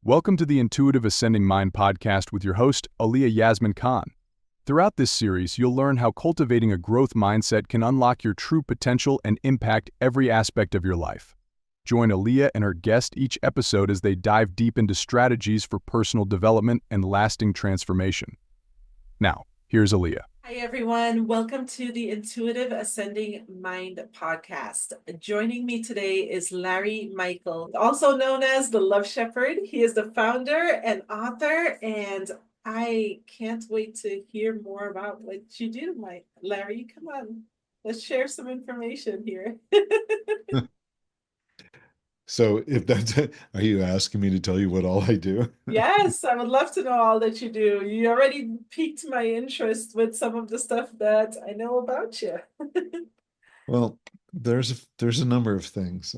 Welcome to the Intuitive Ascending Mind podcast with your host, Alia Yasmin Khan. Throughout this series, you'll learn how cultivating a growth mindset can unlock your true potential and impact every aspect of your life. Join Alia and her guest each episode as they dive deep into strategies for personal development and lasting transformation. Now, here's Alia. Hi, everyone. Welcome to the Intuitive Ascending Mind podcast. Joining me today is Larry Michel, also known as the Love Shepherd. He is the founder and author, and I can't wait to hear more about what you do, Larry. Come on, let's share some information here. So if that's, are you asking me to tell you what all I do? Yes, I would love to know all that you do. You already piqued my interest with some of the stuff that I know about you. Well, there's a number of things.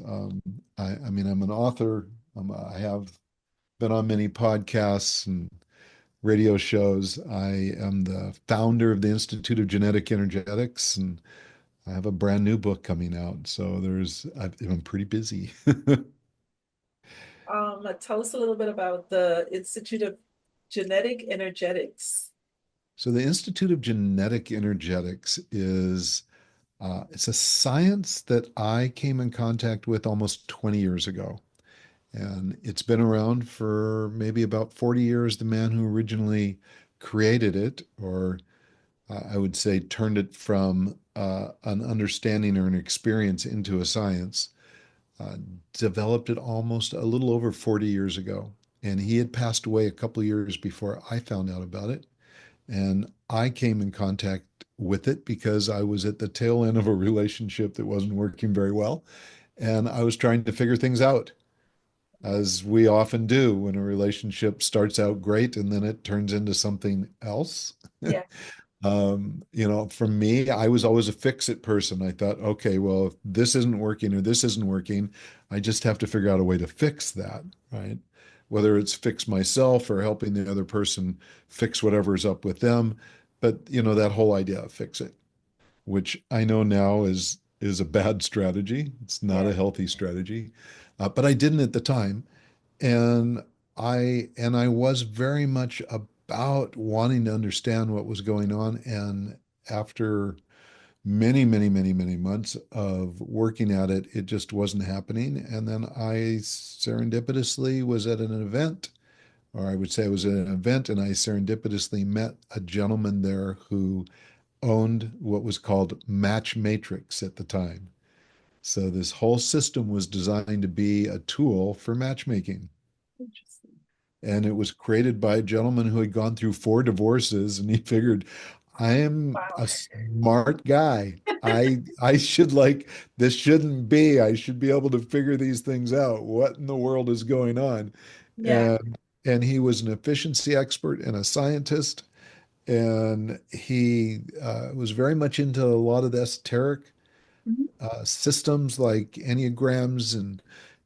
I mean, I'm an author. I have been on many podcasts and radio shows. I am the founder of the Institute of Genetic Energetics, and I have a brand new book coming out. So I'm pretty busy. Tell us a little bit about the Institute of Genetic Energetics. So the Institute of Genetic Energetics is it's a science that I came in contact with almost 20 years ago. And it's been around for maybe about 40 years. The man who originally created it, or I would say turned it from an understanding or an experience into a science, uh, developed it almost a little over 40 years ago. And he had passed away a couple of years before I found out about it. And I came in contact with it because I was at the tail end of a relationship that wasn't working very well. And I was trying to figure things out, as we often do when a relationship starts out great and then it turns into something else. Yeah. For me, I was always a fix-it person. I thought, okay, well, if this isn't working or this isn't working, I just have to figure out a way to fix that, right? Whether it's fix myself or helping the other person fix whatever's up with them. But, that whole idea of fix it, which I know now is a bad strategy. It's not Yeah. a healthy strategy. But I didn't at the time. And I was very much about wanting to understand what was going on. And after many, many, many, many months of working at it, it just wasn't happening. And then I serendipitously was at an event, or I would say I was at an event, and I serendipitously met a gentleman there who owned what was called Match Matrix at the time. So this whole system was designed to be a tool for matchmaking. Interesting. And it was created by a gentleman who had gone through 4 divorces, and he figured, I am Wow. a smart guy. I should this shouldn't be. I should be able to figure these things out. What in the world is going on? Yeah. And he was an efficiency expert and a scientist, and he was very much into a lot of the esoteric Mhm. systems like enneagrams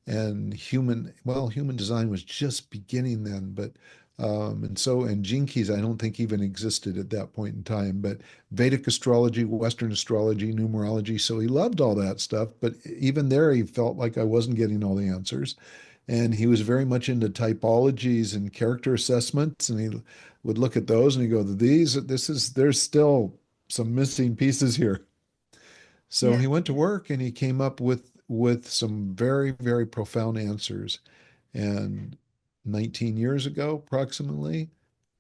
and human design was just beginning then, but and gene keys I don't think even existed at that point in time, but Vedic astrology, Western astrology, numerology. So he loved all that stuff, but even there he felt like I wasn't getting all the answers. And he was very much into typologies and character assessments, and he would look at those and he'd go, there's still some missing pieces here. So Yeah. he went to work and he came up with some very, very profound answers. And 19 years ago, approximately,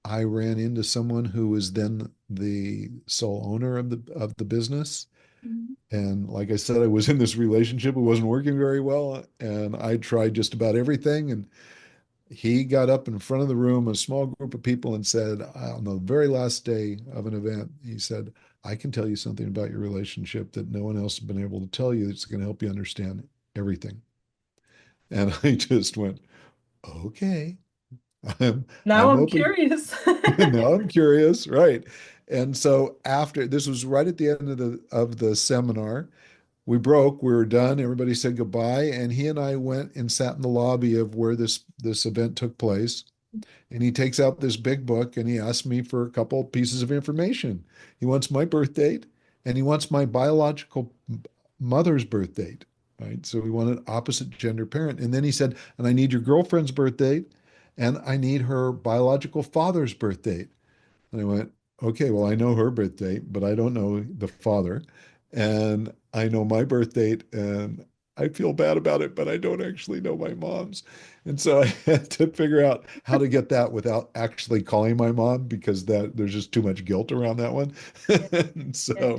I ran into someone who was then the sole owner of the business. Mhm. And like I said, I was in this relationship. It wasn't working very well. And I tried just about everything. And he got up in front of the room, a small group of people, and said, on the very last day of an event, he said, I can tell you something about your relationship that no one else has been able to tell you that's going to help you understand everything. And I just went, okay, I'm Now I'm I'm open. curious. Now I'm curious, right? And so after this was right at the end of the seminar, we were done, everybody said goodbye, and he and I went and sat in the lobby of where this event took place. And he takes out this big book and he asks me for a couple pieces of information. He wants my birth date and he wants my biological mother's birth date, right? So we wanted opposite gender parent. And then he said, and I need your girlfriend's birth date and I need her biological father's birth date. And I went, okay, well, I know her birth date, but I don't know the father. And I know my birth date, and I feel bad about it, but I don't actually know my mom's. And so I had to figure out how to get that without actually calling my mom because that there's just too much guilt around that one. Yeah. And Yeah.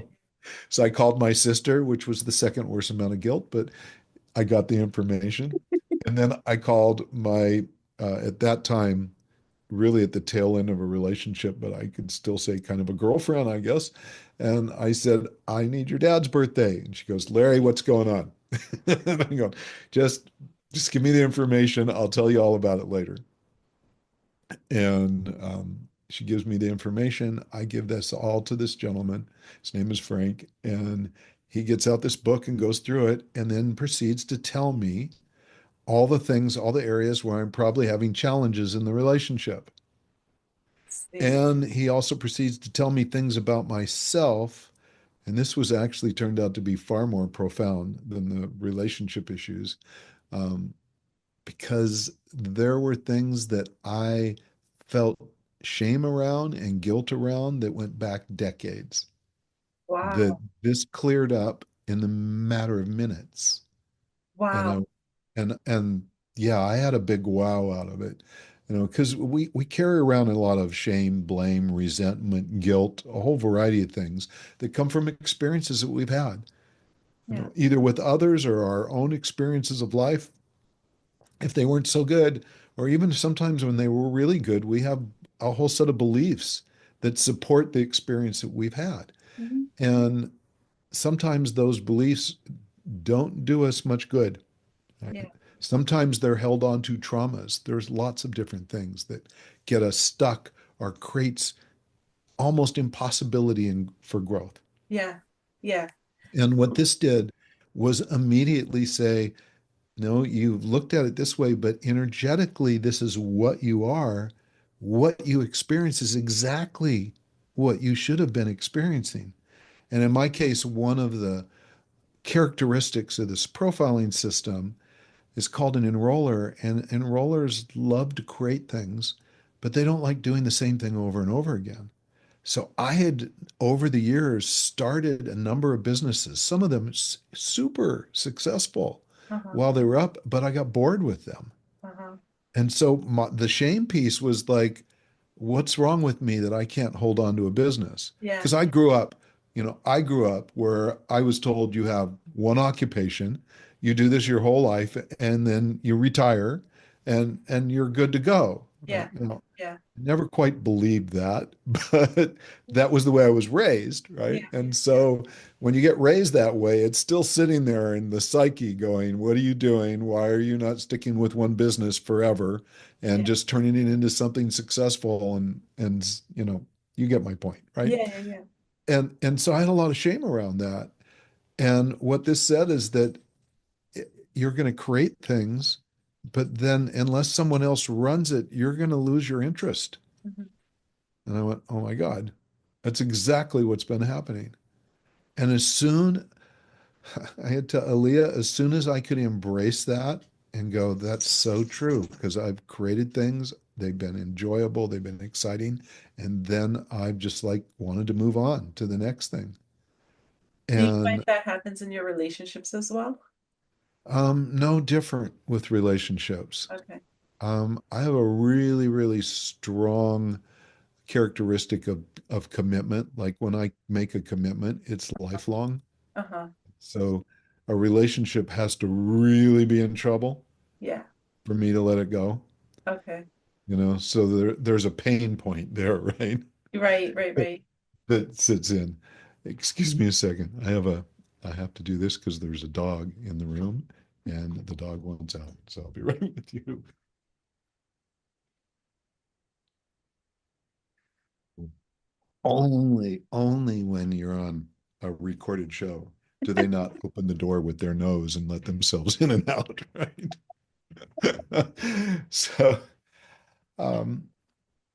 so I called my sister, which was the second worst amount of guilt, but I got the information. And then I called my at that time really at the tail end of a relationship, but I could still say kind of a girlfriend, I guess. And I said, I need your dad's birthday. And she goes, Larry, what's going on? And I go, just just give me the information. I'll tell you all about it later. And she gives me the information. I give this all to this gentleman. His name is Frank. And he gets out this book and goes through it and then proceeds to tell me all the things, all the areas where I'm probably having challenges in the relationship. See. And he also proceeds to tell me things about myself. And this was actually turned out to be far more profound than the relationship issues, um, because there were things that I felt shame around and guilt around that went back decades that Wow. this cleared up in the matter of minutes. And Wow. I and yeah, I had a big wow out of it. Because we carry around a lot of shame, blame, resentment, guilt, a whole variety of things that come from experiences that we've had, Yeah. either with others or our own experiences of life. If they weren't so good, or even sometimes when they were really good, we have a whole set of beliefs that support the experience that we've had. Mhm. And sometimes those beliefs don't do us much good. Yeah. Right? Sometimes they're held on to traumas. There's lots of different things that get us stuck or creates almost impossibility for growth. Yeah. Yeah. And what this did was immediately say, no, you've looked at it this way, but energetically, this is what you are. What you experience is exactly what you should have been experiencing. And in my case, one of the characteristics of this profiling system is called an enroller, and enrollers love to create things, but they don't like doing the same thing over and over again. So I had, over the years, started a number of businesses, some of them super successful Uh-huh. while they were up, but I got bored with them. Uh-huh. And so the shame piece was like, what's wrong with me that I can't hold on to a business? Yeah. Because I grew up where I was told you have one occupation, you do this your whole life, and then you retire and you're good to go. Yeah. You know, Yeah. never quite believed that, but that was the way I was raised, Yeah. right? And so when you get raised that way, it's still sitting there in the psyche going, what are you doing? Why are you not sticking with one business forever and Yeah. just turning it into something successful? And you get my point, right? Yeah. Yeah. And so I had a lot of shame around that. And what this said is that you're going to create things, but then unless someone else runs it, you're going to lose your interest. Mhm. And I went, oh my God, that's exactly what's been happening. And as soon, I had to Aaliyah, as soon as I could embrace that and go, that's so true, because I've created things, they've been enjoyable, they've been exciting. And then I've just like wanted to move on to the next thing. Do you find And that happens in your relationships as well? no different with relationships. Okay. I have a really, really strong characteristic of commitment. Like when I make a commitment, it's lifelong. Uh-huh. So a relationship has to really be in trouble Yeah. for me to let it go. Okay. So there's a pain point there, right? Right. Right. That, Right. that sits in. Excuse me a second. I have to do this because there's a dog in the room and the dog wants out. So I'll be right with you. Only when you're on a recorded show do they not open the door with their nose and let themselves in and out, right? So, um,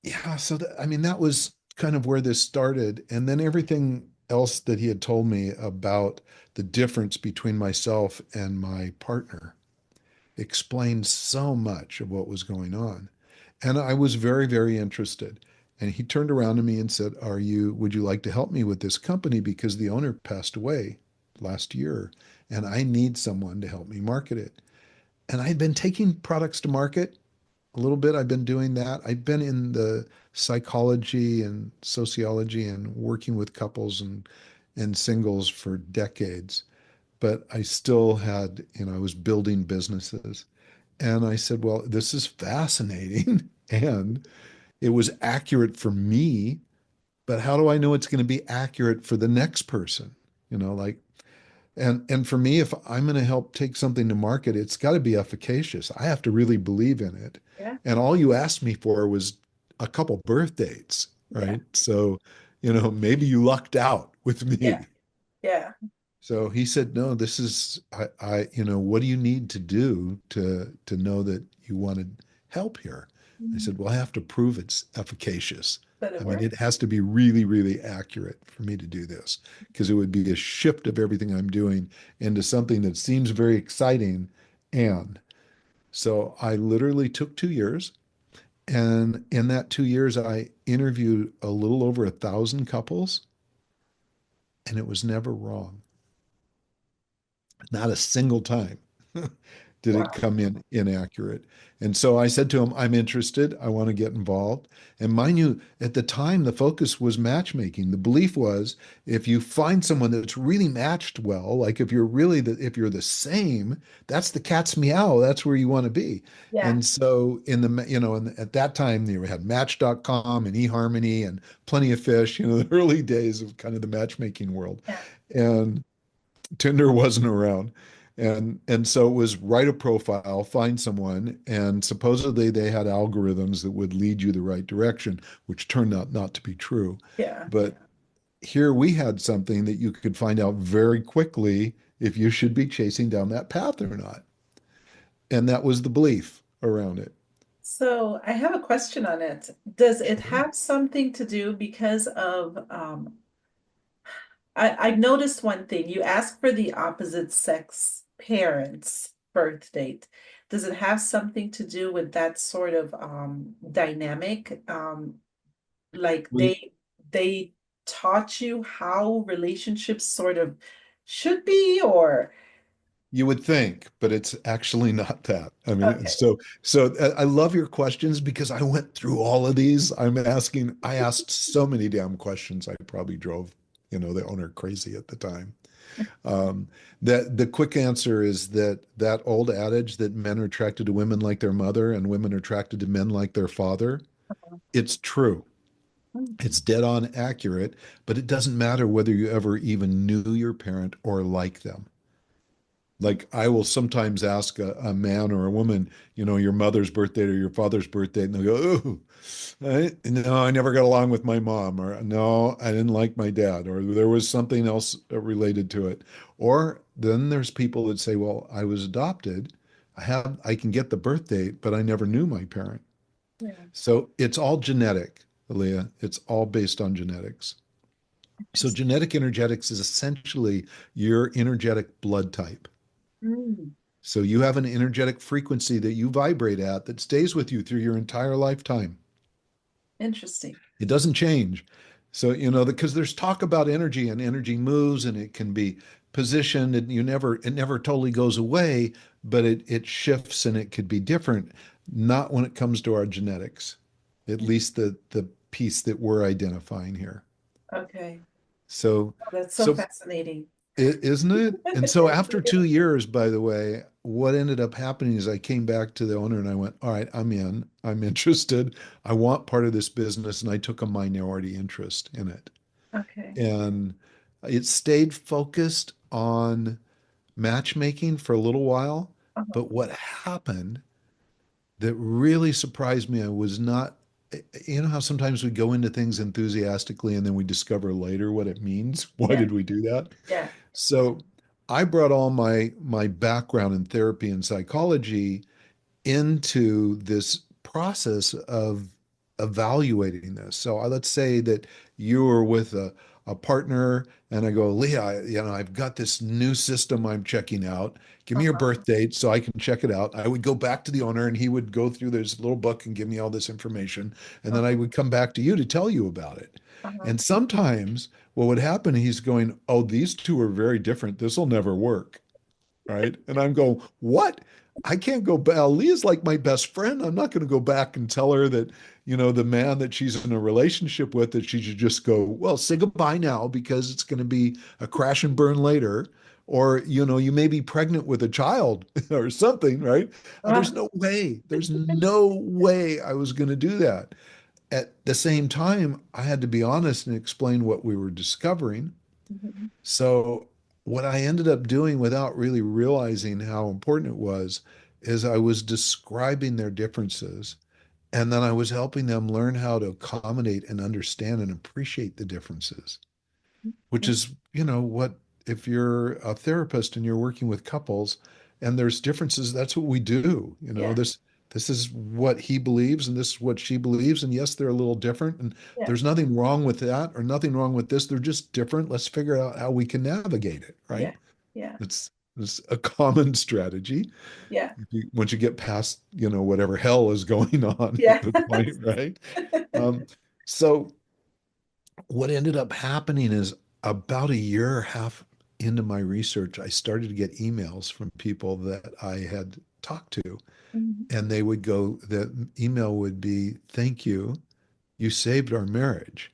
yeah, so I mean, that was kind of where this started. And then everything else that he had told me about the difference between myself and my partner explained so much of what was going on. And I was very, very interested. And he turned around to me and said, would you like to help me with this company? Because the owner passed away last year and I need someone to help me market it. And I had been taking products to market a little bit. I've been doing that. I've been in the psychology and sociology and working with couples and singles for decades. But I still had, I was building businesses. And I said, well, this is fascinating. And it was accurate for me, but how do I know it's going to be accurate for the next person? Like, and for me, if I'm going to help take something to market, it's got to be efficacious. I have to really believe in it. Yeah. And all you asked me for was a couple birth dates, Yeah. right? So, maybe you lucked out with Yeah. me. Yeah. So he said, no, this is, what do you need to do to know that you wanted help here? I said, well, I have to prove it's efficacious. But it I mean, it works. has to be really, really accurate for me to do this because it would be a shift of everything I'm doing into something that seems very exciting. And so I literally took 2 years. And in that 2 years, I interviewed a little over 1,000 couples, and it was never wrong. Not a single time did it Wow. come in inaccurate. And so I said to him, I'm interested. I want to get involved. And mind you, at the time, the focus was matchmaking. The belief was if you find someone that's really matched well, like if you're the same, that's the cat's meow. That's where you want to be. Yeah. And so at that time, you had Match.com and eHarmony and Plenty of Fish, the early days of kind of the matchmaking world. Yeah. And Tinder wasn't around. And so it was write a profile, find someone, and supposedly they had algorithms that would lead you the right direction, which turned out not to be true. Yeah. But here we had something that you could find out very quickly if you should be chasing down that path or not. And that was the belief around it. So I have a question on it. Does it Sure. have something to do because of I noticed one thing. You asked for the opposite sex parents' birth date. Does it have something to do with that sort of dynamic? Like We they taught you how relationships sort of should be, or You would think, but it's actually not that. I mean, okay. so I love your questions because I went through all of these. I asked so many damn questions. I probably drove, the owner crazy at the time. Um, that the quick answer is that old adage that men are attracted to women like their mother and women are attracted to men like their father. It's true. It's dead on accurate, but it doesn't matter whether you ever even knew your parent or like them. Like I will sometimes ask a man or a woman, your mother's birthday or your father's birthday, and they'll go, "Oh, no, I never got along with my mom," or "No, I didn't like my dad," or there was something else related to it. Or then there's people that say, "Well, I was adopted. I can get the birth date, but I never knew my parent." Yeah, So it's all genetic, Aaliyah. It's all based on genetics. So interesting. genetic energetics is essentially your energetic blood type. Mm, So you have an energetic frequency that you vibrate at that stays with you through your entire lifetime. interesting. It doesn't change. So, because there's talk about energy and energy moves and it can be positioned and it never totally goes away, but it shifts and it could be different. Not when it comes to our genetics, at least the piece that we're identifying here. Okay. So, Oh, that's so so fascinating. Isn't it? And so after 2 years, by the way, what ended up happening is I came back to the owner and I went, all right, I'm in. I'm interested. I want part of this business. And I took a minority interest in it. Okay. And it stayed focused on matchmaking for a little while. Uh-huh. But what happened that really surprised me, I was not, how sometimes we go into things enthusiastically and then we discover later what it means? Why Yeah. did we do that? Yeah. So I brought all my background in therapy and psychology into this process of evaluating this. So let's say that you were with a a partner and I go, Leah, I've got this new system I'm checking out. Give me your Uh-huh. birth date so I can check it out. I would go back to the owner and he would go through this little book and give me all this information. And then I Uh-huh. would come back to you to tell you about it. Uh-huh. And sometimes what would happen, he's going, oh, these two are very different. This will never work. Right. And I'm going, what? I can't go back. Leah's like my best friend. I'm not going to go back and tell her that, the man that she's in a relationship with, that she should just go, well, say goodbye now because it's going to be a crash and burn later. Or, you may be pregnant with a child or something, right? There's Uh, no way. There's no way I was going to do that. At the same time, I had to be honest and explain what we were discovering. mhm. So what I ended up doing without really realizing how important it was is I was describing their differences and then I was helping them learn how to accommodate and understand and appreciate the differences, which is, what if you're a therapist and you're working with couples and there's differences, that's what we do. Yeah. This is what he believes and this is what she believes. And yes, they're a little different. And Yeah. there's nothing wrong with that or nothing wrong with this. They're just different. Let's figure out how we can navigate it, right? Yeah. Yeah. It's a common strategy. Yeah. Once you get past, whatever hell is going on at Yeah. the point, right? Um, so what ended up happening is about a year and a half into my research, I started to get emails from people that I had talked to, Mhm. and they would go, the email would be, thank you, you saved our marriage.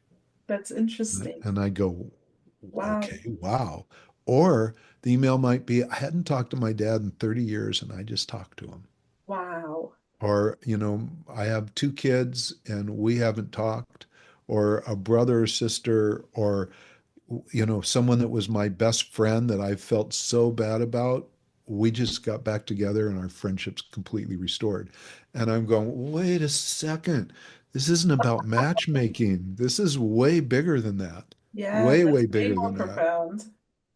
That's interesting. And I go, Wow. okay, wow. Or the email might be, I hadn't talked to my dad in 30 years and I just talked to him. Wow. Or, I have two kids and we haven't talked, or a brother or sister, or someone that was my best friend that I felt so bad about. We just got back together and our friendship's completely restored. And I'm going, wait a second. This isn't about matchmaking. This is way bigger than that. Yeah, Way, that's way way bigger more than that. profound.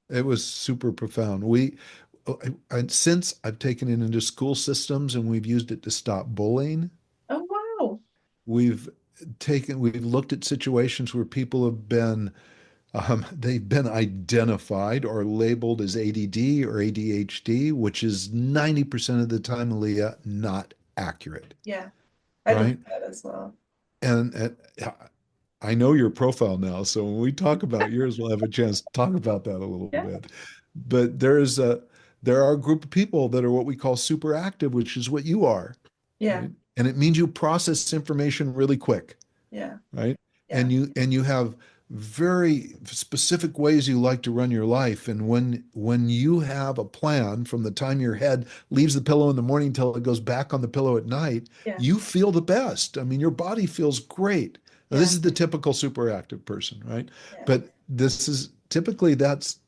It was super profound. And since I've taken it into school systems and we've used it to stop bullying, Oh, wow. we've we've looked at situations where people have been they've been identified or labeled as ADD or ADHD, which is 90% of the time, Leah, not accurate, Yeah. I looked right? at that as well. And I know your profile now, so when we talk about yours, we'll have a chance to talk about that a little Yeah. bit. But there are a group of people that are what we call super active, which is what you are, Yeah. right? And it means you process information really quick, Yeah. right? Yeah. And you have very specific ways you like to run your life. And when you have a plan from the time your head leaves the pillow in the morning till it goes back on the pillow at night, Yeah. you feel the best. I mean, your body feels great. Now, Yeah. this is the typical super active person, right? Yeah. But this is typically that's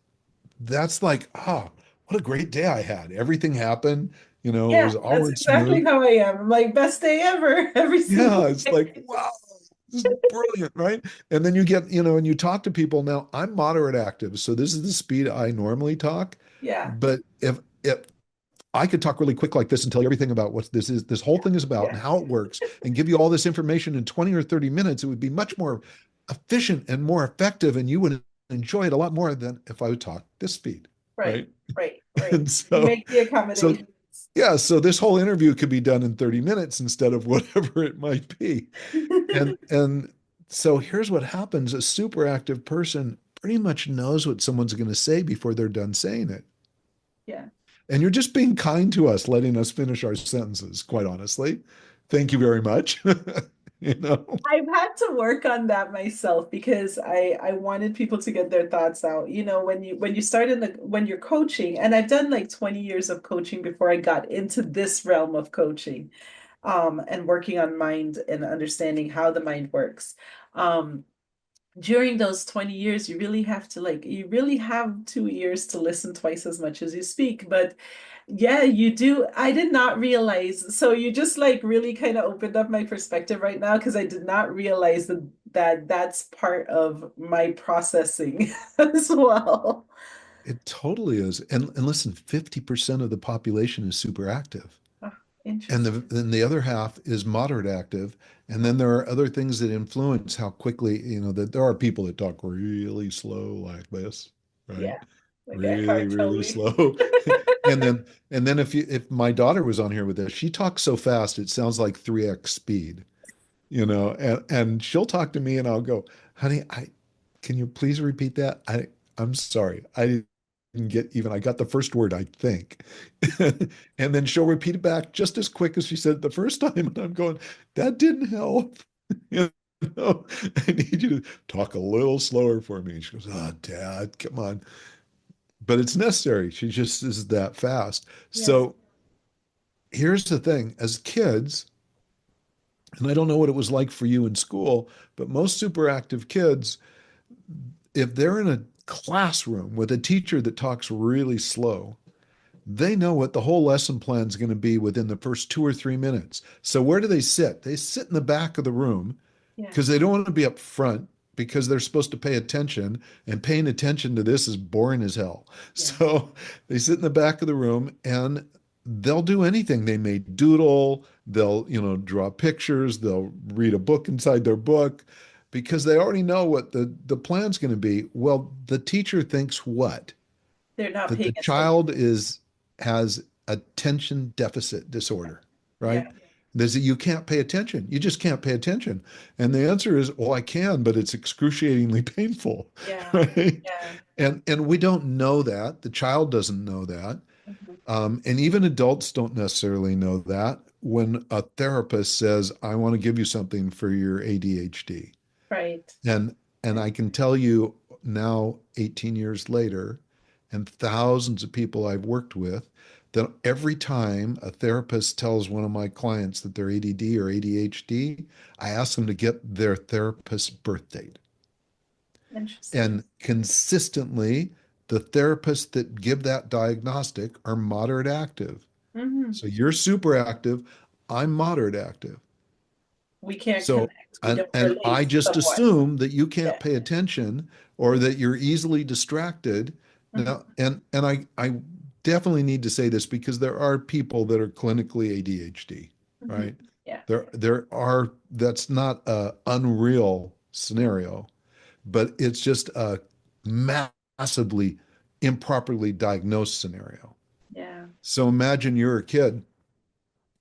like, what a great day I had. Everything happened, it Yeah. was all That's went exactly smooth. how I am. I'm like, best day ever every single Yeah, it's day. like, wow, this is brilliant, right? And then you get, and you talk to people. Now, I'm moderate active, so this is the speed I normally talk. Yeah. But if I could talk really quick like this and tell you everything about what this whole thing is about and Yeah. how it works and give you all this information in 20 or 30 minutes, it would be much more efficient and more effective, and you would enjoy it a lot more than if I would talk this speed, Right. right? Right. Right. And You so, make the so accommodations. yeah, so this whole interview could be done in 30 minutes instead of whatever it might be. And so here's what happens. A super active person pretty much knows what someone's going to say before they're done saying it. Yeah. And you're just being kind to us, letting us finish our sentences, quite honestly. Thank you very much. You know, I've had to work on that myself because I wanted people to get their thoughts out. When you start when you're coaching, and I've done like 20 years of coaching before I got into this realm of coaching, and working on mind and understanding how the mind works. Um, During those 20 years, you really have two ears to listen twice as much as you speak. But yeah, you do. I did not realize. So you just like really kind of opened up my perspective right now because I did not realize that that's part of my processing as well. it totally is. And listen, 50% of the population is super active. And Interesting. then the other half is moderate active. And then there are other things that influence how quickly, that there are people that talk really slow like this, right? Yeah. Like Really, Eckhart really Tolle. slow. And then if my daughter was on here with this, she talks so fast it sounds like 3x speed, and she'll talk to me and I'll go, honey, I can you please repeat that? I'm sorry. I didn't get even I got the first word, I think. And then she'll repeat it back just as quick as she said it the first time. And I'm going, that didn't help. You I need you to talk a little slower for me. She goes, oh, Dad, come on. But it's necessary. She just is that fast. Yes. So here's the thing, as kids, and I don't know what it was like for you in school, but most superactive kids, if they're in a classroom with a teacher that talks really slow, they know what the whole lesson plan is going to be within the first 2 or 3 minutes. So where do they sit? They sit in the back of the room Yeah. because they don't want to be up front because they're supposed to pay attention, and paying attention to this is boring as hell. Yeah. So they sit in the back of the room and they'll do anything. They may doodle, they'll, draw pictures, they'll read a book inside their book because they already know what the plan's going to be. Well, the teacher thinks what? They're not That paying the attention. child has attention deficit disorder, Yeah. right? There's you can't pay attention. You just can't pay attention. And the answer is, well, I can, but it's excruciatingly painful, Yeah. right? Yeah. And we don't know that. The child doesn't know that. Mhm. And even adults don't necessarily know that when a therapist says, I want to give you something for your ADHD. Right. And I can tell you now, 18 years later, and thousands of people I've worked with, that every time a therapist tells one of my clients that they're ADD or ADHD, I ask them to get their therapist's birth date. Interesting. And consistently, the therapists that give that diagnostic are moderate active. Hmm. So you're super active, I'm moderate active. We can't So, connect. We and don't and I relate just somewhat. assume that you can't Yeah. pay attention or that you're easily distracted. Now, Hmm. and I definitely need to say this because there are people that are clinically ADHD, Hmm. right? Yeah. There are that's not a unreal scenario, but it's just a massively improperly diagnosed scenario. Yeah. So imagine you're a kid,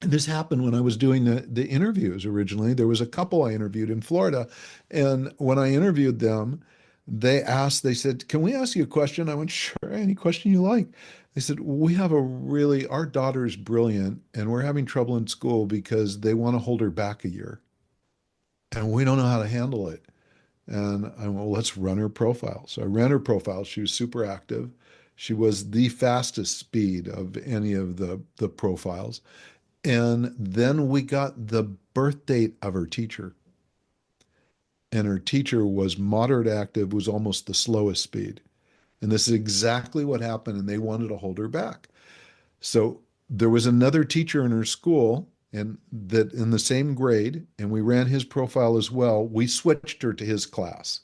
and this happened when I was doing the interviews originally. There was a couple I interviewed in Florida. And when I interviewed them, they said, can we ask you a question? I went, sure, any question you like. They said, our daughter is brilliant and we're having trouble in school because they want to hold her back a year and we don't know how to handle it. And I went, well, let's run her profile. So I ran her profile. She was super active. She was the fastest speed of any of the profiles. And then we got the birth date of her teacher. And her teacher was moderate active, was almost the slowest speed. And this is exactly what happened. And they wanted to hold her back. So there was another teacher in her school and that in the same grade, and we ran his profile as well. We switched her to his class,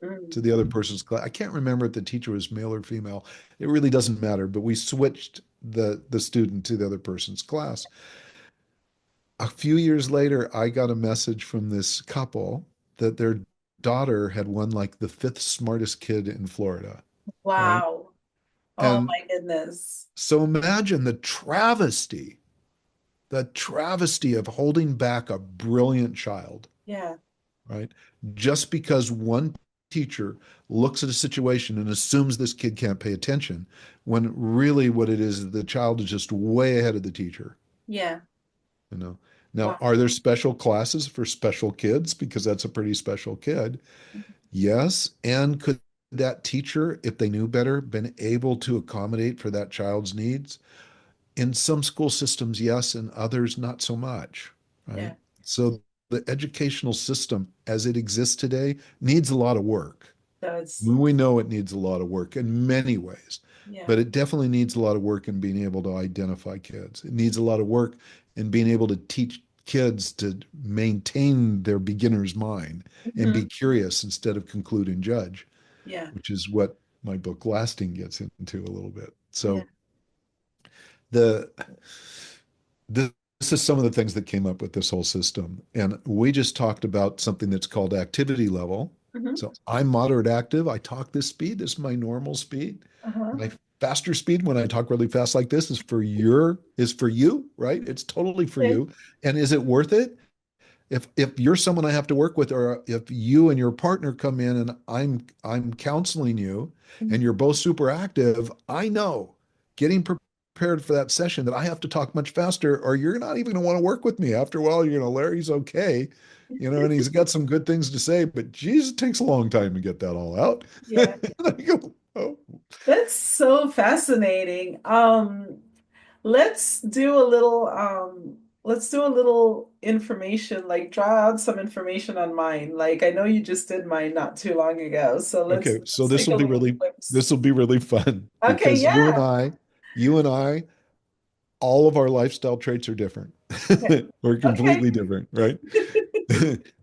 Mm. to the other person's class. I can't remember if the teacher was male or female. It really doesn't matter, but we switched the student to the other person's class. A few years later, I got a message from this couple that their daughter had won like the fifth smartest kid in Florida, right? Wow. Oh And my goodness. so imagine the travesty of holding back a brilliant child, Yeah. right? Just because one teacher looks at a situation and assumes this kid can't pay attention, when really what it is, the child is just way ahead of the teacher. Yeah. You know. Now, Wow. are there special classes for special kids? Because that's a pretty special kid. Yes. And could that teacher, if they knew better, been able to accommodate for that child's needs? In some school systems, yes, and others not so much, right? Yeah. So the educational system as it exists today needs a lot of work. Does. We know it needs a lot of work in many ways, Yeah. but it definitely needs a lot of work in being able to identify kids. It needs a lot of work in being able to teach kids to maintain their beginner's mind and Hmm. be curious instead of conclude and judge, Yeah. which is what my book Lasting gets into a little bit. Yeah. So the the is some of the things that came up with this whole system. And we just talked about something that's called activity level. Mhm. So I'm moderate active. I talk this speed. This is my normal speed. Uh-huh. My faster speed when I talk really fast like this is for you, right? It's totally for Okay. you. And is it worth it? If you're someone I have to work with, or if you and your partner come in and I'm counseling you and Mhm. you're both super active, I know getting prepared for that session that I have to talk much faster, or you're not even going to want to work with me. After a while, Larry's okay, and he's got some good things to say, but geez, it takes a long time to get that all out. Yeah. And I go, oh, That's so fascinating. Let's do a little information, like draw out some information on mine. Like I know you just did mine not too long ago. So okay. So let's take a little glimpse. this will be really fun Okay, because yeah. you and I, all of our lifestyle traits are different. Okay. We're Okay. completely different, right?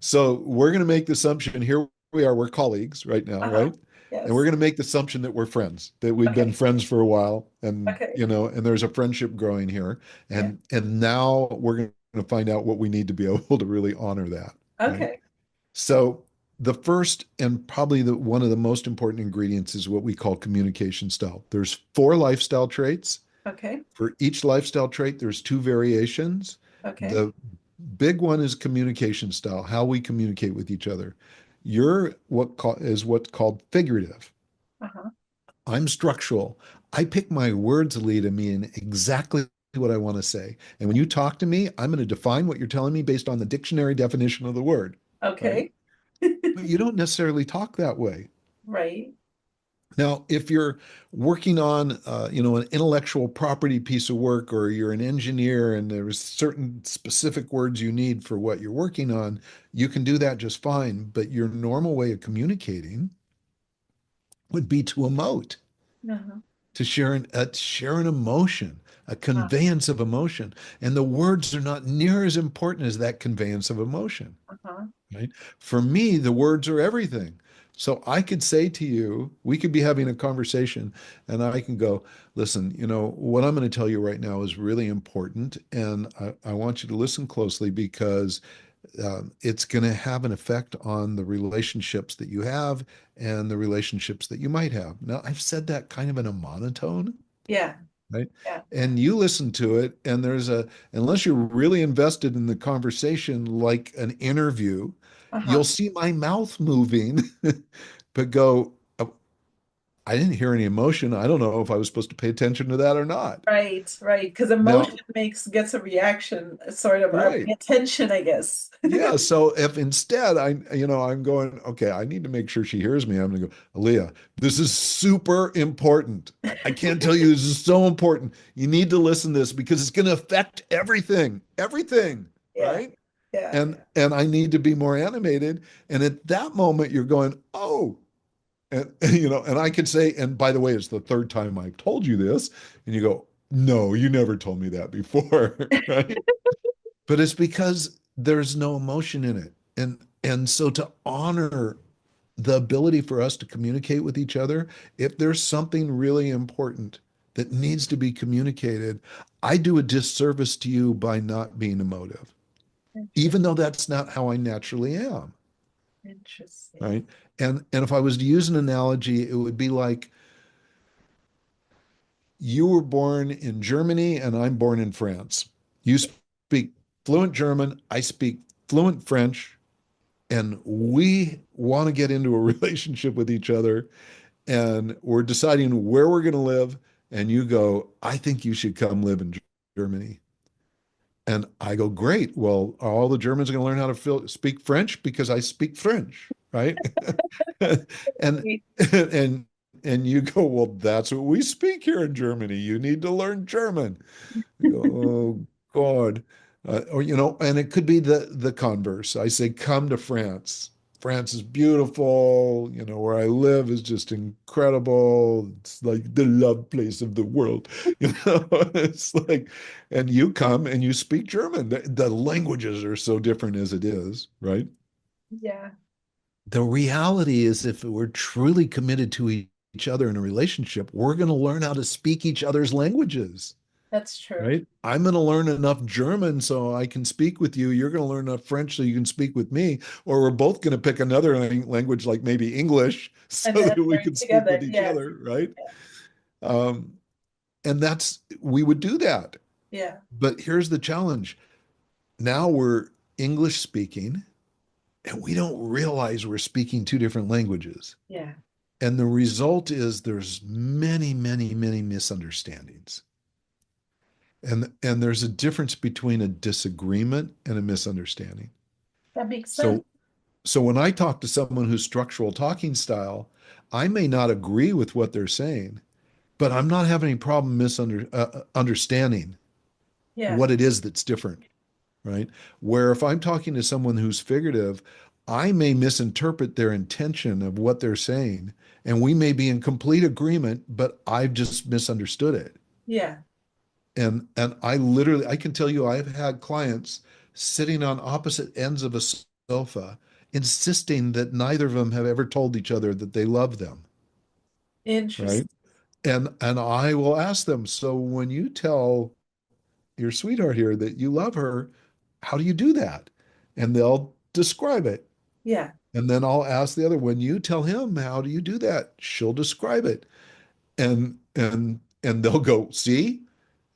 So we're going to make the assumption here we are, we're colleagues right now, Uh-huh. right? And we're Yes. going to make the assumption that we're friends, that we've been Okay. friends for a while, and Okay. and there's a friendship growing here. Yeah. And now we're going to find out what we need to be able to really honor that, right? Okay. So the first and probably the one of the most important ingredients is what we call communication style. There's 4 lifestyle traits. Okay. For each lifestyle trait, there's 2 variations. Okay. The big one is communication style, how we communicate with each other. You're is what's called figurative. Uh-huh. I'm structural. I pick my words, Lee, to mean exactly what I want to say. And when you talk to me, I'm going to define what you're telling me based on the dictionary definition of the word, right? Okay. But you don't necessarily talk that way. Right. Now, if you're working on, an intellectual property piece of work, or you're an engineer and there's certain specific words you need for what you're working on, you can do that just fine. But your normal way of communicating would be to emote, Uh-huh. to share an emotion, a conveyance of emotion. And the words are not near as important as that conveyance of emotion. Uh-huh. Right? For me, the words are everything. So I could say to you, we could be having a conversation, and I can go, listen, what I'm going to tell you right now is really important. And I want you to listen closely because it's going to have an effect on the relationships that you have and the relationships that you might have. Now, I've said that kind of in a monotone, Yeah. right? Yeah. And you listen to it, and unless you're really invested in the conversation, like an interview, Uh-huh. you'll see my mouth moving, but go, "Oh, I didn't hear any emotion. I don't know if I was supposed to pay attention to that or not." Right, right. Because Now, emotion gets a reaction, sort of right. attention, I guess. Yeah. So if instead I'm going, okay, I need to make sure she hears me. I'm going to go, Aaliyah, this is super important. I can't tell you this is so important. You need to listen to this because it's going to affect everything, Yeah. right? Yeah. And I need to be more animated. And at that moment, you're going, oh, and I could say, and by the way, it's the third time I've told you this, and you go, no, you never told me that before, right? But it's because there's no emotion in it. And so to honor the ability for us to communicate with each other, if there's something really important that needs to be communicated, I do a disservice to you by not being emotive, even though that's not how I naturally am, Interesting. right? And if I was to use an analogy, it would be like you were born in Germany and I'm born in France. You speak fluent German, I speak fluent French, and we want to get into a relationship with each other, and we're deciding where we're going to live, and you go, I think you should come live in Germany. And I go, great. Well, are all the Germans going to learn how to speak French because I speak French, right? and and and you go, well, that's what we speak here in Germany. You need to learn German. I go, oh God. Or and it could be the converse. I say, come to France. France is beautiful. Where I live is just incredible. It's like the love place of the world. It's like, and you come and you speak German. The languages are so different as it is, right? Yeah. The reality is, if we're truly committed to each other in a relationship, we're going to learn how to speak each other's languages. That's true. right? I'm going to learn enough German so I can speak with you. You're going to learn enough French so you can speak with me. Or we're both going to pick another language, like maybe English, And so then that we learn can speak together. with each Yes. other, right? Um, and we would do that. Yeah. But here's the challenge. Now we're English speaking, and we don't realize we're speaking two different languages. Yeah. And the result is there's many, many, many misunderstandings. And there's a difference between a disagreement and a misunderstanding. That makes sense. So when I talk to someone who's structural talking style, I may not agree with what they're saying, but I'm not having any problem understanding Yeah. what it is that's different, right? Where if I'm talking to someone who's figurative, I may misinterpret their intention of what they're saying, and we may be in complete agreement, but I've just misunderstood it. Yeah. And I can tell you I've had clients sitting on opposite ends of a sofa insisting that neither of them have ever told each other that they love them, right? Interesting. And I will ask them, so when you tell your sweetheart here that you love her, how do you do that? And they'll describe it. Yeah. And then I'll ask the other, when you tell him, how do you do that? She'll describe it. And they'll go, see?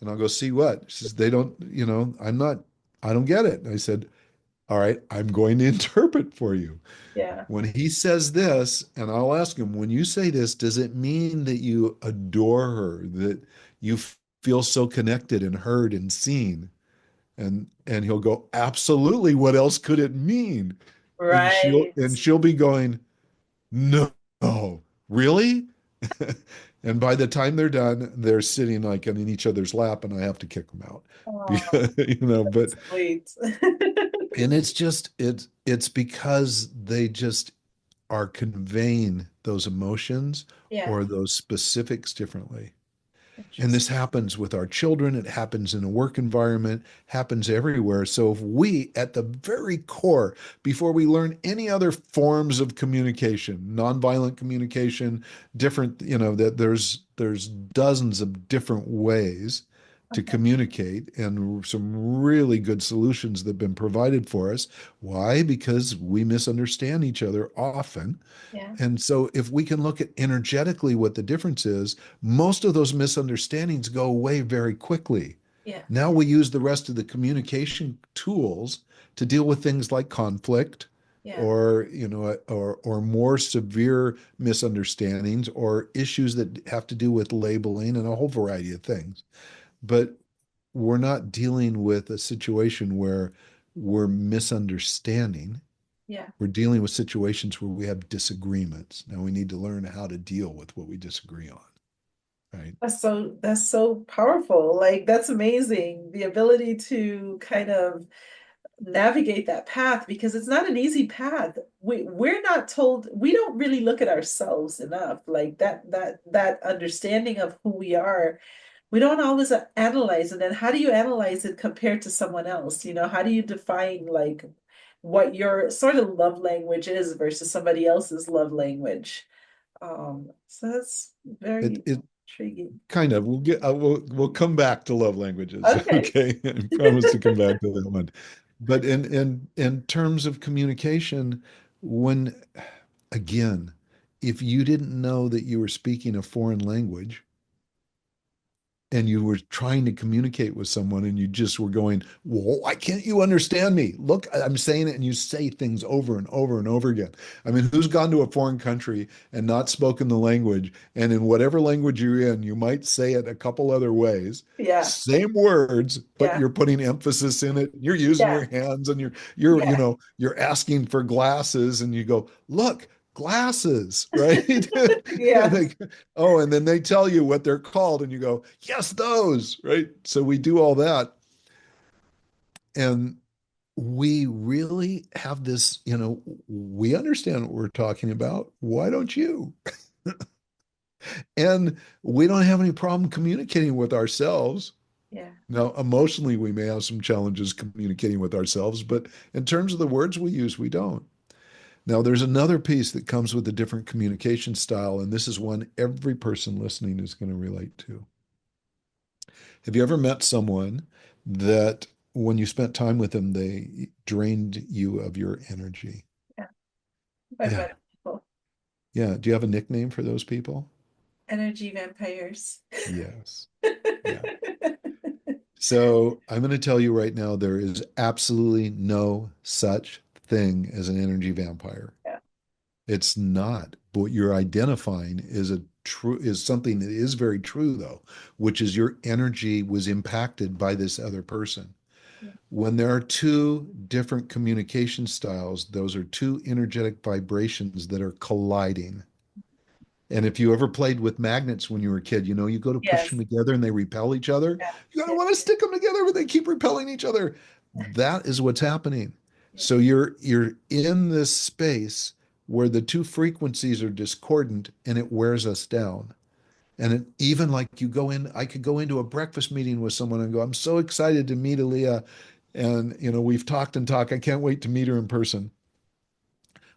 And I'll go, see what? She says, they don't, I don't get it. And I said, all right, I'm going to interpret for you. Yeah. When he says this, and I'll ask him, when you say this, does it mean that you adore her, that you feel so connected and heard and seen? And he'll go, absolutely. What else could it mean? And she'll Right. and she'll be going, no, really? And by the time they're done, they're sitting like in each other's lap, and I have to kick them out. Oh, But sweet. and it's because they just are conveying those emotions Yeah. or those specifics differently. And Interesting. this happens with our children. It happens in a work environment, happens everywhere. So if we, at the very core, before we learn any other forms of communication, nonviolent communication, different, that there's dozens of different ways to Okay. communicate and some really good solutions that have been provided for us. Why? Because we misunderstand each other often. Yeah. And so if we can look at energetically what the difference is, most of those misunderstandings go away very quickly. Yeah. Now we use the rest of the communication tools to deal with things like conflict Yeah. or more severe misunderstandings or issues that have to do with labeling and a whole variety of things. But we're not dealing with a situation where we're misunderstanding. Yeah. We're dealing with situations where we have disagreements. Now we need to learn how to deal with what we disagree on, right? That's so powerful. Like that's amazing. The ability to kind of navigate that path because it's not an easy path. We're not told, we don't really look at ourselves enough. Like that understanding of who we are, we don't always analyze. And then how do you analyze it compared to someone else? How do you define like what your sort of love language is versus somebody else's love language? So that's very It intriguing. kind of we'll come back to love languages. Okay. Okay, I promise to come back to that one. But in terms of communication, when again, if you didn't know that you were speaking a foreign language, and you were trying to communicate with someone and you just were going, well, why can't you understand me? Look, I'm saying it, and you say things over and over and over again. I mean, who's gone to a foreign country and not spoken the language? And in whatever language you're in, you might say it a couple other ways, Yeah. same words, but Yeah. you're putting emphasis in it. You're using Yeah. your hands, and you're Yeah. you're asking for glasses, and you go, look, glasses, right? And Yeah. and then they tell you what they're called, and you go, yes, those, right? So we do all that. And we really have this, we understand what we're talking about. Why don't you? And we don't have any problem communicating with ourselves. Yeah. Now, emotionally, we may have some challenges communicating with ourselves, but in terms of the words we use, we don't. Now, there's another piece that comes with a different communication style, and this is one every person listening is going to relate to. Have you ever met someone that when you spent time with them, they drained you of your energy? Yeah. I've Yeah. met people. Yeah. Do you have a nickname for those people? Energy vampires. Yes. Yeah. So I'm going to tell you right now, there is absolutely no such thing as an energy vampire. Yeah. It's not. But what you're identifying is something that is very true though, which is your energy was impacted by this other person. Yeah. When there are two different communication styles, those are two energetic vibrations that are colliding. And if you ever played with magnets when you were a kid, you go to push them Yes. together and they repel each other. Yeah. You gotta Yeah. want to stick them together, but they keep repelling each other. That is what's happening. Yeah. So you're in this space where the two frequencies are discordant and it wears us down. And even like I could go into a breakfast meeting with someone and go, I'm so excited to meet Alia. And we've talked and talked. I can't wait to meet her in person.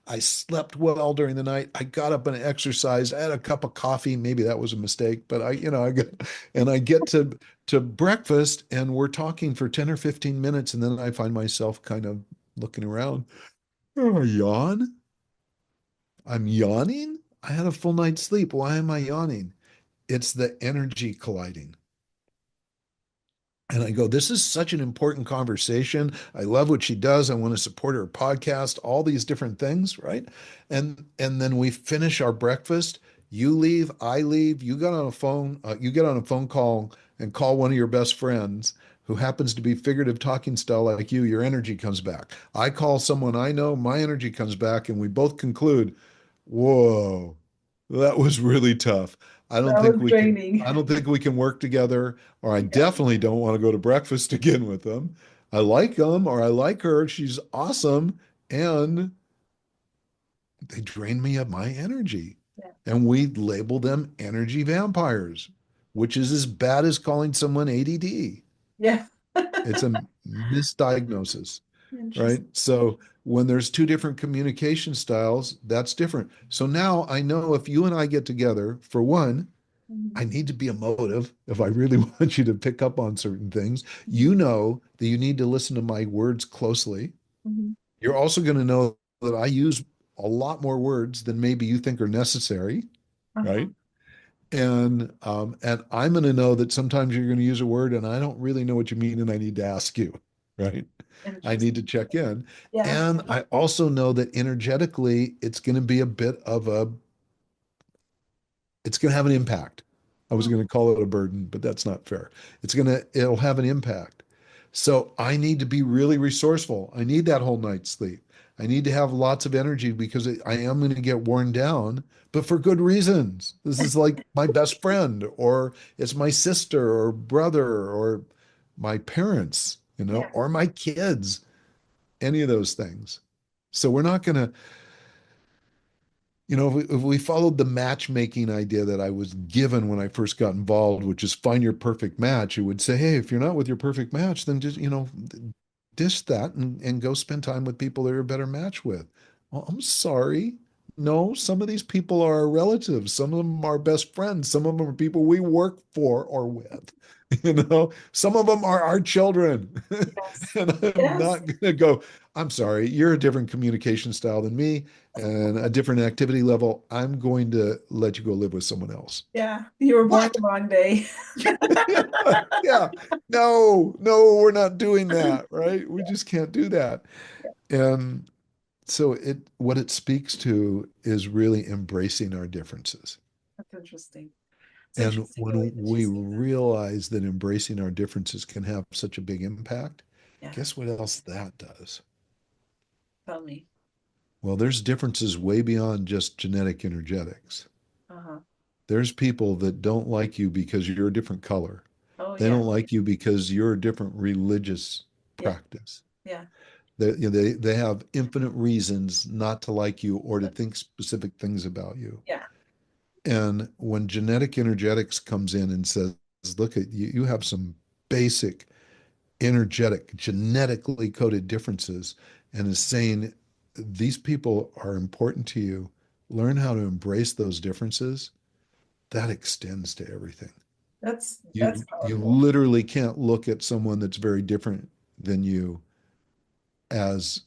I slept well during the night. I got up and exercised. I had a cup of coffee. Maybe that was a mistake, but I get to breakfast and we're talking for 10 or 15 minutes. And then I find myself kind of looking around. Oh, I yawn. I'm yawning. I had a full night's sleep. Why am I yawning? It's the energy colliding. And I go, this is such an important conversation. I love what she does. I want to support her podcast, all these different things, right? And then we finish our breakfast. You leave, I leave. You get on a phone call and call one of your best friends who happens to be figurative talking style like you. Your energy comes back. I call someone I know, my energy comes back, and we both conclude, whoa, that was really tough. I don't That think was we can, draining. I don't think we can work together, or I Yeah. definitely don't want to go to breakfast again with them. I like them or I like her. She's awesome. And they drain me of my energy. Yeah. And we label them energy vampires, which is as bad as calling someone ADD. Yeah. It's a misdiagnosis, right? Interesting. So when there's two different communication styles, that's different. So now I know if you and I get together, for one, Mhm. I need to be emotive if I really want you to pick up on certain things. Mhm. You know that you need to listen to my words closely. Mhm. You're also going to know that I use a lot more words than maybe you think are necessary, Uh-huh. right? And I'm going to know that sometimes you're going to use a word and I don't really know what you mean and I need to ask you, right? I need to Interesting. check in. Yeah. And I also know that energetically, it's going to have an impact. I was Mm. going to call it a burden, but that's not fair. It'll have an impact. So I need to be really resourceful. I need that whole night's sleep. I need to have lots of energy because I am going to get worn down, but for good reasons. This is like my best friend, or it's my sister or brother or my parents, Yeah. or my kids, any of those things. So we're not going to, if we followed the matchmaking idea that I was given when I first got involved, which is find your perfect match, it would say, hey, if you're not with your perfect match, then just, dish that and go spend time with people that you're a better match with. Well, I'm sorry. No, some of these people are our relatives. Some of them are best friends. Some of them are people we work for or with. Some of them are our children. Yes. And I'm Yes. not going to go, I'm sorry, you're a different communication style than me and a different activity level. I'm going to let you go live with someone else. Yeah. You were born What? the wrong day. Yeah, yeah. No, no, we're not doing that, right? We just can't do that. And so what it speaks to is really embracing our differences. That's interesting. It's And interesting the way when that you we say that. realize that embracing our differences can have such a big impact, Yeah. guess what else that does? Tell me. Well, there's differences way beyond just genetic energetics. Uh-huh. There's people that don't like you because you're a different color. Oh, They yeah. don't like you because you're a different religious Yeah. practice. Yeah. They have infinite reasons not to like you or to think specific things about you. Yeah. And when genetic energetics comes in and says, look at you, you have some basic energetic, genetically coded differences, and is saying these people are important to you. Learn how to embrace those differences. That extends to everything. That's You powerful. literally can't look at someone that's very different than you as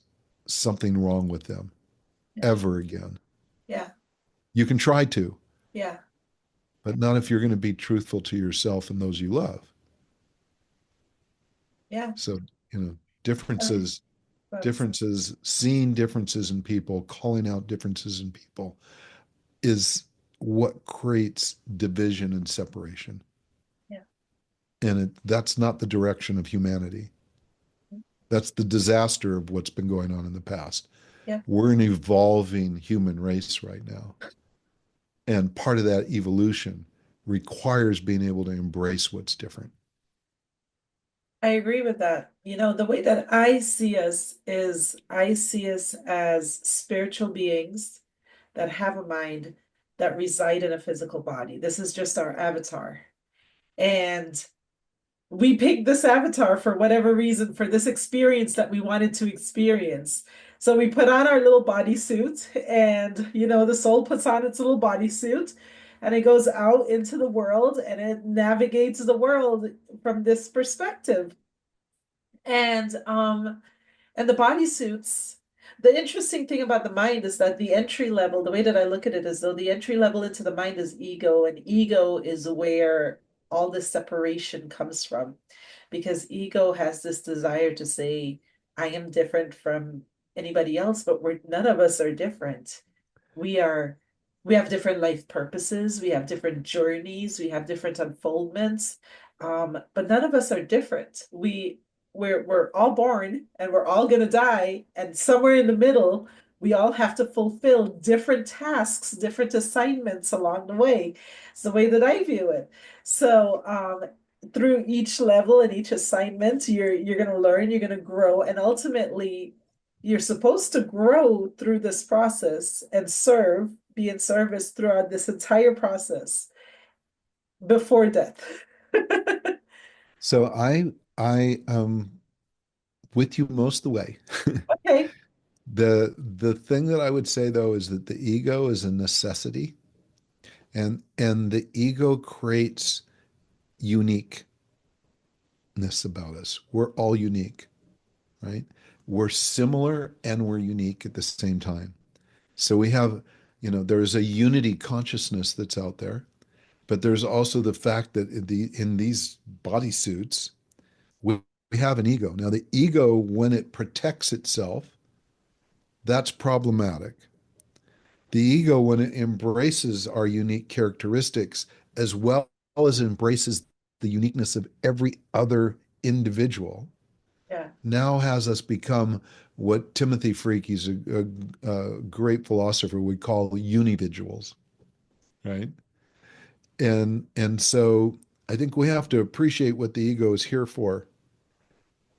something wrong with them Yeah. ever again. Yeah. You can try to, Yeah. but not if you're going to be truthful to yourself and those you love. Yeah. So, you know, Um, differences, That's differences, seeing differences in people, calling out differences in people is what creates division and separation. yeah. And that's not the direction of humanity. That's the disaster of what's been going on in the past. Yeah. We're an evolving human race right now. And part of that evolution requires being able to embrace what's different. I agree with that. The way that I see us is I see us as spiritual beings that have a mind that reside in a physical body. This is just our avatar. And we picked this avatar for whatever reason, for this experience that we wanted to experience. So we put on our little bodysuit, and the soul puts on its little bodysuit, and it goes out into the world and it navigates the world from this perspective. And the bodysuits, the interesting thing about the mind is that the entry level, the way that I look at it is though the entry level into the mind is ego, and ego is where all this separation comes from. Because ego has this desire to say, I am different from anybody else, but none of us are different. We are we have different life purposes, we have different journeys, we have different unfoldments. But none of us are different. We're all born and we're all gonna die, and somewhere in the middle, we all have to fulfill different tasks, different assignments along the way. It's the way that I view it. So through each level and each assignment, you're gonna learn, you're gonna grow, and ultimately you're supposed to grow through this process and be in service throughout this entire process before death. So I with you most of the way. Okay. The thing that I would say though is that the ego is a necessity, and the ego creates uniqueness about us. We're all unique, right? We're similar and we're unique at the same time. So we have, there's a unity consciousness that's out there, but there's also the fact that in these bodysuits, we have an ego. Now, the ego, when it protects itself, that's problematic. The ego, when it embraces our unique characteristics, as well as embraces the uniqueness of every other individual, Yeah. now has us become what Timothy Freak, he's a great philosopher, would call unividuals, right? And so I think we have to appreciate what the ego is here for,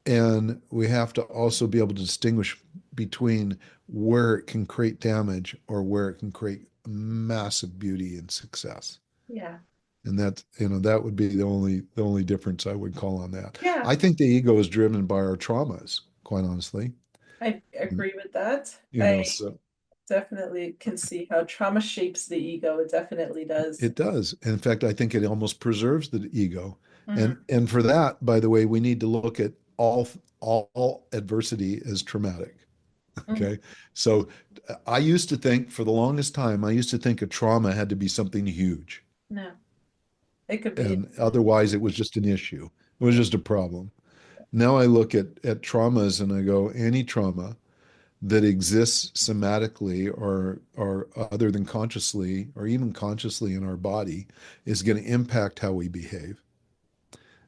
and we have to also be able to distinguish between where it can create damage or where it can create massive beauty and success. Yeah. And that would be the only difference I would call on that. Yeah. I think the ego is driven by our traumas, quite honestly. I agree with that. I So definitely can see how trauma shapes the ego. It definitely does. it does. In fact, I think it almost preserves the ego. And Mhm. and for that, by the way, we need to look at all adversity as traumatic. Mhm. Okay. So I used to think for the longest time, I used to think a trauma had to be something huge. No, it could be. And otherwise it was just an issue. It was just a problem. Now I look at traumas and I go, any trauma that exists somatically or other than consciously or even consciously in our body is going to impact how we behave.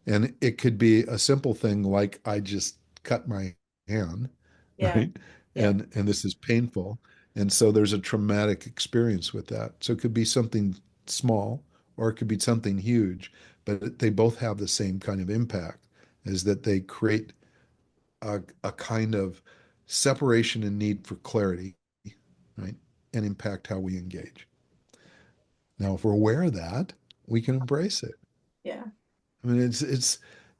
And it could be a simple thing like I just cut my hand, Yeah. right? Yeah. And this is painful. And so there's a traumatic experience with that. So it could be something small or it could be something huge, but they both have the same kind of impact, is that they create a kind of separation and need for clarity, right? And impact how we engage. Now, if we're aware of that, we can embrace it. Yeah. I mean,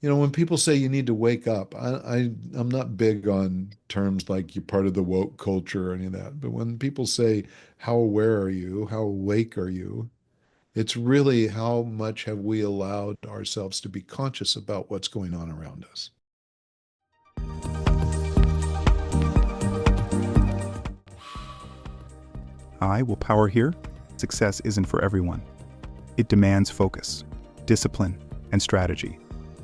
when people say you need to wake up, I'm not big on terms like you're part of the woke culture or any of that. But when people say, how aware are you? How awake are you? It's really how much have we allowed ourselves to be conscious about what's going on around us. I will power here. Success isn't for everyone. It demands focus, discipline, and strategy.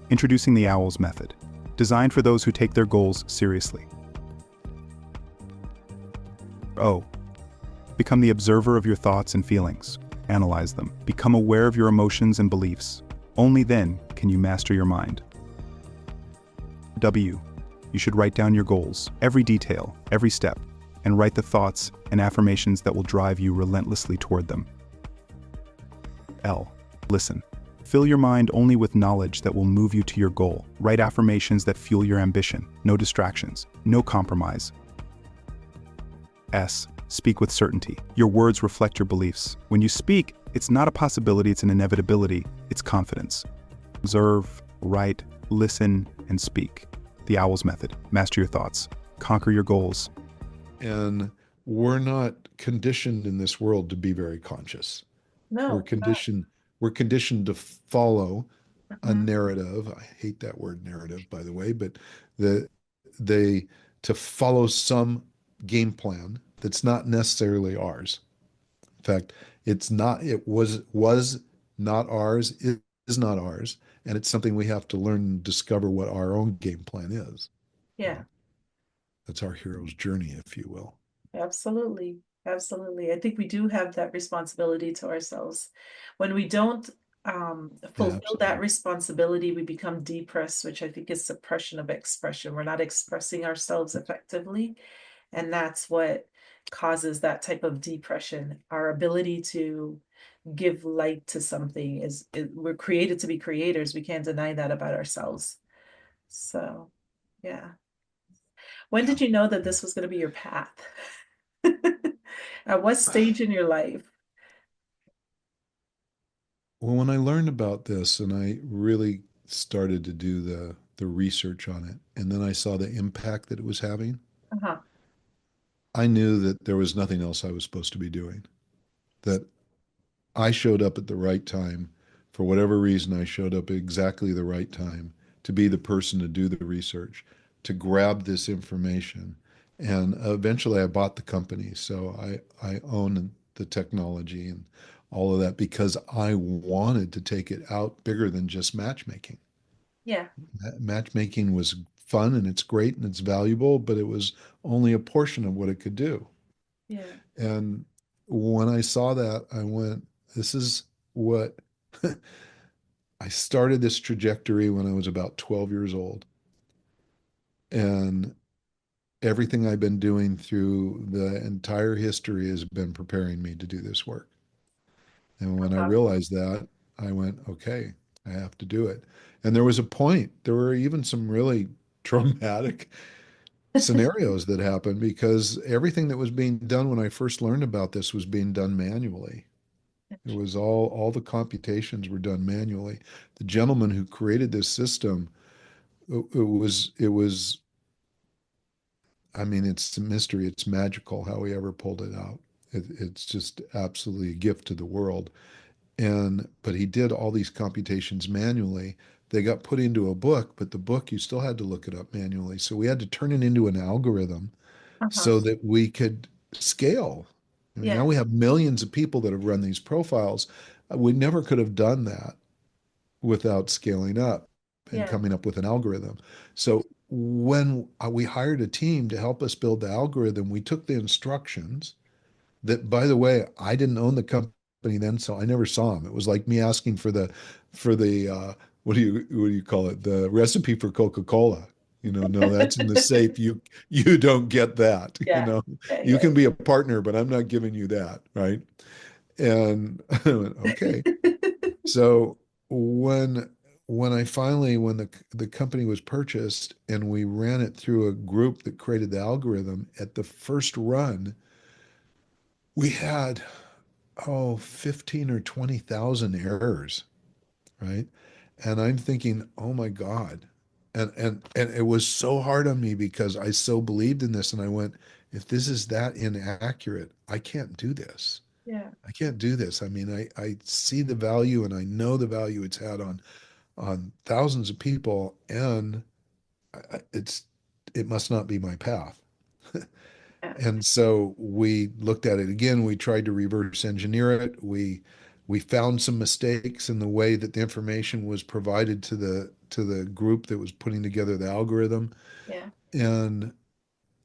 Introducing the OWLS method, designed for those who take their goals seriously. O. Become the observer of your thoughts and feelings. Analyze them. Become aware of your emotions and beliefs. Only then can you master your mind. W. You should write down your goals, every detail, every step, and write the thoughts and affirmations that will drive you relentlessly toward them. L. Listen. Fill your mind only with knowledge that will move you to your goal. Write affirmations that fuel your ambition. No distractions. No compromise. S. Speak with certainty. Your words reflect your beliefs. When you speak, it's not a possibility, it's an inevitability. It's confidence. Observe, write, listen, and speak. The OWLS method. Master your thoughts. Conquer your goals. And we're not conditioned in this world to be very conscious. We're No. conditioned to follow a Mhm. narrative. I hate that word narrative, by the way, but the they to follow some game plan that's not necessarily ours. In fact, it was not ours, it is not ours, and it's something we have to learn and discover what our own game plan is. Yeah. That's our hero's journey, if you will. Absolutely. Absolutely. I think we do have that responsibility to ourselves. When we don't fulfill that Absolutely. responsibility, we become depressed, which I think is suppression of expression. We're not expressing ourselves effectively. And that's what causes that type of depression. Our ability to give light to something we're created to be creators. We can't deny that about ourselves. So, yeah. When Yeah. did you know that this was going to be your path? At what stage in your life? Well, when I learned about this and I really started to do the research on it, and then I saw the impact that it was having, Uh-huh. I knew that there was nothing else I was supposed to be doing. That I showed up at the right time. For whatever reason, I showed up at exactly the right time to be the person to do the research, to grab this information. And eventually I bought the company. So I own the technology and all of that because I wanted to take it out bigger than just matchmaking. Yeah. Matchmaking was fun and it's great and it's valuable, but it was only a portion of what it could do. Yeah. And when I saw that, I went, this is what I started this trajectory when I was about 12 years old. And everything I've been doing through the entire history has been preparing me to do this work. And when I Uh-huh. realized that, I went, okay, I have to do it. And there was a point, there were even some really traumatic scenarios that happened because everything that was being done when I first learned about this was being done manually. It was all the computations were done manually. The gentleman who created this system, it was I mean, it's a mystery. It's magical how he ever pulled it out. It's just absolutely a gift to the world. But he did all these computations manually. They got put into a book, but the book you still had to look it up manually. So we had to turn it into an algorithm Uh-huh. so that we could scale. I mean, now Yeah. we have millions of people that have run these profiles. We never could have done that without scaling up and Yeah. coming up with an algorithm. So when we hired a team to help us build the algorithm, we took the instructions that, by the way, I didn't own the company then, so I never saw them. It was like me asking for the what do you call it? The recipe for Coca-Cola. No, that's in the safe. You don't get that. Yeah. Yeah. You Yeah. can be a partner, but I'm not giving you that, right? And I went, okay. So when when the company was purchased and we ran it through a group that created the algorithm, at the first run, we had 15 or 20,000 errors, right? And I'm thinking, oh my God. And it was so hard on me because I so believed in this and I went, if this is that inaccurate, I can't do this. Yeah. I can't do this. I mean, I see the value and I know the value it's had on thousands of people, and it must not be my path. Yeah. And so we looked at it again. We tried to reverse engineer it. We found some mistakes in the way that the information was provided to the group that was putting together the algorithm, Yeah. and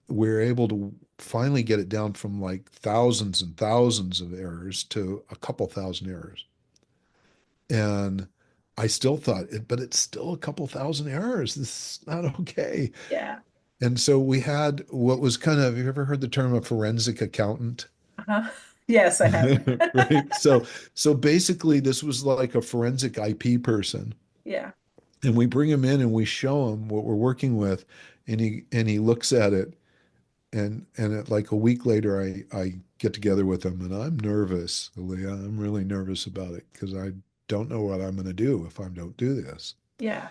we're able to finally get it down from like thousands and thousands of errors to a couple thousand errors. And I still thought, but it's still a couple thousand errors. This is not okay. Yeah. And so we had what was kind of, have you ever heard the term a forensic accountant? Uh-huh. Yes, I have. Right. So basically this was like a forensic IP person. Yeah. And we bring him in and we show him what we're working with, and he looks at it, like a week later I get together with him, and I'm nervous, Aaliyah. I'm really nervous about it because I don't know what I'm going to do if I don't do this. Yeah.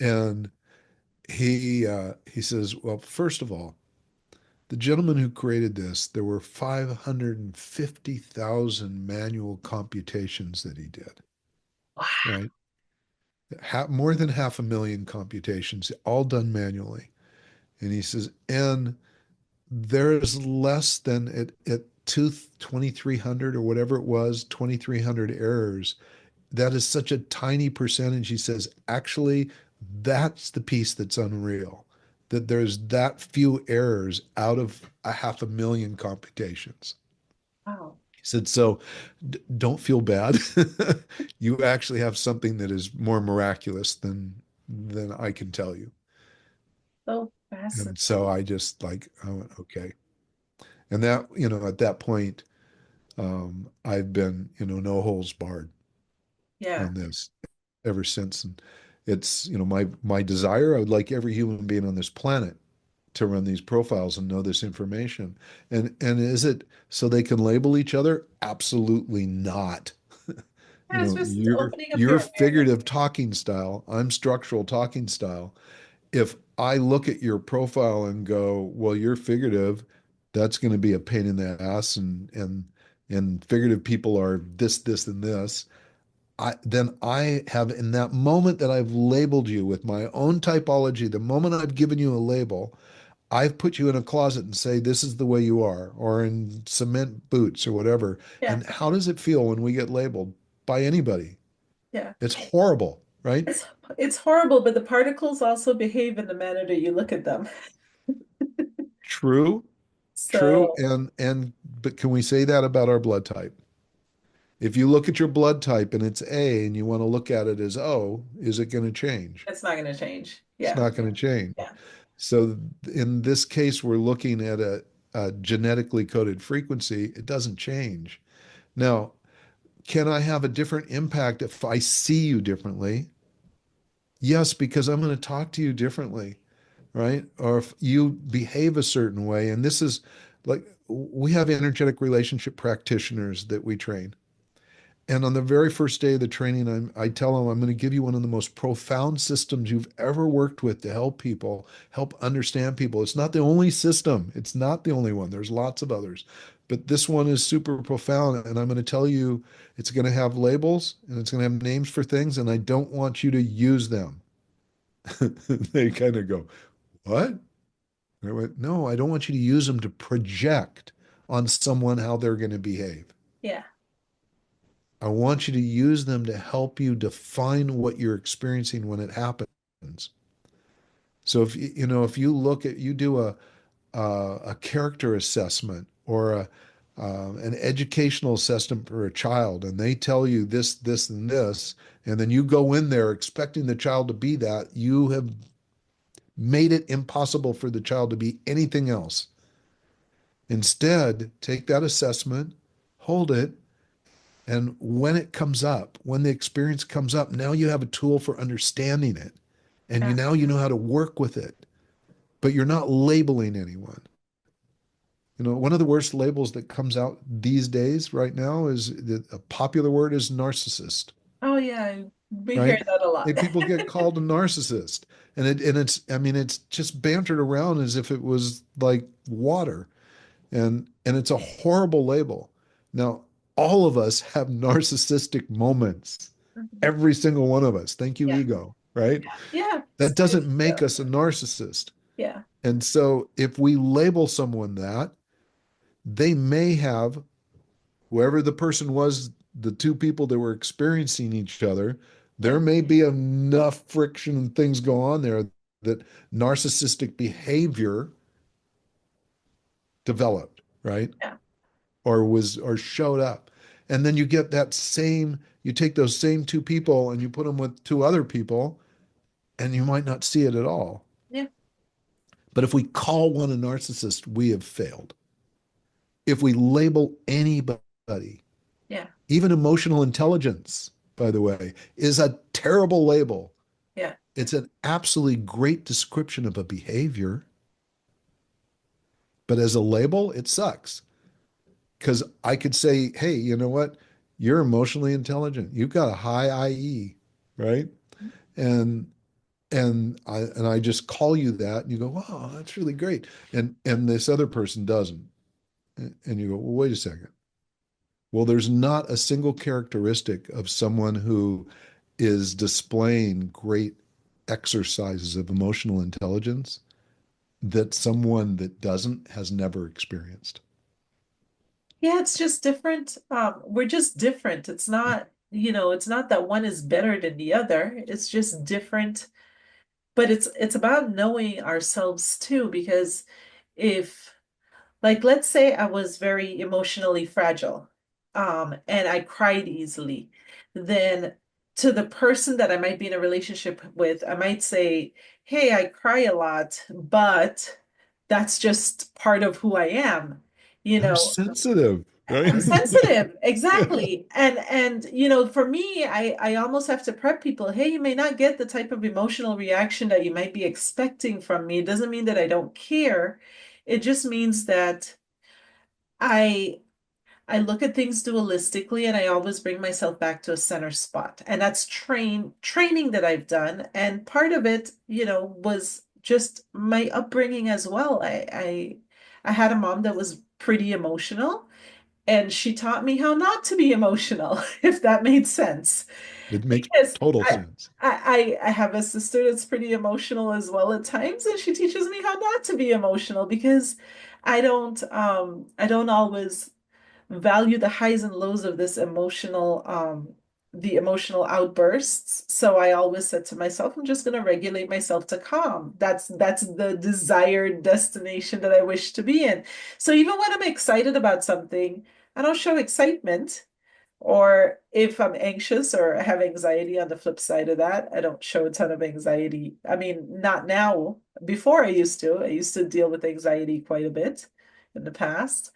And he says, well, first of all, the gentleman who created this, there were 550,000 manual computations that he did, Wow. right? More than 500,000 computations, all done manually. And he says, and there's less than at 2,300 or whatever it was, 2,300 errors. That is such a tiny percentage. He says, actually, that's the piece that's unreal, that there's that few errors out of 500,000 computations. Wow. He said, so don't feel bad. You actually have something that is more miraculous than I can tell you. So And so fascinating. I just like, I went, okay. And that, at that point, I've been, no holds barred Yeah. on this ever since. And it's, my desire, I would like every human being on this planet to run these profiles and know this information. And is it so they can label each other? Absolutely not. Yeah, it's just Your opening up your your awareness. figurative talking style, I'm structural talking style. If I look at your profile and go, well, you're figurative, that's going to be a pain in the ass, and figurative people are this, and this. Then I have, in that moment that I've labeled you with my own typology, the moment I've given you a label, I've put you in a closet and say, this is the way you are, or in cement boots or whatever. Yeah. And how does it feel when we get labeled by anybody? Yeah. It's horrible, right? It's it's horrible, but the particles also behave in the manner that you look at them. True, true. So But can we say that about our blood type? If you look at your blood type and it's A and you want to look at it as O, is it going to change? it's not going to change. It's Yeah. not going to change. Yeah. So in this case, we're looking at a genetically coded frequency. It doesn't change. Now, can I have a different impact if I see you differently? Yes, because I'm going to talk to you differently, right? Or if you behave a certain way. And this is like, we have energetic relationship practitioners that we train. And on the very first day of the training, I tell them, I'm going to give you one of the most profound systems you've ever worked with to help people, help understand people. It's not the only system. It's not the only one. There's lots of others. But this one is super profound. And I'm going to tell you, it's going to have labels and it's going to have names for things. And I don't want you to use them. They kind of go, what? And I went, no, I don't want you to use them to project on someone how they're going to behave. Yeah. I want you to use them to help you define what you're experiencing when it happens. So if you look at, you do a character assessment or an educational assessment for a child, and they tell you this, and this, and then you go in there expecting the child to be that, you have made it impossible for the child to be anything else. Instead, take that assessment, hold it, and when it comes up, when the experience comes up, now you have a tool for understanding it. And Yeah. you know how to work with it, but you're not labeling anyone. One of the worst labels that comes out these days right now is a popular word is narcissist, Oh yeah. We hear right? that a lot. Like people get called a narcissist, and I mean, it's just bantered around as if it was like water, and it's a horrible label. Now, all of us have narcissistic moments. Mhm. Every single one of us. Thank you, Yeah. ego, right? Yeah. That doesn't make us a narcissist. Yeah. And so if we label someone that, they may have, whoever the person was, the two people that were experiencing each other, Yeah. there may be enough friction and things go on there that narcissistic behavior developed, right? Yeah. Or showed up. And then you get that same, you take those same two people and you put them with two other people, and you might not see it at all. Yeah. But if we call one a narcissist, we have failed. If we label anybody, Yeah. even emotional intelligence, by the way, is a terrible label. Yeah. It's an absolutely great description of a behavior. But as a label, it sucks. Because I could say, hey, you know what? You're emotionally intelligent. You've got a high IE, right? And I just call you that, and you go, wow, that's really great. And this other person doesn't. And you go, well, wait a second. Well, there's not a single characteristic of someone who is displaying great exercises of emotional intelligence that someone that doesn't has never experienced. Yeah, it's just different. We're just different. It's not, it's not that one is better than the other. It's just different. But it's about knowing ourselves too, because if like let's say I was very emotionally fragile, and I cried easily, then to the person that I might be in a relationship with, I might say, "Hey, I cry a lot, but that's just part of who I am." You I'm know, sensitive, right? I'm sensitive, Yeah. exactly. And for me, I almost have to prep people, hey, you may not get the type of emotional reaction that you might be expecting from me. It doesn't mean that I don't care. It just means that I I look at things dualistically and I always bring myself back to a center spot. And that's training that I've done. And part of it, was just my upbringing as well. I had a mom that was pretty emotional, and she taught me how not to be emotional, if that made sense. It makes Because total I, sense. I have a sister that's pretty emotional as well at times, and she teaches me how not to be emotional because I don't always value the highs and lows of this the emotional outbursts. So I always said to myself, I'm just going to regulate myself to calm. That's the desired destination that I wish to be in. So even when I'm excited about something, I don't show excitement. Or if I'm anxious or have anxiety on the flip side of that, I don't show a ton of anxiety. I mean, not now. Before I used to. I used to deal with anxiety quite a bit in the past.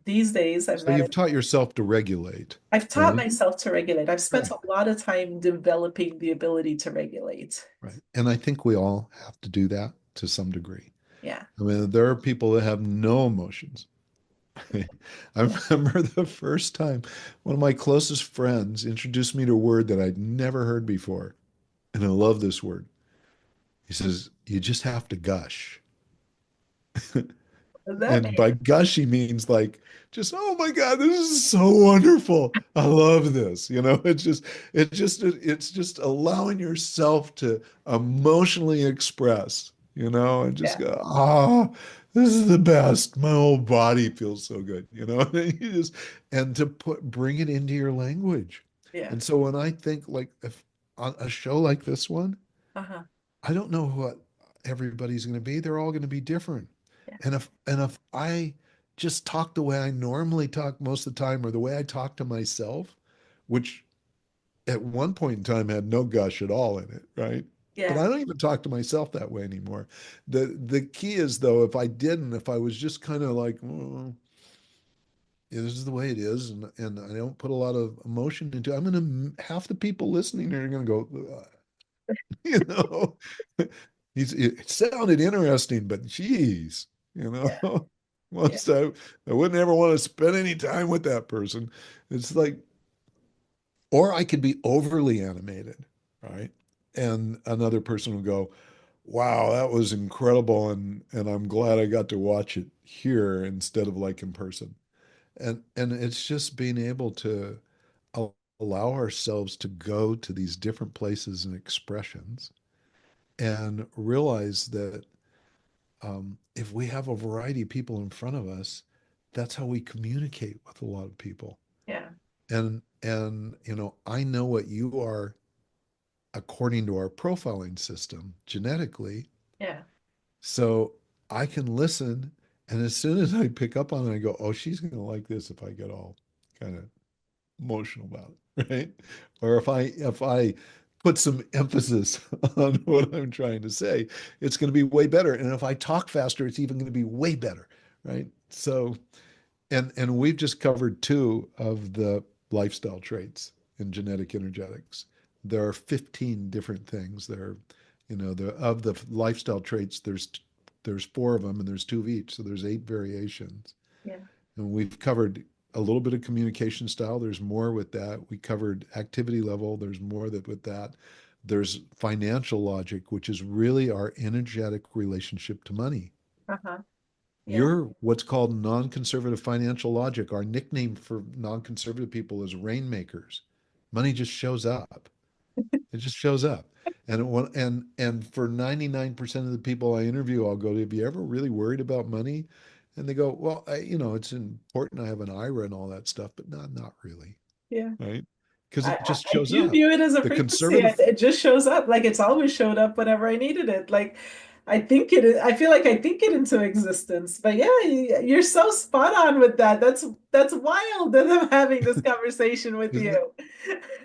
These days So you've taught yourself to regulate, I've taught right? myself to regulate. I've spent Right, a lot of time developing the ability to regulate. right. And I think we all have to do that to some degree. Yeah. I mean, there are people that have no emotions. I remember the first time one of my closest friends introduced me to a word that I'd never heard before. And I love this word. He says, you just have to gush. What does that And by mean? gush, he means like, just, oh my God, this is so wonderful. I love this. It's just allowing yourself to emotionally express, and just Yeah. go, this is the best. My whole body feels so good, and to bring it into your language. Yeah. And so when I think like if on a show like this one, Uh-huh. I don't know what everybody's going to be. They're all going to be different. Yeah. And if I just talk the way I normally talk most of the time, or the way I talk to myself, which at one point in time had no gush at all in it, right? But Yeah. I don't even talk to myself that way anymore. The key is though, if I was just kind of like, oh, yeah, this is the way it is, and I don't put a lot of emotion into it, I'm gonna half the people listening are gonna go, you know. It sounded interesting, but geez, Yeah. Yeah. once I wouldn't ever want to spend any time with that person. It's like, or I could be overly animated, right? And another person would go, wow, that was incredible. And I'm glad I got to watch it here instead of like in person. and it's just being able to allow ourselves to go to these different places and expressions and realize that if we have a variety of people in front of us, that's how we communicate with a lot of people. Yeah. And I know what you are according to our profiling system genetically. Yeah. So I can listen, and as soon as I pick up on it, I go, "Oh, she's going to like this if I get all kind of emotional about it, right?" Or if I put some emphasis on what I'm trying to say, it's going to be way better. And if I talk faster, it's even going to be way better, right? So, and we've just covered two of the lifestyle traits in genetic energetics. There are 15 different things. Of the lifestyle traits, there's four of them, and there's two of each, so there's 8 variations. Yeah. And we've covered a little bit of communication style. There's more with that. We covered activity level. There's more with that. There's financial logic, which is really our energetic relationship to money. Uh-huh. Yeah. You're what's called non-conservative financial logic. Our nickname for non-conservative people is rainmakers. Money just shows up. It just shows up. And for 99% of the people I interview, I'll go, "Have you ever really worried about money?" And they go, "Well, it's important. I have an IRA and all that stuff, but not really." Yeah. Right? Because I, it I just I shows do up. view it as a The frequency. conservative, It just shows up like it's always showed up whenever I needed it. Like I think it. I feel like I think it into existence. But yeah, you're so spot on with that. That's wild that I'm having this conversation with isn't it? you.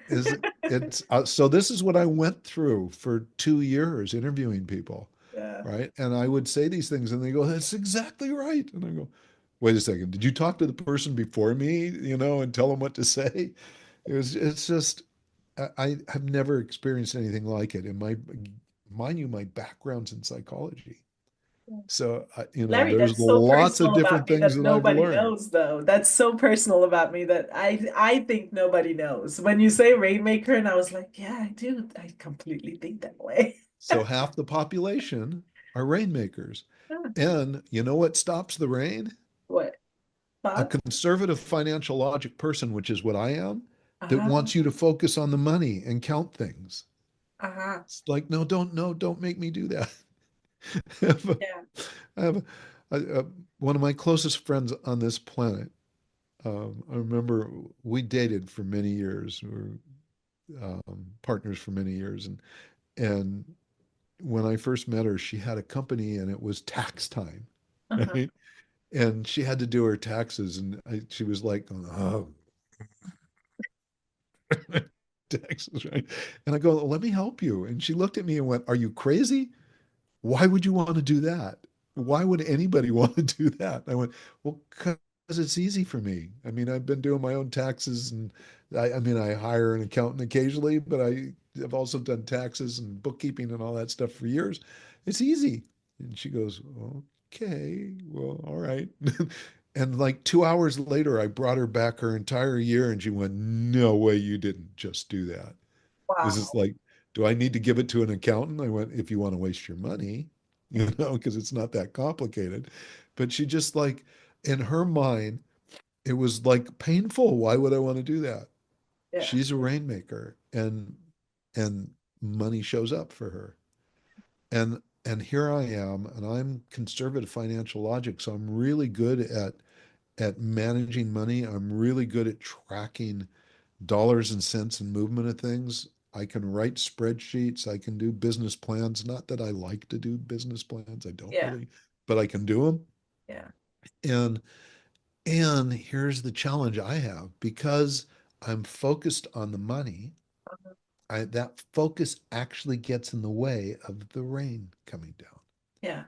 Is it's so this is what I went through for 2 years interviewing people, Yeah. right? And I would say these things, and they go, "That's exactly right." And I go, "Wait a second, did you talk to the person before me, and tell them what to say?" It's just, I have never experienced anything like it. And mind you, my background's in psychology. So, Larry, there's that's so lots of personal different about me things that that I've nobody learned. knows, though. That's so personal about me that I think nobody knows. When you say rainmaker, and I was like, yeah, I do. I completely think that way. So half the population are rainmakers. Huh. And you know what stops the rain? What? A Thoughts? conservative financial logic person, which is what I am, that Uh-huh. wants you to focus on the money and count things. Uh-huh. It's like, no, don't make me do that. I have, a, Yeah. I have one of my closest friends on this planet. I remember we dated for many years. We were partners for many years, and when I first met her, she had a company, and it was tax time, Uh-huh. right? And she had to do her taxes, and she was like, "Oh, taxes, right?" And I go, "Let me help you." And she looked at me and went, "Are you crazy? Why would you want to do that? Why would anybody want to do that?" I went, "Well, because it's easy for me. I mean, I've been doing my own taxes, and I mean, I hire an accountant occasionally, but I have also done taxes and bookkeeping and all that stuff for years. It's easy." And she goes, "Okay, well, all right." And like 2 hours later, I brought her back her entire year, and she went, "No way, you didn't just do that." This is Wow. like, "Do I need to give it to an accountant?" I went, "If you want to waste your money, because it's not that complicated." But she just like, in her mind, it was like painful. Why would I want to do that? Yeah. She's a rainmaker, and money shows up for her. And here I am, and I'm conservative financial logic, so I'm really good at managing money. I'm really good at tracking dollars and cents and movement of things. I can write spreadsheets. I can do business plans. Not that I like to do business plans. I don't Yeah. really, but I can do them. Yeah. And and here's the challenge I have, because I'm focused on the money. Uh-huh. That focus actually gets in the way of the rain coming down. Yeah.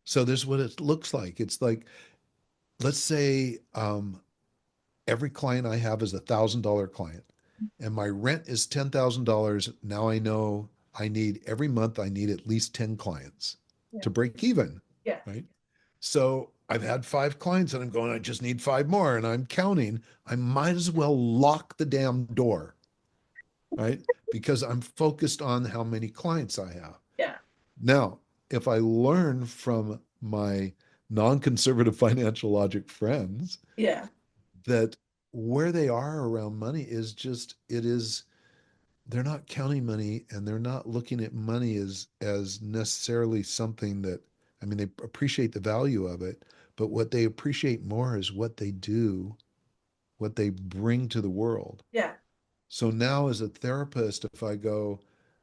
So this is what it looks like. It's like, let's say every client I have is $1,000 client, and my rent is $10,000. Now I know every month I need at least 10 clients Yeah. to break even, Yeah. right? So I've had 5 clients, and I'm going, I just need 5 more, and I'm counting. I might as well lock the damn door, right? Because I'm focused on how many clients I have. Yeah. Now, if I learn from my non-conservative financial logic friends, Yeah. that where they are around money is just, it is, they're not counting money, and they're not looking at money as necessarily something that, I mean, they appreciate the value of it, but what they appreciate more is what they do, what they bring to the world. Yeah. So now as a therapist, if I go,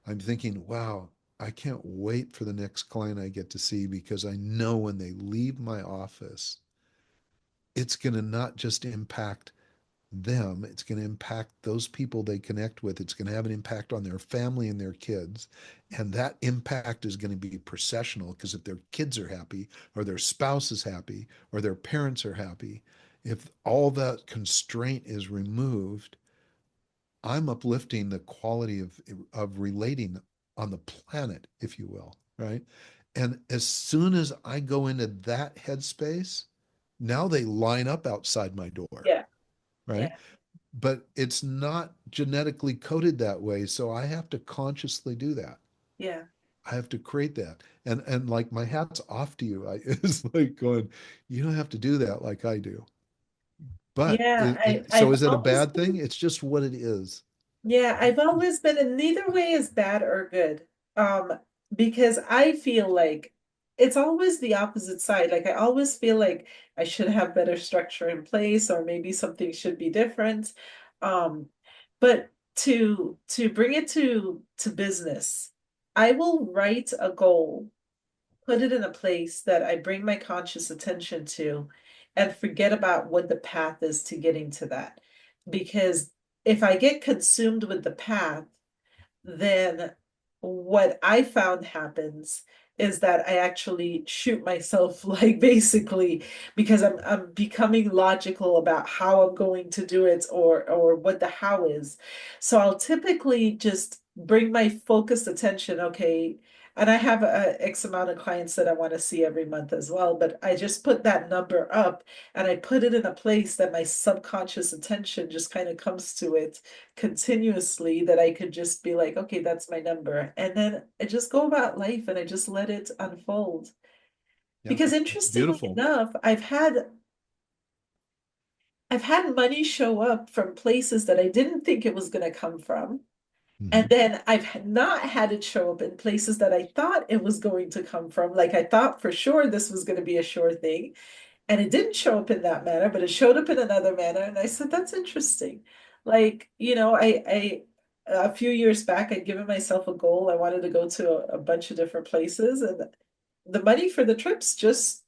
I'm thinking, wow, I can't wait for the next client I get to see, because I know when they leave my office, it's going to not just impact them, it's going to impact those people they connect with. It's going to have an impact on their family and their kids. And that impact is going to be processional, because if their kids are happy, or their spouse is happy, or their parents are happy, if all that constraint is removed, I'm uplifting the quality of relating on the planet, if you will, right? And as soon as I go into that headspace, now they line up outside my door, Yeah. right? Yeah. But it's not genetically coded that way, so I have to consciously do that. Yeah. I have to create that. And like, my hat's off to you. It's like going, you don't have to do that like I do. But Yeah. so I've is it a always bad thing? been, It's just what it is. yeah, I've always been, and neither way is bad or good. Um, because I feel like it's always the opposite side. Like I always feel like I should have better structure in place, or maybe something should be different. Um, but to bring it to business, I will write a goal, put it in a place that I bring my conscious attention to, and forget about what the path is to getting to that. Because if I get consumed with the path, then what I found happens is that I actually shoot myself, like, basically, because I'm becoming logical about how I'm going to do it, or what the how is. So I'll typically just bring my focused attention, okay, and I have a X amount of clients that I want to see every month as well, but I just put that number up, and I put it in a place that my subconscious attention just kind of comes to it continuously, that I could just be like, okay, that's my number. And then I just go about life and I just let it unfold. Yeah, Because it's interestingly beautiful. enough, I've had money show up from places that I didn't think it was going to come from. And Mhm. then not had it show up in places that I thought it was going to come from. Like I thought for sure this was going to be a sure thing. And it didn't show up in that manner, but it showed up in another manner. And I said, that's interesting. Like, a few years back, I'd given myself a goal. I wanted to go to a bunch of different places, and the money for the trips just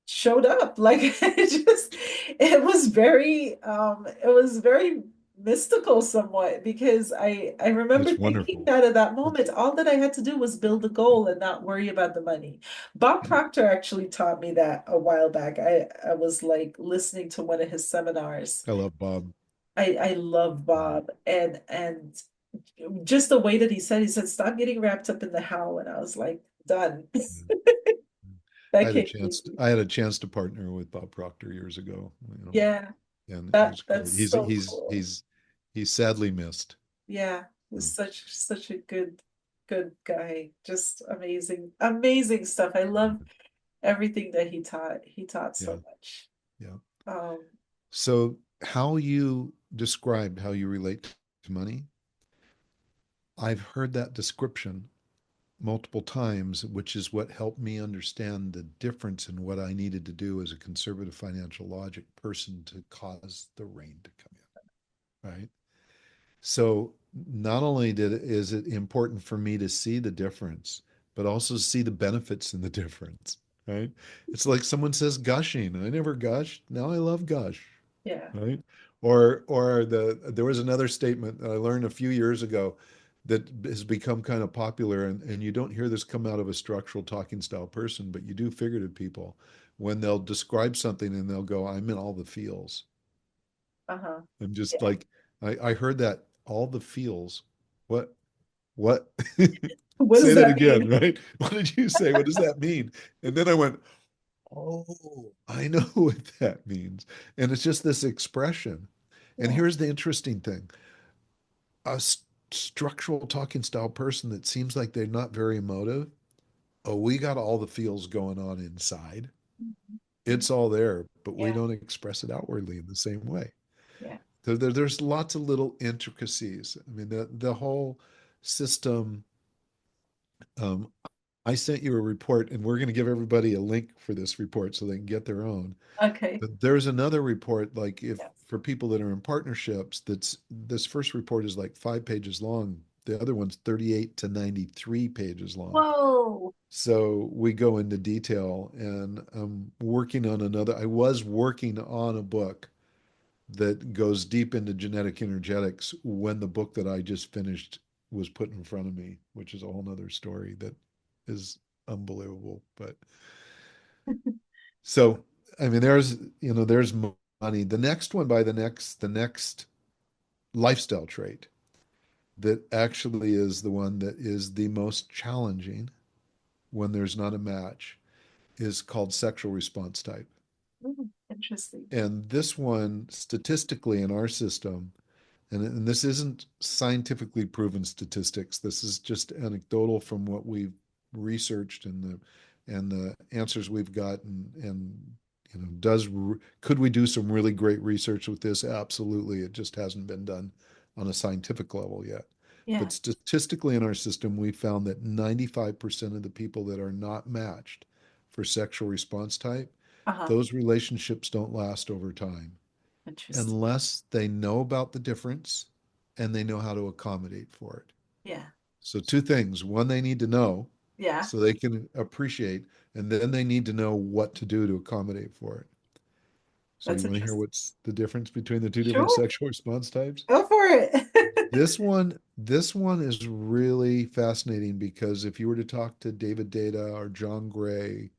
showed up. Like it was very mystical somewhat, because I remember It's thinking wonderful. that at that moment, It's all that I had to do was build a goal and not worry about the money. Bob Proctor actually taught me that a while back. I was like listening to one of his seminars. I love Bob. I love Mm, Bob, and just the way that he said, stop getting wrapped up in the how, and I was like, done. mm, mm. That came easy. I had a chance to partner with Bob Proctor years ago, Yeah, and it was that's great. He's so he's cool. he's he's sadly missed. Yeah, he's Mm, such a good guy. Just amazing, amazing stuff. I love everything that he taught. He taught yeah, so much. yeah. Um, So how you described how you relate to money, I've heard that description multiple times, which is what helped me understand the difference in what I needed to do as a conservative financial logic person to cause the rain to come in, right? So not only is it important for me to see the difference, but also see the benefits in the difference, right? It's like someone says gushing. I never gushed. Now I love gush, yeah. right? Or there was another statement that I learned a few years ago that has become kind of popular, and you don't hear this come out of a structural talking style person, but you do figurative people when they'll describe something and they'll go, I'm in all the feels. Uh-huh. I'm just Yeah. like, I heard that, all the feels. What? What? What Say does that that again, mean? right? What did you say? What does that mean? And then I went, oh, I know what that means. And it's just this expression. And Yeah. here's the interesting thing, a structural talking style person that seems like they're not very emotive. Oh, we got all the feels going on inside. It's all there, but we Yeah. don't express it outwardly in the same way. Yeah. So there's lots of little intricacies. I mean, the whole system. Um, I sent you a report, and we're going to give everybody a link for this report so they can get their own. Okay. But there's another report, like if Yes. for people that are in partnerships, that's this first report is like 5 pages long. The other one's 38 to 93 pages long. Whoa. So we go into detail, and I was working on a book that goes deep into genetic energetics when the book that I just finished was put in front of me, which is a whole nother story that is unbelievable. But so, I mean, there's money. The next one the next lifestyle trait that actually is the one that is the most challenging when there's not a match is called sexual response type. Interesting. And this one, statistically in our system, and this isn't scientifically proven statistics, this is just anecdotal from what we've researched and the answers we've got, and could we do some really great research with this? Absolutely. It just hasn't been done on a scientific level yet. Yeah. But statistically in our system, we found that 95% of the people that are not matched for sexual response type, those relationships don't last over time Interesting. unless they know about the difference and they know how to accommodate for it. Yeah. So two things. One, they need to know Yeah. so they can appreciate, and then they need to know what to do to accommodate for it. So That's you want to hear interesting. what's the difference between the two different Sure. sexual response types? Go for it. This one is really fascinating because if you were to talk to David Data or John Gray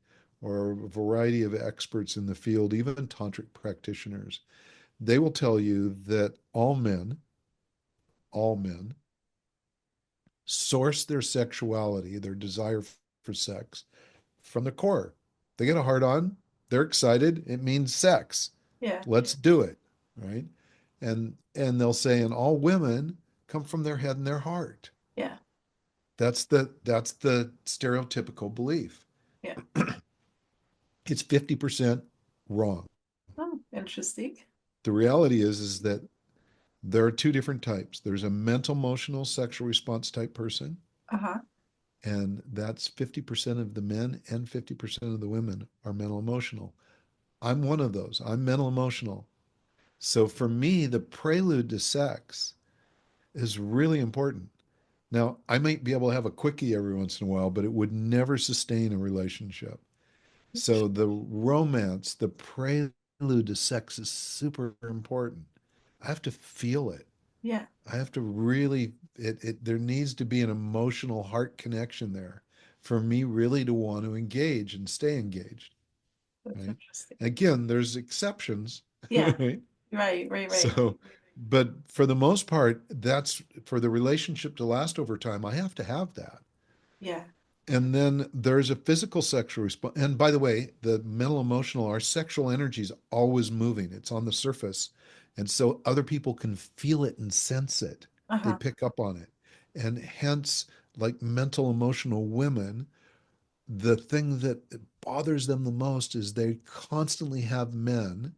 or a variety of experts in the field, even tantric practitioners, they will tell you that all men source their sexuality, their desire for sex from the core. They get a hard on, they're excited, it means sex. Yeah. Let's do it, right? And they'll say, and all women come from their head and their heart. Yeah. That's the stereotypical belief. Yeah. It's 50% wrong. Oh, interesting. The reality is that there are two different types. There's a mental emotional sexual response type person, Uh-huh. and that's 50% of the men and 50% of the women are mental emotional. I'm one of those. I'm mental emotional. So for me, the prelude to sex is really important. Now, I might be able to have a quickie every once in a while, but it would never sustain a relationship. So the romance, the prelude to sex is super important. I have to feel it. Yeah. I have to really there needs to be an emotional heart connection there for me really to want to engage and stay engaged. That's Right. interesting. Again, there's exceptions. Yeah. Right. Right. So, but for the most part, that's for the relationship to last over time. I have to have that. Yeah. And then there's a physical sexual response. And by the way, the mental emotional, our sexual energy is always moving. It's on the surface. And so other people can feel it and sense it. They Uh-huh. pick up on it. And hence, like mental emotional women, the thing that bothers them the most is they constantly have men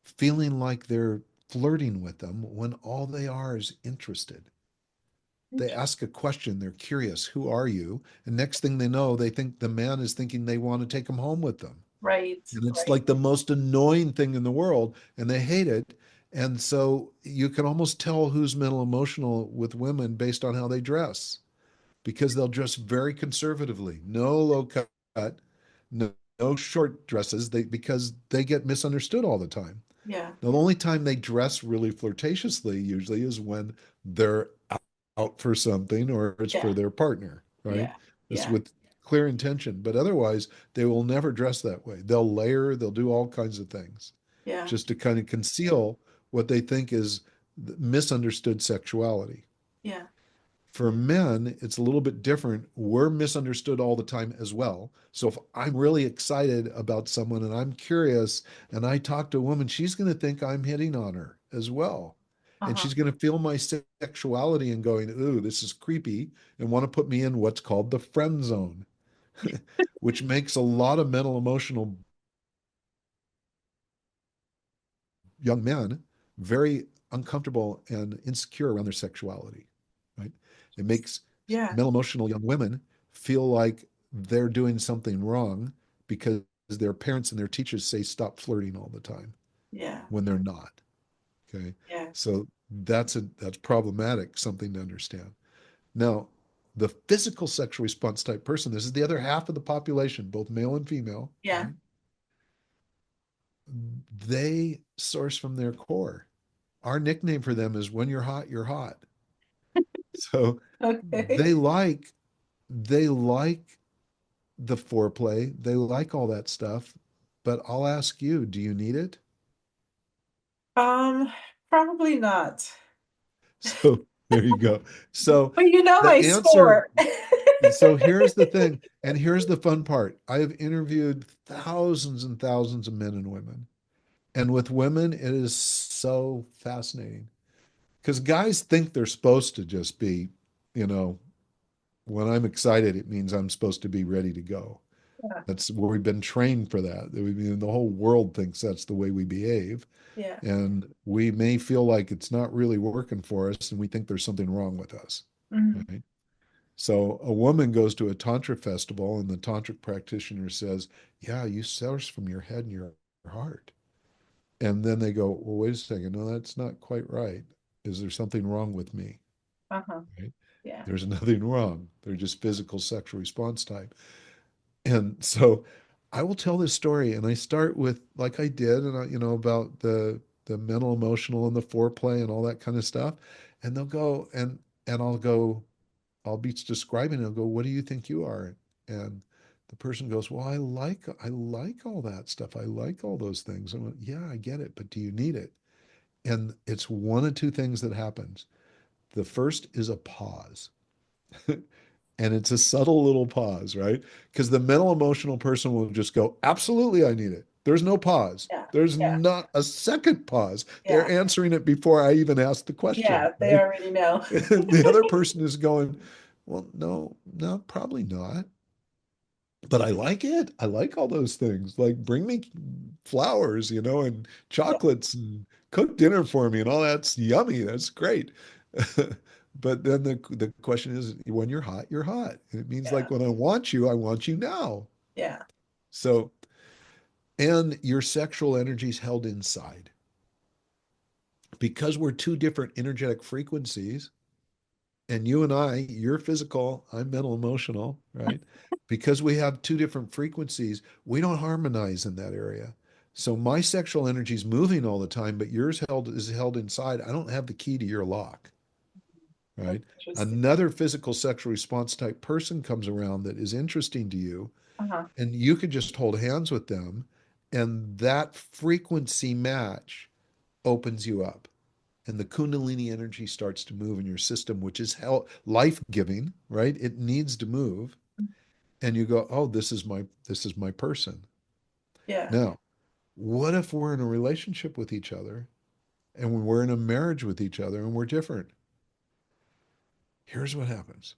feeling like they're flirting with them when all they are is interested. They ask a question, they're curious, who are you? And next thing they know, they think the man is thinking they want to take them home with them. Right. And it's Right. like the most annoying thing in the world, and they hate it. And so you can almost tell who's mental emotional with women based on how they dress, because they'll dress very conservatively, no low cut, no short dresses, because they get misunderstood all the time. Yeah. Now, the only time they dress really flirtatiously usually is when they're out for something or it's for Yeah. their partner, right? Yeah. It's Yeah. with clear intention. But otherwise, they will never dress that way. They'll layer, they'll do all kinds of things Yeah. just to kind of conceal what they think is misunderstood sexuality. Yeah. For men, it's a little bit different. We're misunderstood all the time as well. So if I'm really excited about someone and I'm curious and I talk to a woman, she's going to think I'm hitting on her as well. And Uh-huh. she's going to feel my sexuality and going, ooh, this is creepy, and want to put me in what's called the friend zone, which makes a lot of mental emotional young men very uncomfortable and insecure around their sexuality, right? It makes Yeah. male emotional young women feel like they're doing something wrong because their parents and their teachers say stop flirting all the time Yeah. when they're not. Okay. Yeah. So that's problematic, something to understand. Now, the physical sexual response type person, this is the other half of the population, both male and female, Yeah. right? They source from their core. Our nickname for them is when you're hot, you're hot. So Okay. they like they like the foreplay, they like all that stuff, but I'll ask you, do you need it? Um, Probably not. So there you go. So But you know the my answer, score. so here's the thing, and here's the fun part. I have interviewed thousands and thousands of men and women. And with women, it is so fascinating because guys think they're supposed to just be, you know, when I'm excited, it means I'm supposed to be ready to go. Yeah. That's where we've been trained for that. I mean, the whole world thinks that's the way we behave. Yeah. And we may feel like it's not really working for us and we think there's something wrong with us. Mhm. Right. So a woman goes to a tantra festival and the tantric practitioner says, yeah, you source from your head and your heart. And then they go, well, wait a second. No, that's not quite right. Is there something wrong with me? Uh-huh. Right? Yeah. There's nothing wrong. They're just physical sexual response type. And so I will tell this story and I start with like I did and about the mental emotional and the foreplay and all that kind of stuff. And they'll go and I'll be describing it. I'll go, what do you think you are? And the person goes, well, I like all that stuff. I like all those things. I went, yeah, I get it, but do you need it? And it's one of two things that happens. The first is a pause. And it's a subtle little pause, right? Because the mental emotional person will just go, absolutely, I need it. There's no pause. Yeah. There's Yeah. not a second pause. Yeah. They're answering it before I even ask the question, Yeah. They right? already know. The other person is going, well, no, no, probably not. But I like it. I like all those things. Like bring me flowers, and Yeah. chocolates and cook dinner for me and all that's yummy. That's great. But then the question is when you're hot, you're hot. It means Yeah. like when I want you now. Yeah. So, and your sexual energy is held inside. Because we're two different energetic frequencies, and you and you're physical, I'm mental emotional, right? Because we have two different frequencies, we don't harmonize in that area. So my sexual energy is moving all the time, but yours is held inside. I don't have the key to your lock, That's right? interesting. Another physical sexual response type person comes around that is interesting to you, Uh-huh. and you could just hold hands with them, and that frequency match opens you up and the kundalini energy starts to move in your system, which is life-giving, right? It needs to move. And you go, oh, this is my person. Yeah. Now, what if we're in a relationship with each other and we're in a marriage with each other and we're different? Here's what happens.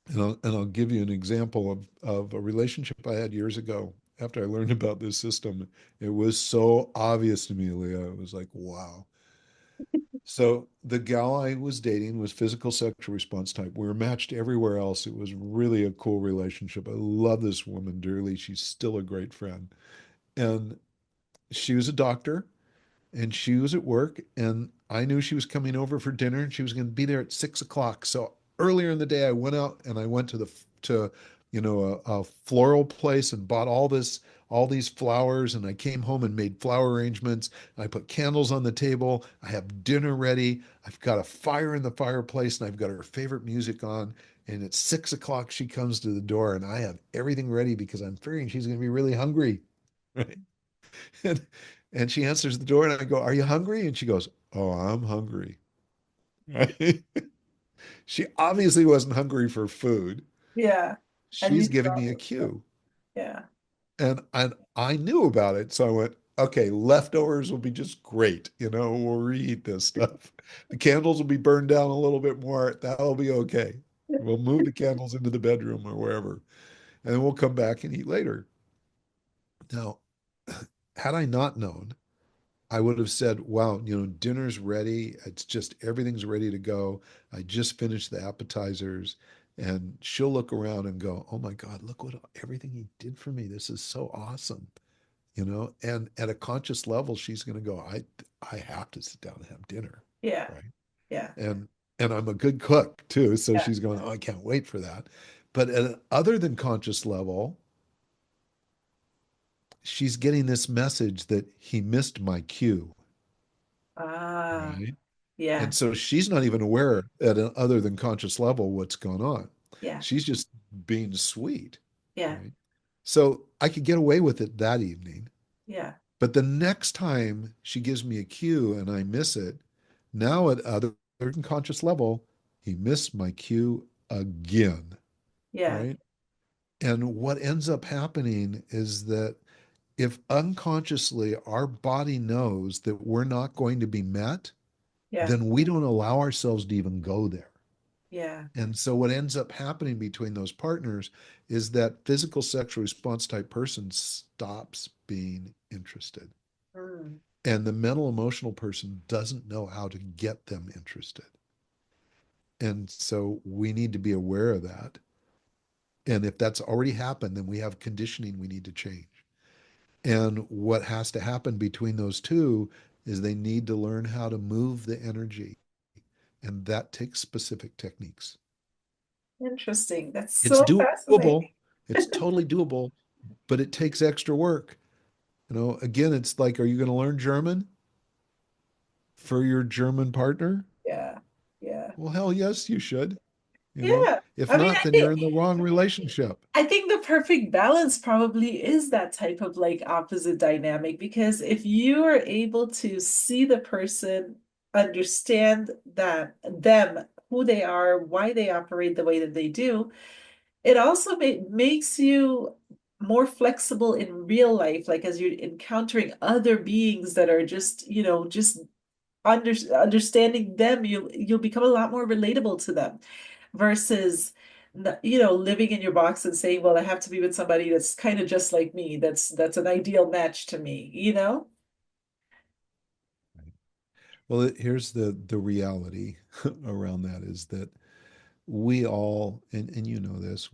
And I'll give you an example of a relationship I had years ago. After I learned about this system, it was so obvious to me, Leah. It was like, wow. So the gal I was dating was physical sexual response type. We were matched everywhere else. It was really a cool relationship. I love this woman dearly. She's still a great friend. And she was a doctor and she was at work and I knew she was coming over for dinner and she was going to be there at 6 o'clock. So earlier in the day, I went out and I went to a floral place and bought all these flowers and I came home and made flower arrangements. I put candles on the table. I have dinner ready. I've got a fire in the fireplace and I've got her favorite music on. And at 6 o'clock, she comes to the door and I have everything ready because I'm figuring she's going to be really hungry. Right. And, and she answers the door and I go, are you hungry? And she goes, oh, I'm hungry. Right? She obviously wasn't hungry for food. Yeah. And you She's giving me a saw. cue. Yeah. And I knew about it. So I went, okay, leftovers will be just great. We'll reheat this stuff. The candles will be burned down a little bit more. That'll be okay. We'll move the candles into the bedroom or wherever. And then we'll come back and eat later. Now, had I not known I would have said, wow, dinner's ready. It's just everything's ready to go. I just finished the appetizers. And she'll look around and go, oh my God, look what everything he did for me. This is so awesome. And at a conscious level, she's going to go, I have to sit down and have dinner. Yeah. Right. Yeah. And I'm a good cook too. So Yeah. she's going, oh, I can't wait for that. But at an other than conscious level, she's getting this message that he missed my cue. Ah, Right. yeah. And so she's not even aware at an other than conscious level what's going on. Yeah. She's just being sweet. Yeah. Right. So I could get away with it that evening. Yeah. But the next time she gives me a cue and I miss it, now at other than conscious level, he missed my cue again. Yeah. Right. And what ends up happening is that if unconsciously our body knows that we're not going to be met, Yeah. then we don't allow ourselves to even go there. Yeah. And so what ends up happening between those partners is that physical sexual response type person stops being interested. Mm. And the mental emotional person doesn't know how to get them interested. And so we need to be aware of that. And if that's already happened, then we have conditioning we need to change. And what has to happen between those two is they need to learn how to move the energy. And that takes specific techniques. Interesting. That's It's so fascinating. doable. It's totally doable, but it takes extra work. Again, it's like, are you going to learn German for your German partner? Yeah. Yeah. Well, hell yes, you should. Yeah. If I mean, not, then you're in the wrong relationship. I think the perfect balance probably is that type of like opposite dynamic, because if you are able to see the person, understand that them, who they are, why they operate the way that they do, it also makes you more flexible in real life, like as you're encountering other beings that are just, just understanding them, you'll become a lot more relatable to them versus living in your box and saying, well, I have to be with somebody that's kind of just like me, that's an ideal match to me. Well, here's the reality around that is that we all, and this,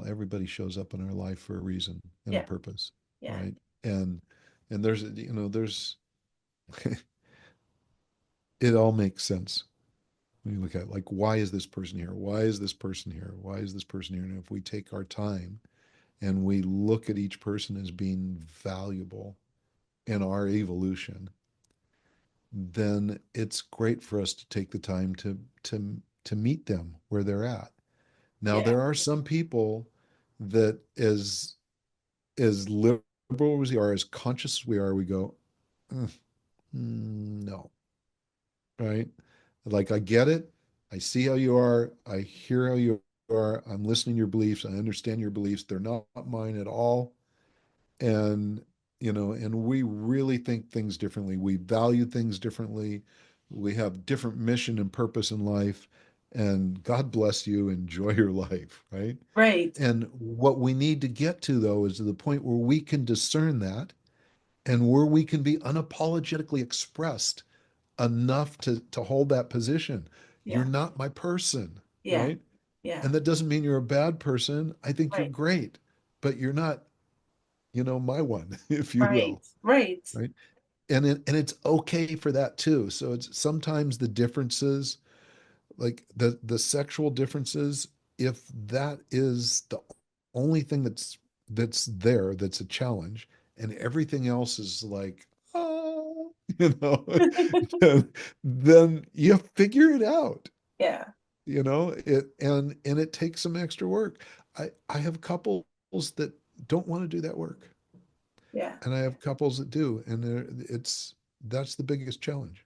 everybody shows up in our life for a reason and a Yeah. purpose, Yeah. right? And there's it all makes sense when you look at it, like, why is this person here? Why is this person here? Why is this person here? And if we take our time and we look at each person as being valuable in our evolution, then it's great for us to take the time to meet them where they're at. Now, Yeah. there are some people that as liberal as we are, as conscious as we are, we go, no, right? Like, I get it. I see how you are. I hear how you are. I'm listening to your beliefs. I understand your beliefs. They're not mine at all. And we really think things differently. We value things differently. We have different mission and purpose in life. And God bless you. Enjoy your life, right? Right. And what we need to get to, though, is to the point where we can discern that and where we can be unapologetically expressed enough to hold that position. You're Yeah. not my person, Yeah. right? Yeah. And that doesn't mean you're a bad person. I think you're Right. great, but you're not, my one, if you Right. will, Right. right? And it's okay for that too. So it's sometimes the differences, like the sexual differences, if that is the only thing that's there, that's a challenge, and everything else is like, oh, then you figure it out. Yeah. And it takes some extra work. I have couples that don't want to do that work, Yeah. and I have couples that do, and that's the biggest challenge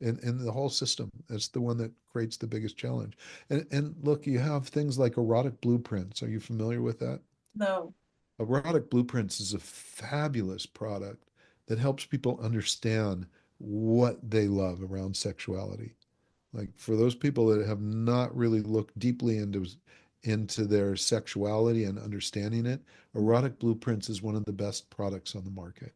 in the whole system. That's the one that creates the biggest challenge. And look, you have things like erotic blueprints. Are you familiar with that? No. Erotic blueprints is a fabulous product that helps people understand what they love around sexuality. Like, for those people that have not really looked deeply into their sexuality and understanding it, erotic blueprints is one of the best products on the market.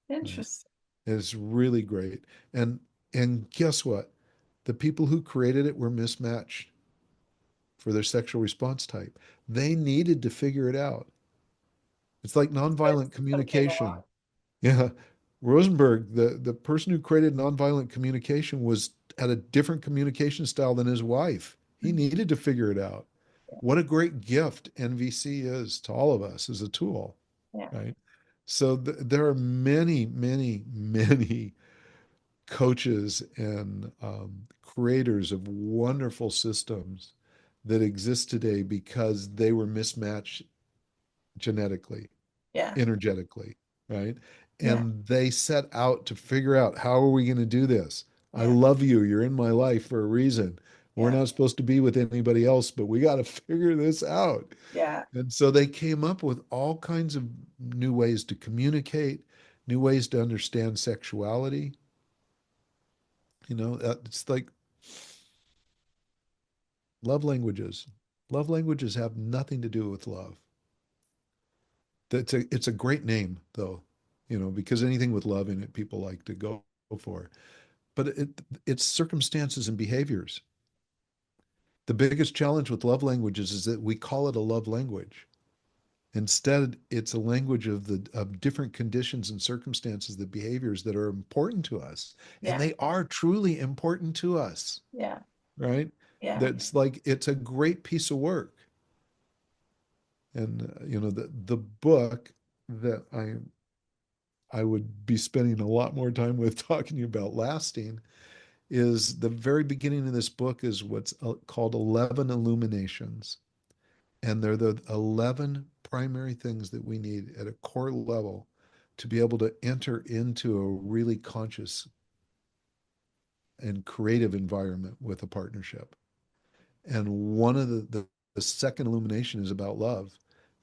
Right? Interesting. It's really great. And and guess what? The people who created it were mismatched for their sexual response type. They needed to figure it out. It's like nonviolent Some came along. communication. Yeah. Rosenberg, the person who created nonviolent communication, was had a different communication style than his wife. He needed to figure it out. What a great gift NVC is to all of us as a tool, Yeah. right? So there are many, many, many coaches and creators of wonderful systems that exist today because they were mismatched genetically, Yeah. energetically, right? Yeah. And they set out to figure out, how are we going to do this? I Yeah. love you. You're in my life for a reason. We're Yeah. not supposed to be with anybody else, but we got to figure this out. Yeah. And so they came up with all kinds of new ways to communicate, new ways to understand sexuality. It's like love languages. Love languages have nothing to do with love. It's a great name though, because anything with love in it, people like to go for. But it's circumstances and behaviors. The biggest challenge with love languages is that we call it a love language. Instead, it's a language of different conditions and circumstances, the behaviors that are important to us. And Yeah. they are truly important to us, Yeah. right? Yeah. That's like it's a great piece of work. And the book that I would be spending a lot more time with talking to you about lasting is the very beginning of this book is what's called 11 illuminations. And they're the 11 primary things that we need at a core level to be able to enter into a really conscious and creative environment with a partnership. And one of the second illumination is about love.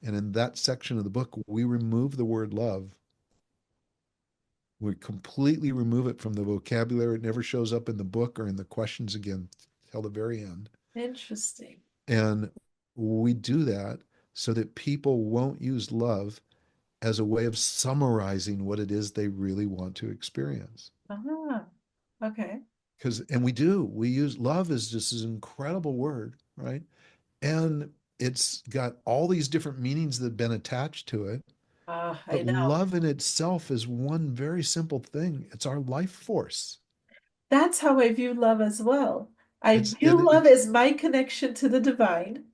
And in that section of the book, we remove the word love. We completely remove it from the vocabulary. It never shows up in the book or in the questions again till the very end. Interesting. And we do that so that people won't use love as a way of summarizing what it is they really want to experience. Uh-huh. Okay. And we use love as just this incredible word, right? And it's got all these different meanings that have been attached to it. I But know. love in itself is one very simple thing. It's our life force. That's how I view love as well. I It's view and love it's as my connection to the divine,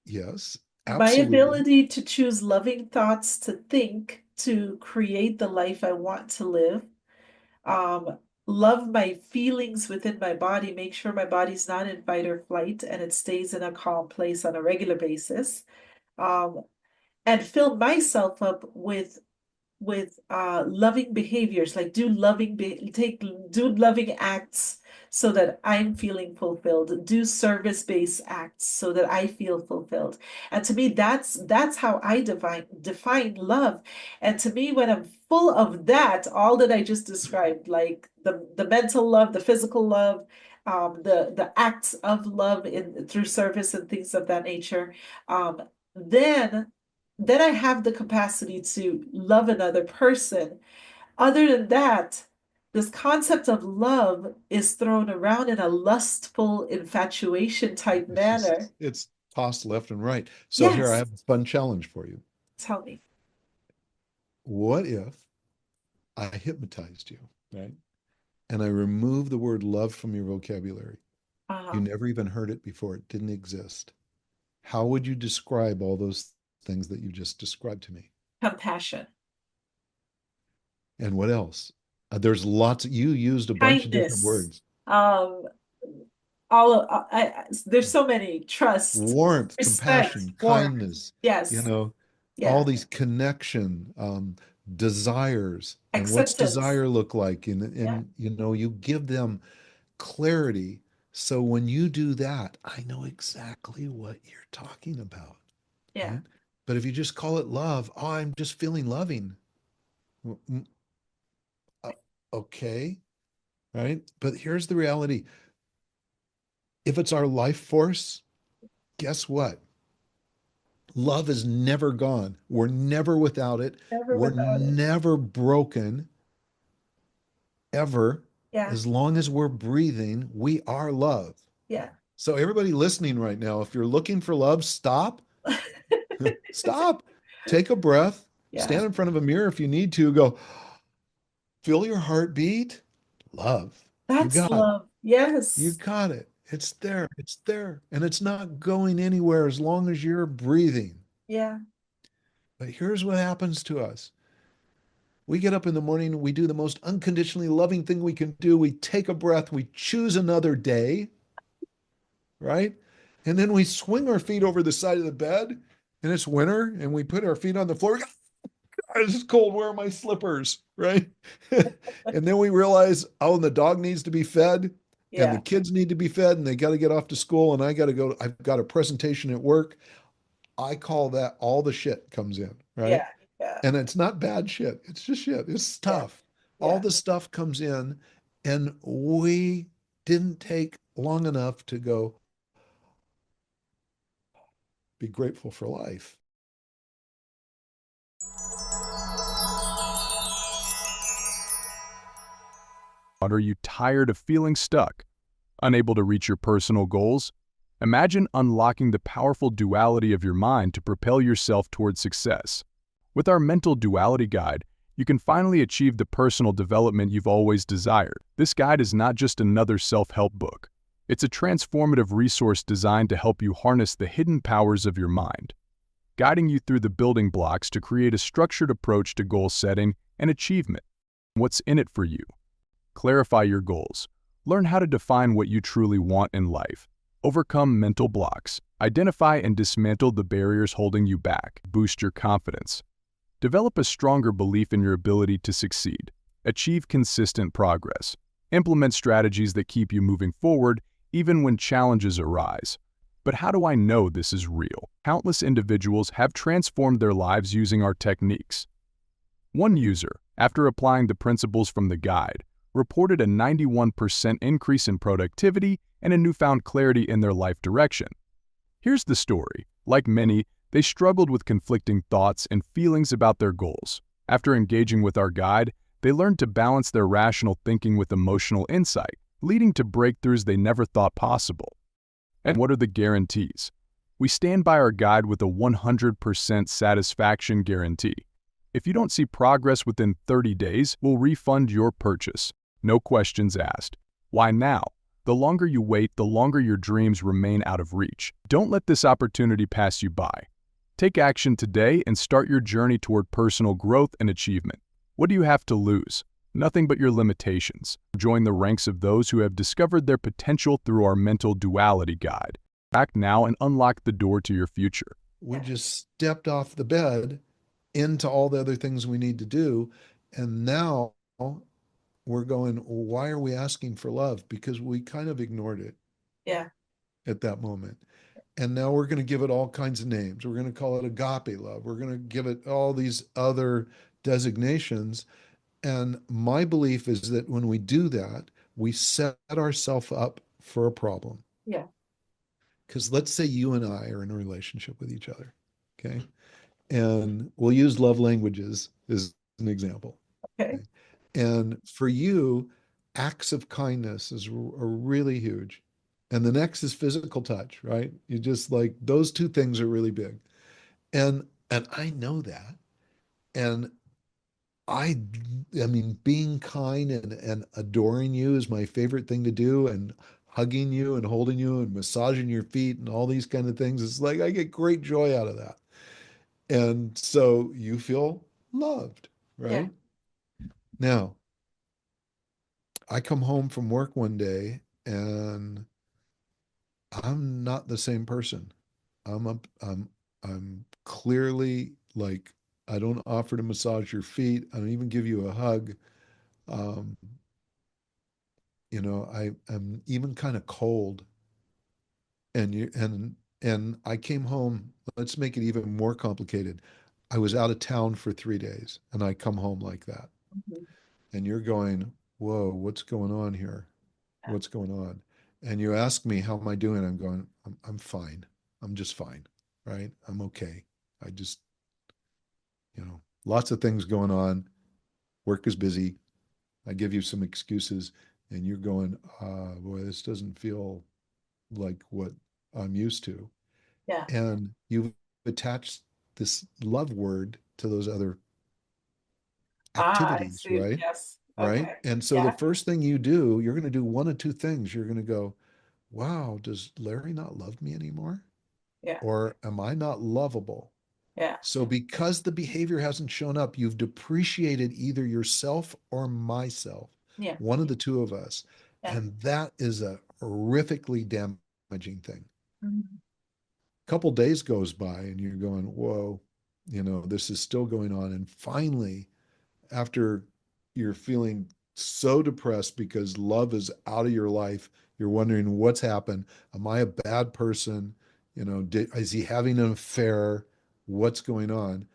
yes, my absolutely. ability to choose loving thoughts to think, to create the life I want to live. Um, love my feelings within my body, make sure my body's not in fight or flight and it stays in a calm place on a regular basis. Um, and fill myself up with loving behaviors, like do loving acts so that I'm feeling fulfilled, do service-based acts so that I feel fulfilled. And to me, that's how I define love. And to me, when I'm full of that, all that I just described, like the mental love, the physical love, the acts of love in through service and things of that nature, um, then then I have the capacity to love another person. Other than that, this concept of love is thrown around in a lustful infatuation type It's just manner. it's tossed left and right. So here I Yes, have a fun challenge for you. tell me. What if I hypnotized you, right? And I removed the word love from your vocabulary? You Uh-huh. never even heard it before. It didn't exist. How would you describe all those things that you just described to me? Compassion, And what else? There's lots. You used a bunch of different kindness, words. um, there's so many, trust, Warmth, respect, compassion, warmth. kindness, you Yes, know, all yeah, these connection, desires. And what's acceptance. desire look like? And, Yeah, and, you know, you give them clarity. So when you do that, I know exactly what you're talking about, yeah, right? But if you just call it love, oh, I'm just feeling loving. Mm, uh, Okay, right? But here's the reality. If it's our life force, guess what? Love is never gone. We're never without it. never We're without it. never broken. ever. Yeah. As long as we're breathing, we are love. Yeah. So everybody listening right now, if you're looking for love, stop. Stop. Take a breath. Yeah. Stand in front of a mirror if you need to. Go, feel your heartbeat. Love. You That's got it. love. You Yes. got it. It's there. It's there. And it's not going anywhere as long as you're breathing. Yeah. But here's what happens to us. We get up in the morning, we do the most unconditionally loving thing we can do. We take a breath, we choose another day, right? And then we swing our feet over the side of the bed, and it's winter, and we put our feet on the floor. God, it's cold. Where are my slippers? Right? And then we realize, oh, the dog needs to be fed, and the Yeah. kids need to be fed, and they got to get off to school, and I got to go. I've got a presentation at work. I call that all the shit comes in, right? Yeah. Yeah. And it's not bad shit. It's just shit. It's Yeah. stuff. All Yeah. the stuff comes in, and we didn't take long enough to go be grateful for life. Are you tired of feeling stuck? Unable to reach your personal goals? Imagine unlocking the powerful duality of your mind to propel yourself towards success. With our mental duality guide, you can finally achieve the personal development you've always desired. This guide is not just another self-help book. It's a transformative resource designed to help you harness the hidden powers of your mind, guiding you through the building blocks to create a structured approach to goal setting and achievement. What's in it for you? Clarify your goals. Learn how to define what you truly want in life. Overcome mental blocks. Identify and dismantle the barriers holding you back. Boost your confidence. Develop a stronger belief in your ability to succeed. Achieve consistent progress. Implement strategies that keep you moving forward even when challenges arise. But how do I know this is real? Countless individuals have transformed their lives using our techniques. One user, after applying the principles from the guide, reported a 91% increase in productivity and a newfound clarity in their life direction. Here's the story. Like many, they struggled with conflicting thoughts and feelings about their goals. After engaging with our guide, they learned to balance their rational thinking with emotional insight, leading to breakthroughs they never thought possible. And what are the guarantees? We stand by our guide with a 100% satisfaction guarantee. If you don't see progress within 30 days, we'll refund your purchase. No questions asked. Why now? The longer you wait, the longer your dreams remain out of reach. Don't let this opportunity pass you by. Take action today and start your journey toward personal growth and achievement. What do you have to lose? Nothing but your limitations. Join the ranks of those who have discovered their potential through our mental duality guide. Act now and unlock the door to your future. We just stepped off the bed into all the other things we need to do. And now we're going, why are we asking for love? Because we kind of ignored it Yeah. at that moment. And now we're going to give it all kinds of names. We're going to call it agape love. We're going to give it all these other designations. And my belief is that when we do that, we set ourselves up for a problem. Yeah. Because let's say you and I are in a relationship with each other, okay? And we'll use love languages as an example. Okay. And for you, acts of kindness are really huge. And the next is physical touch, right? You just like those two things are really big. And I know that. And I mean, being kind and adoring you is my favorite thing to do, and hugging you and holding you and massaging your feet and all these kind of things. It's like I get great joy out of that. And so you feel loved, Yeah. right? Now, I come home from work one day and I'm not the same person. I'm clearly like, I don't offer to massage your feet. I don't even give you a hug. Um, I'm even kind of cold. And I came home. Let's make it even more complicated. I was out of town for 3 days and I come home like that. Mhm. And you're going, whoa, what's going on here? What's going on? And you ask me, how am I doing? I'm going, I'm fine. I'm just fine, right? I'm okay. I just, lots of things going on. Work is busy. I give you some excuses and you're going, boy, this doesn't feel like what I'm used to. Yeah. And you've attached this love word to those other Ah, I activities, see. right? Yes. Right. Okay. And so the Yeah. first thing you do, you're going to do one of two things. You're going to go, wow, does Larry not love me anymore? Yeah. Or am I not lovable? Yeah. So because the behavior hasn't shown up, you've depreciated either yourself or myself, Yeah. one of the two of us. Yeah. And that is a horrifically damaging thing. Mhm. A couple days goes by and you're going, whoa, this is still going on. And finally, after you're feeling so depressed because love is out of your life, you're wondering what's happened. Am I a bad person? Is he having an affair? What's going on?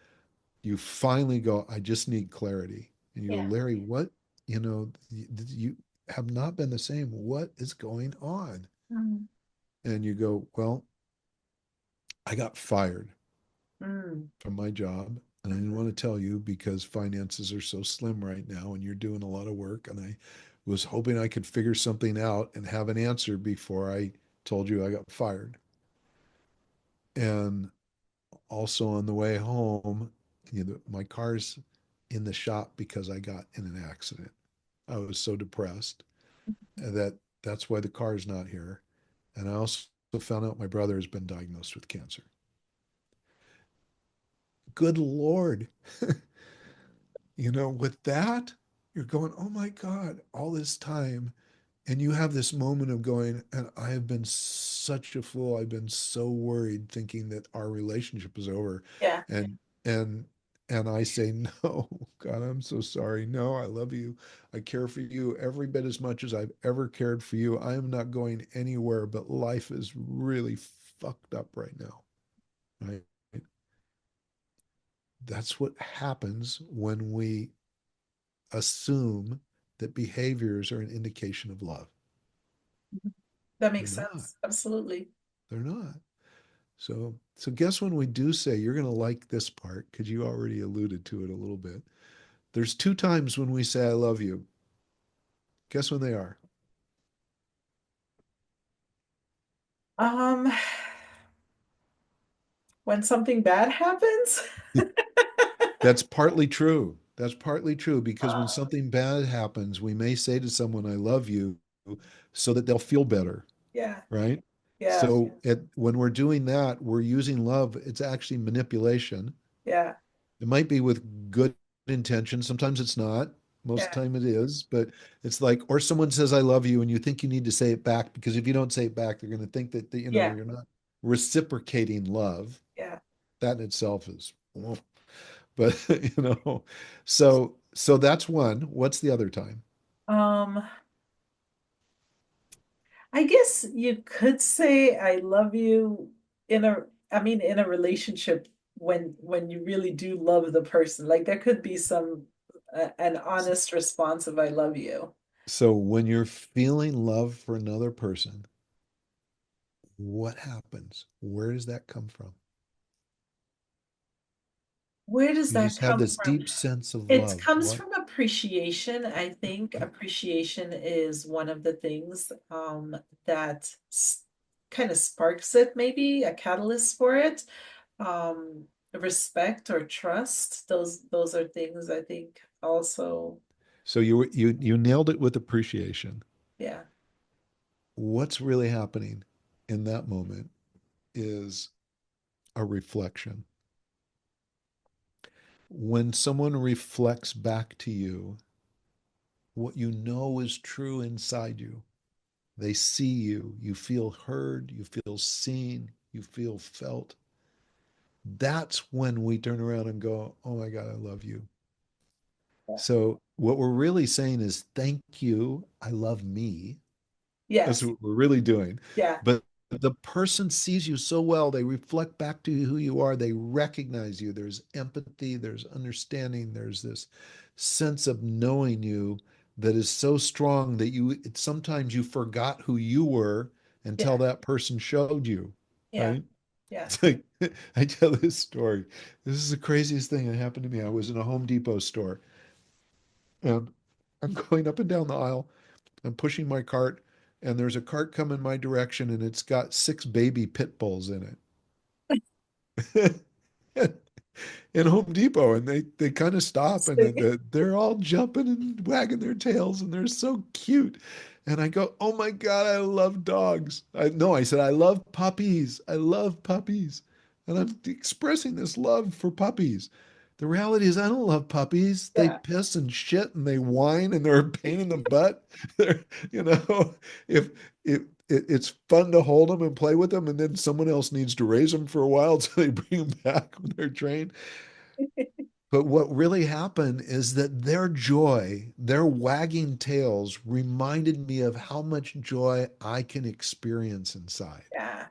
You finally go, I just need clarity. And you go, Yeah. Larry, what, you have not been the same. What is going on? Mm. And you go, well, I got fired Mm. from my job. And I didn't want to tell you because finances are so slim right now and you're doing a lot of work. And I was hoping I could figure something out and have an answer before I told you I got fired. And also on the way home, my car's in the shop because I got in an accident. I was so depressed that that's why the car's not here. And I also found out my brother has been diagnosed with cancer. Good Lord. With that, you're going, oh my God, all this time. And you have this moment of going, and I have been such a fool. I've been so worried thinking that our relationship is over. Yeah. And and and I say, no, God, I'm so sorry. No, I love you. I care for you every bit as much as I've ever cared for you. I am not going anywhere, but life is really fucked up right now. Right? That's what happens when we assume that behaviors are an indication of love. That They're makes not. sense. Absolutely. They're not. So guess when we do say you're going to like this part, because you already alluded to it a little bit. There's two times when we say I love you. Guess when they are? Um, when something bad happens. That's partly true. That's partly true because when Uh, something bad happens, we may say to someone, I love you, so that they'll feel better, yeah. right? Yeah. So when we're doing that, we're using love. It's actually manipulation. Yeah. It might be with good intention. Sometimes it's not. Most of Yeah. the time it is, but it's like, or someone says, I love you, and you think you need to say it back because if you don't say it back, they're going to think that, Yeah. you're not reciprocating love. Yeah. That in itself is, well, but, so that's one. What's the other time? Um, I guess you could say I love you in a relationship when you really do love the person. Like there could be an honest response of I love you. So when you're feeling love for another person, what happens? Where does that come from? Where does You that just have come this from? deep sense of It love. comes What? from appreciation. I think appreciation is one of the things that kind of sparks it, maybe a catalyst for it. Respect or trust, those are things I think also, So you nailed it with appreciation. yeah. What's really happening in that moment is a reflection. When someone reflects back to you what you know is true inside you, they see you, you feel heard, you feel seen, you feel felt. That's when we turn around and go, oh my God, I love you. So, what we're really saying is, thank you, I love me. That's Yes. what we're really doing. Yeah. But the person sees you so well, they reflect back to who you are, they recognize you. There's empathy, there's understanding, there's this sense of knowing you that is so strong that sometimes you forgot who you were until Yeah. that person showed you, Yeah. right? Yeah. It's like I tell this story. This is the craziest thing that happened to me. I was in a Home Depot store and I'm going up and down the aisle. I'm pushing my cart, and there's a cart coming my direction, and it's got 6 baby pit bulls in it. In Home Depot, and they kind of stop, and they're all jumping and wagging their tails, and they're so cute. And I go, "Oh my God, I love dogs." I said, "I love puppies. I love puppies." And I'm expressing this love for puppies. The reality is I don't love puppies. They Yeah. piss and shit and they whine and they're a pain in the butt. They're, you know, if it's fun to hold them and play with them, and then someone else needs to raise them for a while so they bring them back when they're trained. But what really happened is that their joy, their wagging tails reminded me of how much joy I can experience inside. Yeah.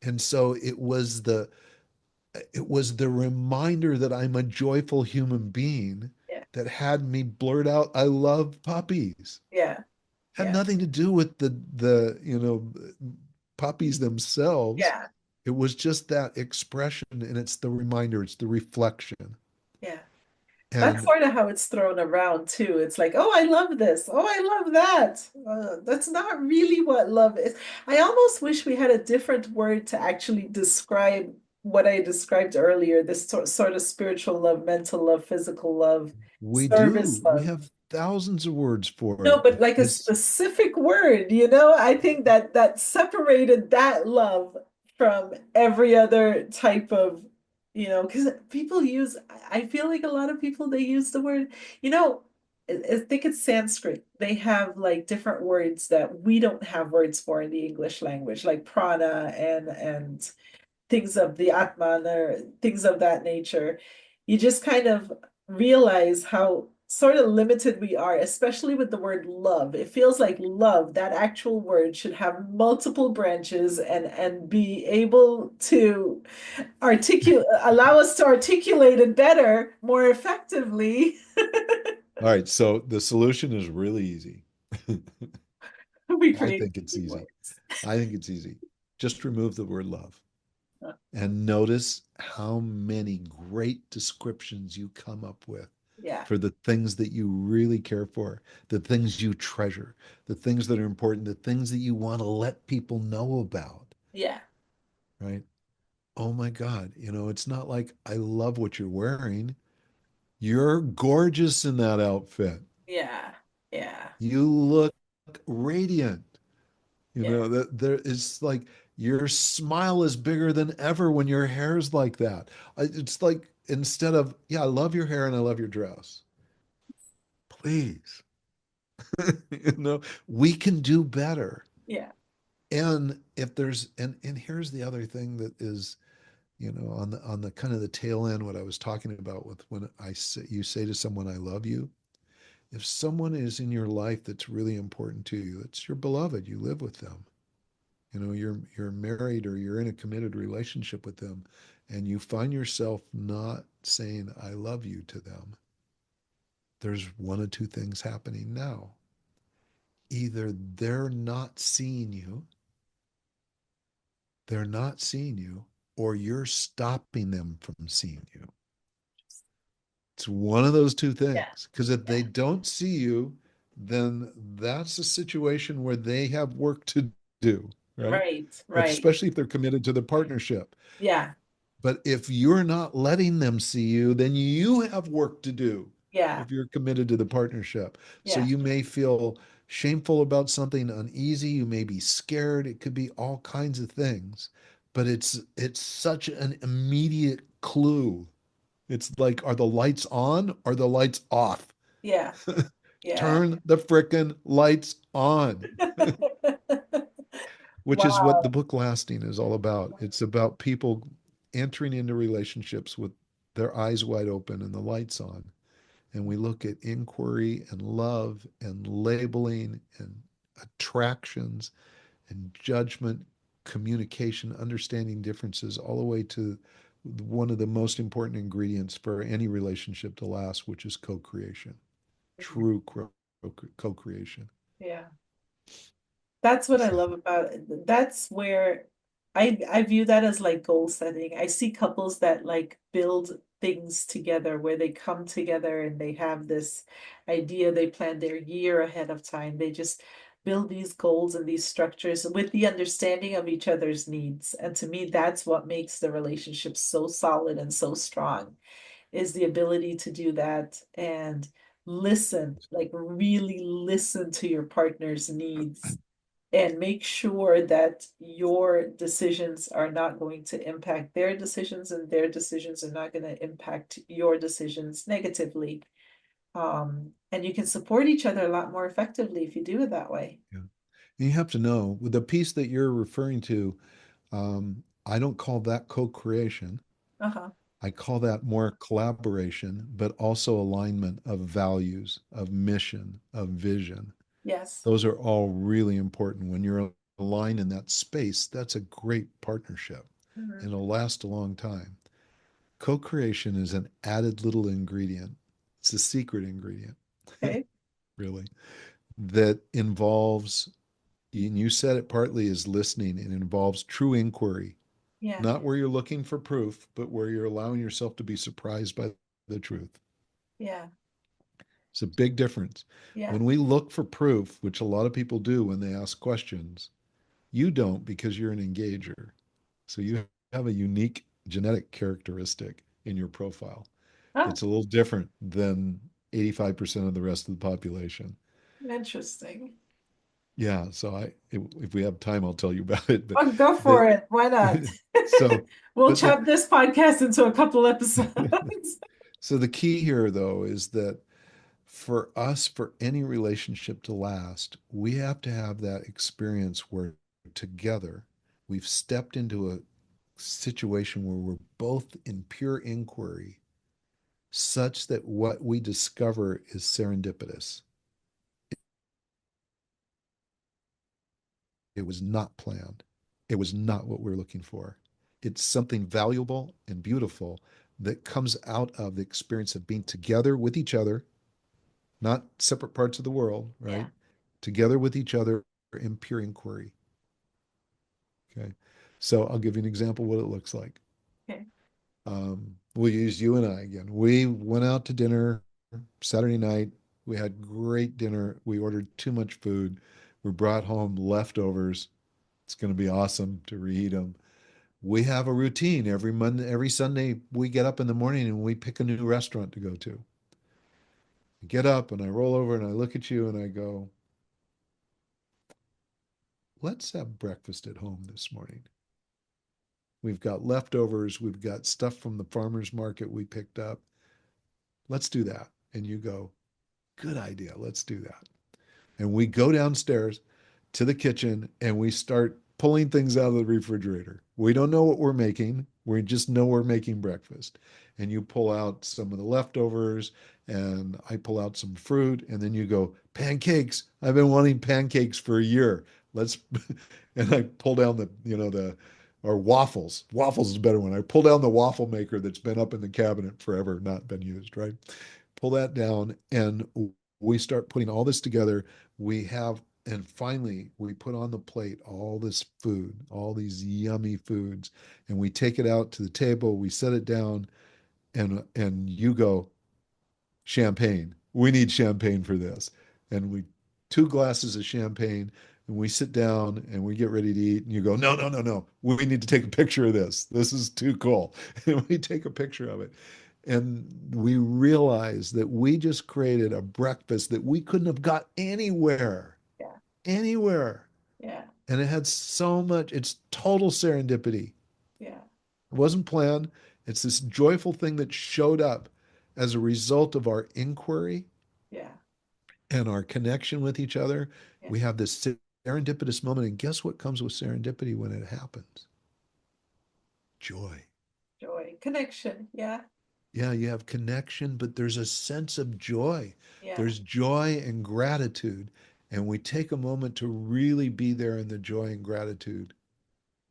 And so it was the reminder that I'm a joyful human being Yeah. that had me blurt out, "I love puppies." Yeah. Had Yeah. nothing to do with the puppies themselves. Yeah. It was just that expression, and it's the reminder, it's the reflection. Yeah. That's And sort of how it's thrown around too. It's like, oh, I love this. Oh, I love that. That's not really what love is. I almost wish we had a different word to actually describe what I described earlier, this sort of spiritual love, mental love, physical love, we service do, we love. have thousands of words for No, it. but like a It's specific word, I think that separated that love from every other type of, because people use, I feel like a lot of people, they use the word, I think it's Sanskrit. They have like different words that we don't have words for in the English language, like prana and things of the Atman or things of that nature. You just kind of realize how sort of limited we are, especially with the word love. It feels like love, that actual word, should have multiple branches and be able to allow us to articulate it better, more effectively. all right. So the solution is really easy. We I create think it's new easy. words. I think it's easy. Just remove the word love Uh, and notice how many great descriptions you come up with Yeah, for the things that you really care for, the things you treasure, the things that are important, the things that you want to let people know about, yeah, right? Oh my God, it's not like I love what you're wearing. You're gorgeous in that outfit. yeah, yeah, You look radiant. yeah, That there is like your smile is bigger than ever when your hair's like that. It's like instead of, "Yeah, I love your hair and I love your dress." Please, we can do better. yeah. And if there's and here's the other thing that is, on the kind of the tail end, what I was talking about with when you say to someone, "I love you." If someone is in your life that's really important to you, it's your beloved, you live with them. You're married or you're in a committed relationship with them, and you find yourself not saying "I love you" to them, there's one of two things happening now. Either they're not seeing you, or you're stopping them from seeing you. It's one of those two Yeah, things. Because if yeah. they don't see you, then that's a situation where they have work to do, right? Right, right. Especially if they're committed to the partnership. Yeah, But if you're not letting them see you, then you have work to do yeah, if you're committed to the partnership. So yeah, you may feel shameful about something, uneasy, you may be scared, it could be all kinds of things, but it's such an immediate clue. It's like, are the lights on? Are the lights off? yeah, yeah. Turn the frickin' lights on. Which is what the Wow. book Lasting is all about. It's about people entering into relationships with their eyes wide open and the lights on. And we look at inquiry and love and labeling and attractions and judgment, communication, understanding differences, all the way to one of the most important ingredients for any relationship to last, which is co-creation, true co-creation. Yeah. That's what I love about it. That's where I view that as like goal setting. I see couples that like build things together where they come together and they have this idea, they plan their year ahead of time. They just build these goals and these structures with the understanding of each other's needs. And to me, that's what makes the relationship so solid and so strong, is the ability to do that and listen, like really listen to your partner's needs and make sure that your decisions are not going to impact their decisions and their decisions are not going to impact your decisions negatively. And you can support each other a lot more effectively if you do it that way. Yeah. And you have to know with the piece that you're referring to, I don't call that co-creation. Uh-huh. I call that more collaboration, but also alignment of values, of mission, of vision. Yes. Those are all really important. When you're aligned in that space, that's a great partnership Mhm. and it'll last a long time. Co-creation is an added little ingredient. It's a secret ingredient, Okay. really, that involves, and you said it partly is listening, it involves true inquiry, Yeah. not where you're looking for proof, but where you're allowing yourself to be surprised by the truth. Yeah. It's a big difference. Yeah. When we look for proof, which a lot of people do when they ask questions, you don't because you're an engager. So you have a unique genetic characteristic in your profile. Oh, It's a little different than 85% of the rest of the population. interesting. Yeah, so if we have time, I'll tell you about it. But Oh, go the for it. Why not? so, We'll but the chop this podcast into a couple episodes. so the key here though is that for us, for any relationship to last, we have to have that experience where together we've stepped into a situation where we're both in pure inquiry, such that what we discover is serendipitous. It was not planned. It was not what we're looking for. It's something valuable and beautiful that comes out of the experience of being together with each other, not separate parts of the world, right? Yeah. Together with each other in pure inquiry. Okay. So I'll give you an example of what it looks like. Okay. We'll use you and I again. We went out to dinner Saturday night. We had great dinner. We ordered too much food. We brought home leftovers. It's going to be awesome to reheat them. We have a routine every Monday, every Sunday. We get up in the morning and we pick a new restaurant to go to. I get up and I roll over and I look at you and I go, let's have breakfast at home this morning. We've got leftovers. We've got stuff from the farmer's market we picked up. Let's do that. And you go, good idea. Let's do that. And we go downstairs to the kitchen and we start pulling things out of the refrigerator. We don't know what we're making. We just know we're making breakfast. And you pull out some of the leftovers and I pull out some fruit and then you go, pancakes. I've been wanting pancakes for a year. Let's, and I pull down or waffles. Waffles is a better one. I pull down the waffle maker that's been up in the cabinet forever, not been used, right? Pull that down and we start putting all this together. And finally, we put on the plate all this food, all these yummy foods, and we take it out to the table. We set it down, and you go, champagne. We need champagne for this, and we 2 glasses of champagne, and we sit down and we get ready to eat. And you go, no, no, no, no. We need to take a picture of this. This is too cool, and we take a picture of it. And we realize that we just created a breakfast that we couldn't have got anywhere Yeah. anywhere. Yeah. And it had so much, it's total serendipity. Yeah. It wasn't planned. It's this joyful thing that showed up as a result of our inquiry Yeah. and our connection with each other. Yeah. We have this serendipitous moment. And guess what comes with serendipity when it happens? Joy. Joy. Connection. Yeah. Yeah, you have connection, but there's a sense of joy. Yeah. There's joy and gratitude. And we take a moment to really be there in the joy and gratitude.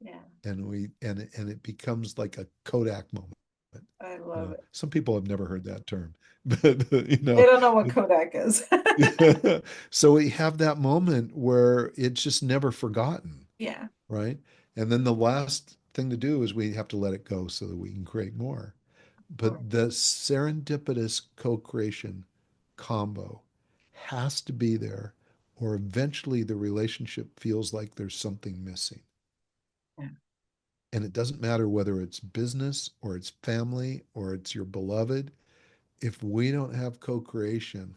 Yeah. And it becomes like a Kodak moment. I love it. Some people have never heard that term, but They don't know what Kodak is. so we have that moment where it's just never forgotten, Yeah. right? And then the last thing to do is we have to let it go so that we can create more. But the serendipitous co-creation combo has to be there, or eventually the relationship feels like there's something missing. Yeah. And it doesn't matter whether it's business or it's family or it's your beloved. If we don't have co-creation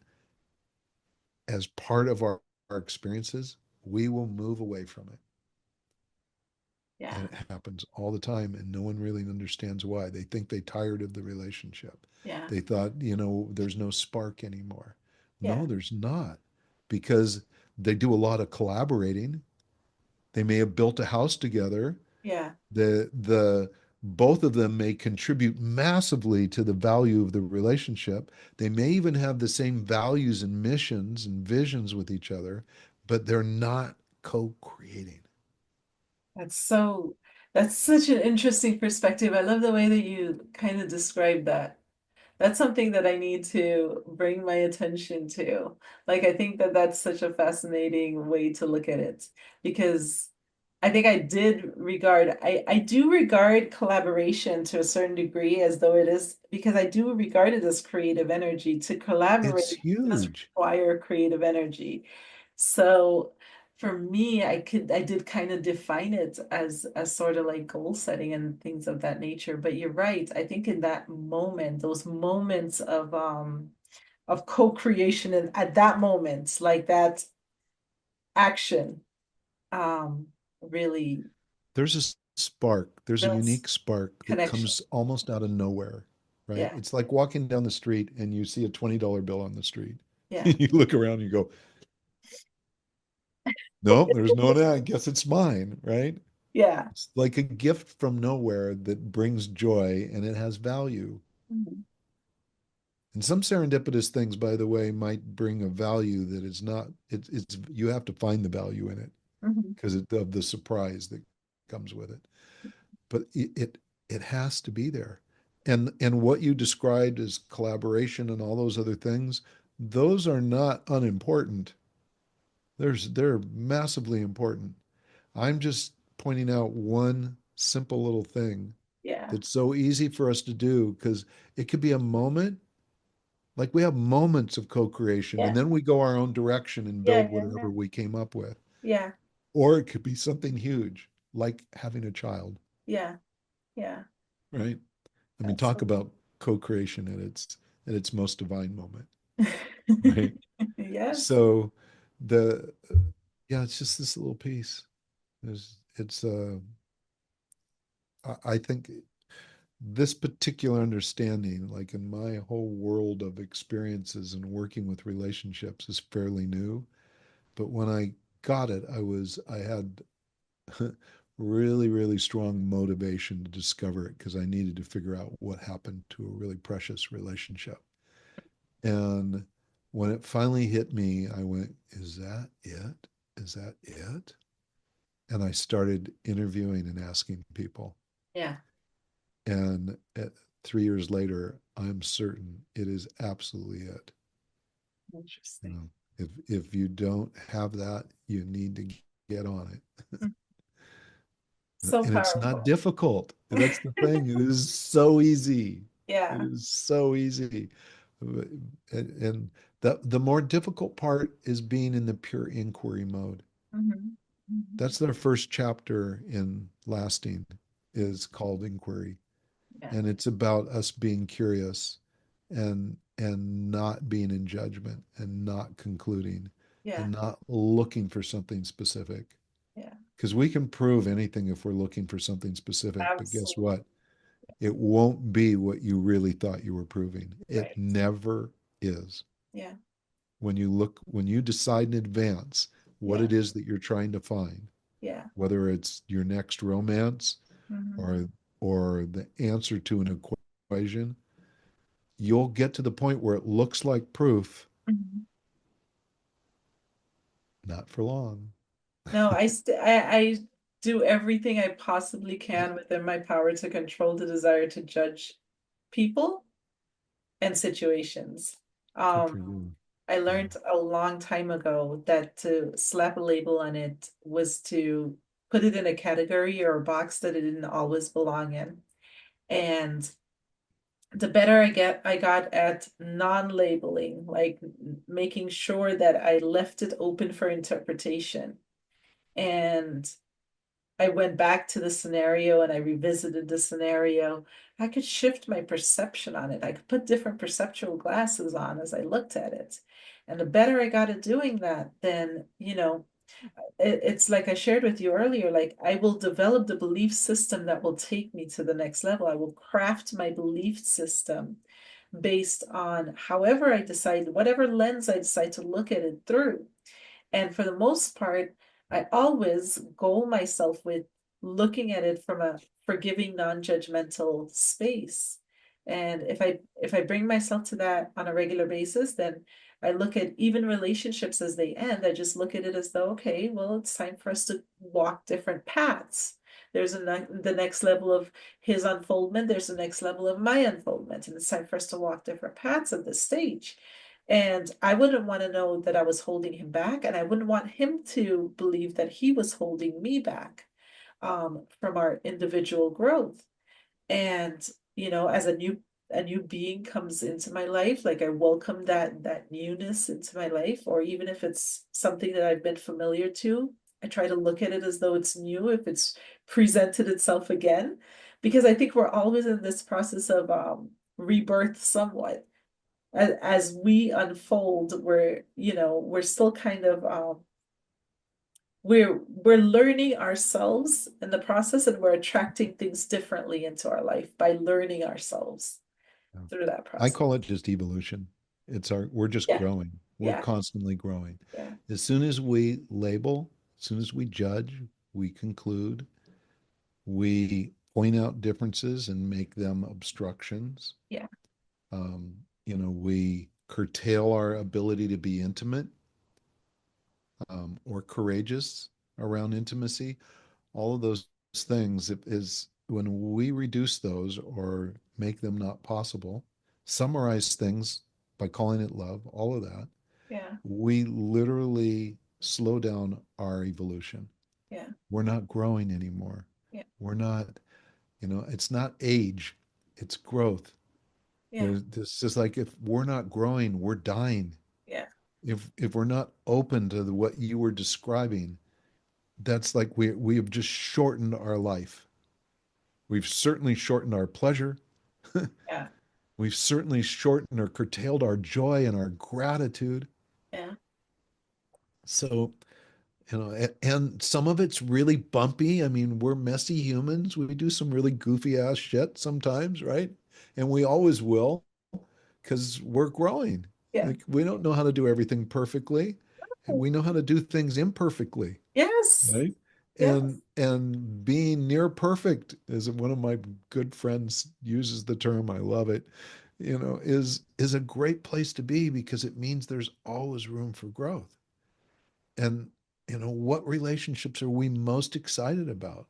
as part of our experiences, we will move away from it. Yeah. And it happens all the time, and no one really understands why. They think they tired of the relationship. Yeah. They thought, there's no spark anymore. Yeah. No, there's not, because they do a lot of collaborating. They may have built a house together. Yeah. The both of them may contribute massively to the value of the relationship. They may even have the same values and missions and visions with each other, but they're not co-creating. That's such an interesting perspective. I love the way that you kind of described that. That's something that I need to bring my attention to. Like, I think that that's such a fascinating way to look at it, because I think I do regard collaboration to a certain degree as though it is, because I do regard it as creative energy. To It's collaborate does huge. require creative energy. So for me, I did kind of define it as sort of like goal setting and things of that nature. But you're right. I think in that moment, those moments of co-creation, and at that moment, like that action, um really There's a spark. There's a builds unique spark that connection. comes almost out of nowhere, right? Yeah. It's like walking down the street and you see a $20 bill on the street. Yeah. You look around and you go, no, there's no that. I guess it's mine, right? Yeah. It's like a gift from nowhere that brings joy and it has value. Mhm. And some serendipitous things, by the way, might bring a value that is not, it's you have to find the value in it Mhm. because of the surprise that comes with it. But it has to be there. And what you described as collaboration and all those other things, those are not unimportant. They're massively important. I'm just pointing out one simple little thing Yeah. that's so easy for us to do because it could be a moment. Like we have moments of co-creation and Yeah. then we go our own direction and Yeah. build Yeah. whatever we came up with. Yeah. Or it could be something huge, like having a child, Yeah. Yeah. right? I mean, That's talk so about co-creation at its most divine moment, right? yes. So the yeah, it's just this little piece. It's I think this particular understanding, like in my whole world of experiences and working with relationships, is fairly new. But when I got it, I had really, really strong motivation to discover it because I needed to figure out what happened to a really precious relationship. And when it finally hit me, I went, is that it? Is that it? And I started interviewing and asking people. Yeah. And 3 years later, I'm certain it is absolutely it. You Interesting. know, if you don't have that, you need to get on it. Mm. So And it's not powerful. difficult. That's the thing. It is so easy. It Yeah. is so easy. And the more difficult part is being in the pure inquiry mode. Mhm. Mhm. That's their first chapter in Lasting is called Inquiry. Yeah. And it's about us being curious and not being in judgment and not concluding Yeah. and not looking for something specific. Yeah. Because we can prove anything if we're looking for something specific, but guess Absolutely. what? It won't be what you really thought you were proving. It Right. never is. Yeah. When you decide in advance what Yeah. it is that you're trying to find, Yeah. whether it's your next romance Mhm. or the answer to an equation, you'll get to the point where it looks like proof, Mhm. not for long. No, I do everything I possibly can within my power to control the desire to judge people and situations. Good for Um, you. I Yeah. learned a long time ago that to slap a label on it was to put it in a category or a box that it didn't always belong in. And the better I got at non-labeling, like making sure that I left it open for interpretation. And I went back to the scenario and I revisited the scenario. I could shift my perception on it. I could put different perceptual glasses on as I looked at it. And the better I got at doing that, then, it's like I shared with you earlier, like I will develop the belief system that will take me to the next level. I will craft my belief system based on however I decide, whatever lens I decide to look at it through. And for the most part, I always goal myself with looking at it from a forgiving, non-judgmental space. And if I bring myself to that on a regular basis, then I look at even relationships as they end. I just look at it as though, okay, well, it's time for us to walk different paths. There's the next level of his unfoldment. There's the next level of my unfoldment, and it's time for us to walk different paths at this stage. And I wouldn't want to know that I was holding him back, and I wouldn't want him to believe that he was holding me back from our individual growth. And as a new being comes into my life, like I welcome that newness into my life, or even if it's something that I've been familiar to, I try to look at it as though it's new if it's presented itself again, because I think we're always in this process of rebirth somewhat as we unfold. We're still kind of we're learning ourselves in the process, and we're attracting things differently into our life by learning ourselves Yeah. through that I process. call it just evolution. We're just Yeah, growing. We're yeah, constantly growing. yeah, As soon as we label, as soon as we judge, we conclude, we point out differences and make them obstructions. yeah, We curtail our ability to be intimate, or courageous around intimacy. All of those things is when we reduce those or make them not possible, summarize things by calling it love, all of that, yeah, we literally slow down our evolution. yeah, We're not growing anymore. yeah, We're not, it's not age, it's growth. yeah, This is like if we're not growing, we're dying. yeah, If we're not open to what you were describing, that's like we have just shortened our life. We've certainly shortened our pleasure. yeah, We've certainly shortened or curtailed our joy and our gratitude. yeah, So, and some of it's really bumpy. I mean, we're messy humans. We do some really goofy ass shit sometimes, right? And we always will because we're growing. yeah. Like, we don't know how to do everything perfectly. We know how to do things imperfectly, Yes, right? yes, And being near perfect, as one of my good friends uses the term, I love it, is a great place to be because it means there's always room for growth. And what relationships are we most excited about?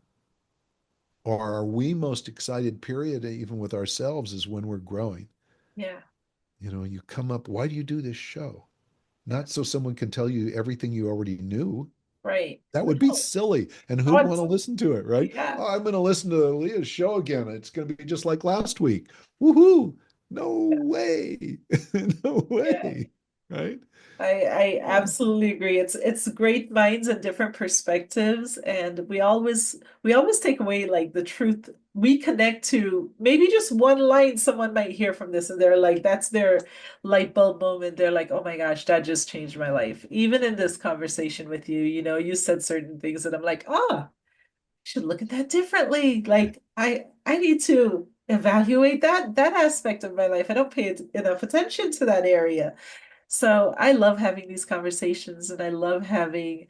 Or are we most excited, period, even with ourselves, is when we're growing. yeah, You come up, why do you do this show? yeah, Not so someone can tell you everything you already knew. right. That would be No, silly. And oh, who'd want to listen to it, right? yeah, Oh, I'm going to listen to Leah's show again. It's going to be just like last week. Woohoo. No way. No yeah. way. Right? I absolutely agree. It's great minds and different perspectives, and we always take away like the truth. We connect to maybe just one line someone might hear from this, and they're like, that's their light bulb moment. They're like, oh my gosh, that just changed my life. Even in this conversation with you, you said certain things, and I'm like, should look at that differently. Like I need to evaluate that aspect of my life. I don't pay enough attention to that area. So I love having these conversations, and I love having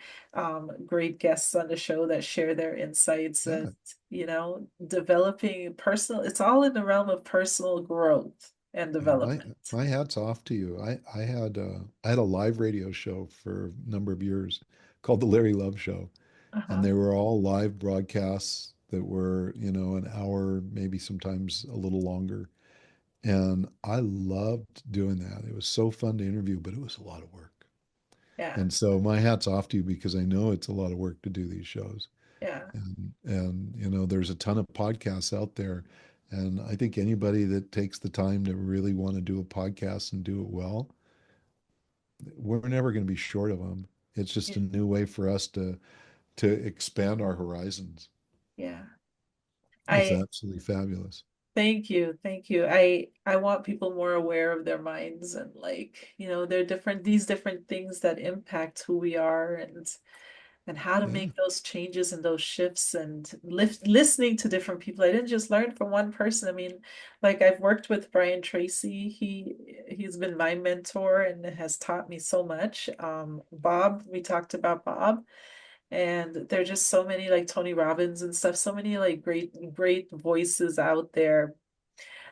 great guests on the show that share their insights Yeah. and, developing personal, it's all in the realm of personal growth and Yeah. My development. my hat's off to you. I had a live radio show for a number of years called the Larry Love Show. And Uh-huh. they were all live broadcasts that were, an hour, maybe sometimes a little longer. And I loved doing that. It was so fun to interview, but it was a lot of work. Yeah, And so my hat's off to you because I know it's a lot of work to do these shows. yeah, And there's a ton of podcasts out there. And I think anybody that takes the time to really want to do a podcast and do it well, we're never going to be short of them. It's just Yeah. a new way for us to expand our horizons. Yeah. It's I absolutely fabulous. Thank you. Thank you. I want people more aware of their minds and like, they're different these different things that impact who we are and how to Yeah, make those changes and those shifts and listening to different people. I didn't just learn from one person. I mean, like I've worked with Brian Tracy. He's been my mentor and has taught me so much. Bob, we talked about Bob. And there are just so many like Tony Robbins and stuff, so many like great voices out there.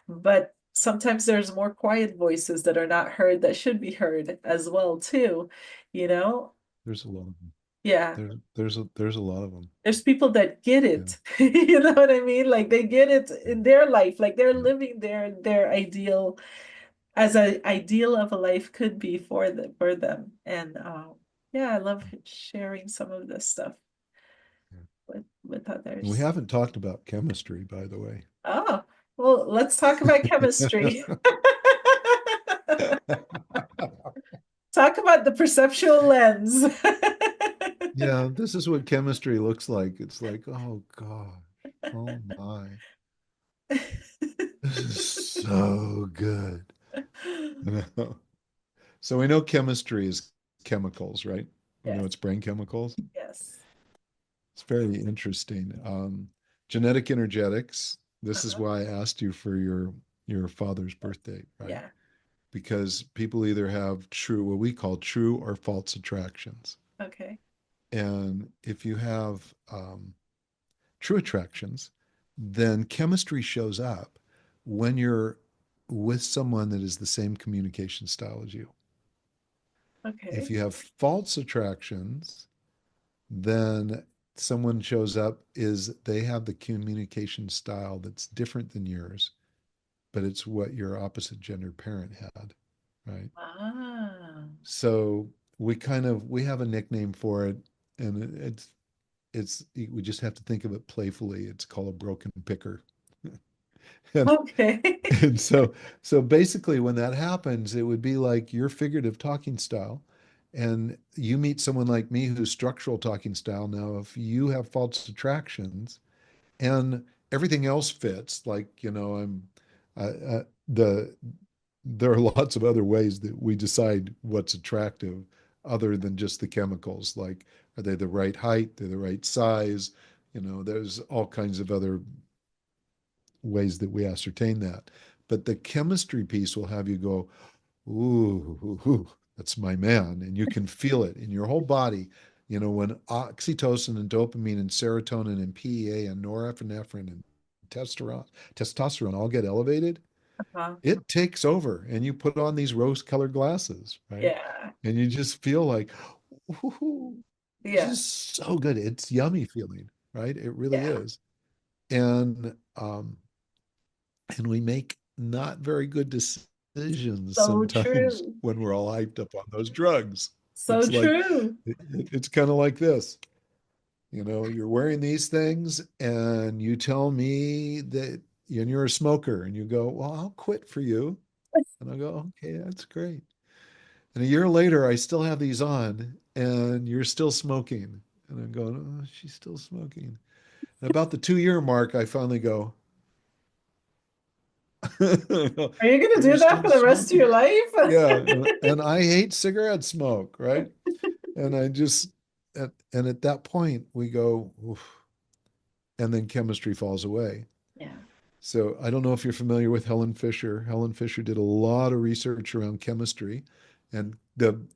But sometimes there's more quiet voices that are not heard that should be heard as well too, you know? there's a lot of them. Yeah. There's a lot of them. There's people that get Yeah, it. You know what I mean? Like they get it yeah, in their life, like they're yeah, living their ideal as an ideal of a life could be for them. And yeah, I love sharing some of this stuff yeah. with And we others. haven't talked about chemistry, by the way. Oh, well, let's talk about chemistry. Talk about the perceptual lens. Yeah, this is what chemistry looks like. It's like, oh God, oh my, this is so good. You know? So we know chemistry is chemicals, right? We know Yes, it's brain chemicals. yes. It's very interesting. Genetic energetics. This is Uh-huh. why I asked you for your father's birthday, right? Yeah, Because people either have true, what we call true or false attractions. okay. And if you have true attractions, then chemistry shows up when you're with someone that is the same communication style as you. If Okay. you have false attractions, then someone shows up is they have the communication style that's different than yours, but it's what your opposite gender parent had, right? Ah, So we have a nickname for it, and it's we just have to think of it playfully. It's called a broken picker. and okay. and so basically when that happens, it would be like your figurative talking style, and you meet someone like me who's structural talking style. Now if you have false attractions and everything else fits, like the there are lots of other ways that we decide what's attractive other than just the chemicals, like are they the right height, they're the right size, there's all kinds of other ways that we ascertain that. But the chemistry piece will have you go, ooh, that's my man. And you can feel it in your whole body. When oxytocin and dopamine and serotonin and PEA and norepinephrine and testosterone all get elevated, Uh-huh. it takes over and you put on these rose-colored glasses, right? Yeah, And you just feel like, ooh, this yeah, is so good. It's yummy feeling, right? It really yeah. is. And and we make not very good decisions So sometimes true. when we're all hyped up on those drugs. So It's like true. it's kind of like this. You're wearing these things and you tell me that and you're a smoker and you go, well, I'll quit for you. And I go, okay, that's great. And a year later, I still have these on and you're still smoking. And I'm going, oh, she's still smoking. And about the 2 year mark, I finally go, Are you gonna are you do that still for the rest of your smoking? life? Yeah. And I hate cigarette smoke, right? And I just, and at that point, we go, oof, and then chemistry falls away. Yeah. So I don't know if you're familiar with Helen Fisher. Helen Fisher did a lot of research around chemistry. And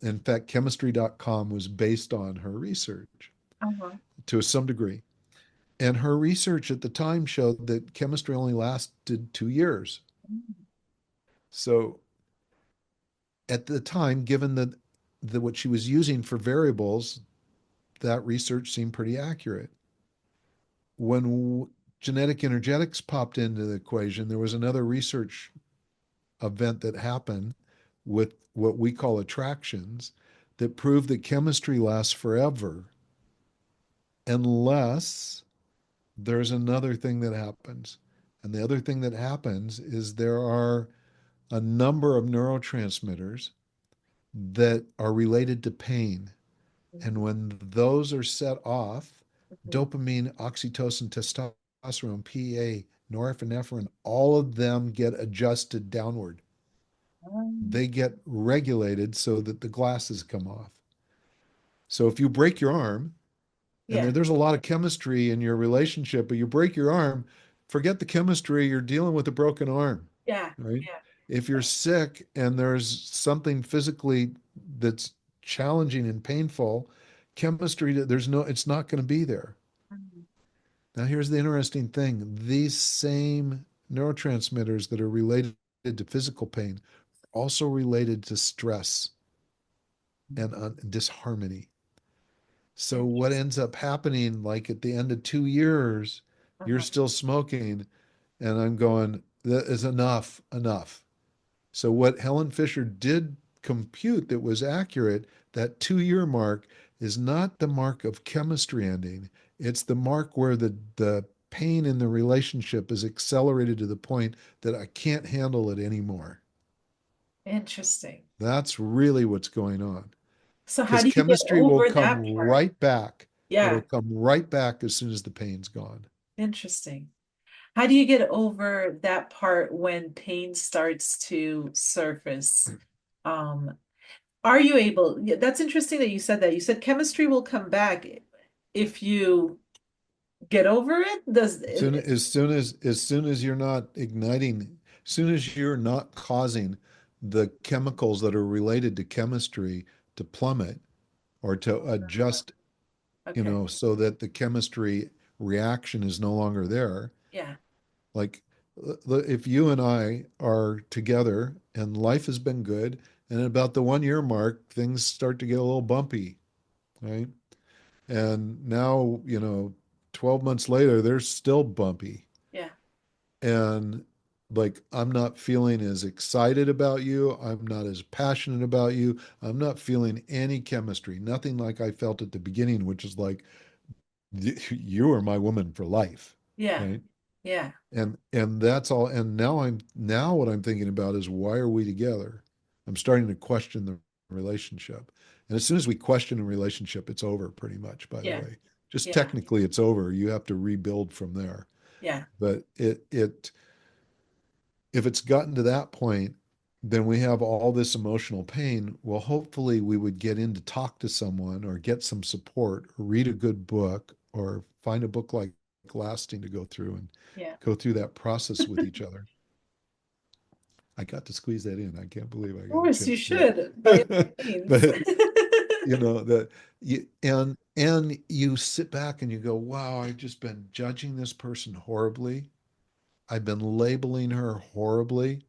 in fact, chemistry.com was based on her research Uh-huh. to some degree. And her research at the time showed that chemistry only lasted 2 years. So at the time, given that what she was using for variables, that research seemed pretty accurate. When genetic energetics popped into the equation, there was another research event that happened with what we call attractions that proved that chemistry lasts forever unless there's another thing that happens. And the other thing that happens is there are a number of neurotransmitters that are related to pain. And when those are set off, Mhm. dopamine, oxytocin, testosterone, PA, norepinephrine, all of them get adjusted downward. Um, They get regulated so that the glasses come off. So if you break your arm, and yeah, there's a lot of chemistry in your relationship, but you break your arm, forget the chemistry, you're dealing with a broken arm, yeah, right? yeah, If you're sick and there's something physically that's challenging and painful, chemistry, there's no, it's not going to be there. Mhm. Now, here's the interesting thing. These same neurotransmitters that are related to physical pain are also related to stress and disharmony. So what Interesting. ends up happening, like at the end of 2 years, you're Uh-huh. still smoking, and I'm going, that is enough, enough. So what Helen Fisher did compute that was accurate, that 2 year mark is not the mark of chemistry ending. It's the mark where the pain in the relationship is accelerated to the point that I can't handle it anymore. Interesting. That's really what's going on. So how Because do you get chemistry will over come that part? right back. It'll Yeah, come right back as soon as the pain's gone. interesting. How do you get over that part when pain starts to surface? Um, are you able, yeah, that's interesting that you said that. You said chemistry will come back if you get over it. As soon as you're not igniting, as soon as you're not causing the chemicals that are related to chemistry to plummet or to adjust, Okay. so that the chemistry reaction is no longer there. Yeah. Like if you and I are together and life has been good, and at about the 1 year mark, things start to get a little bumpy, right? And now, 12 months later, they're still bumpy. Yeah. And like, I'm not feeling as excited about you. I'm not as passionate about you. I'm not feeling any chemistry, nothing like I felt at the beginning, which is like, you are my woman for life, Yeah. right? Yeah. And that's all. And now what I'm thinking about is, why are we together? I'm starting to question the relationship. And as soon as we question a relationship, it's over pretty much, by the Yeah. way. Just Yeah. technically it's over. You have to rebuild from there. Yeah. But it if it's gotten to that point, then we have all this emotional pain. Well, hopefully we would get in to talk to someone or get some support or read a good book or find a book like Lasting to go through and Yeah. go through that process with each other. I got to squeeze that in. I can't believe I Of got a course you chance to should, by do all it. means. But that and you sit back and you go, wow, I've just been judging this person horribly. I've been labeling her horribly.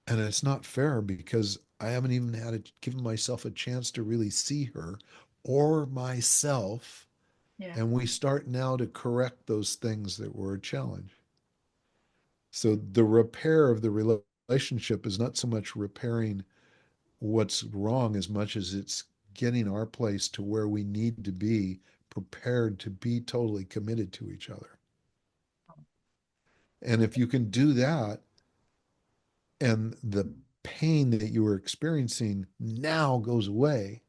And it's not fair because I haven't even given myself a chance to really see her or myself. Yeah. And we start now to correct those things that were a challenge. So the repair of the relationship is not so much repairing what's wrong as much as it's getting our place to where we need to be, prepared to be totally committed to each other. And if you can do that, and the pain that you were experiencing now goes away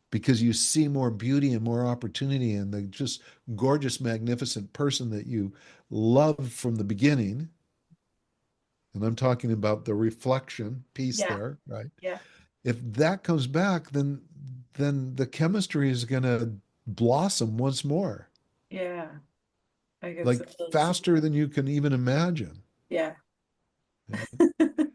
because you see more beauty and more opportunity in the just gorgeous, magnificent person that you loved from the beginning. And I'm talking about the reflection piece Yeah. there, right? Yeah. If that comes back, then the chemistry is going to blossom once more, Yeah. I can like totally see faster that. than you can even imagine. Yeah.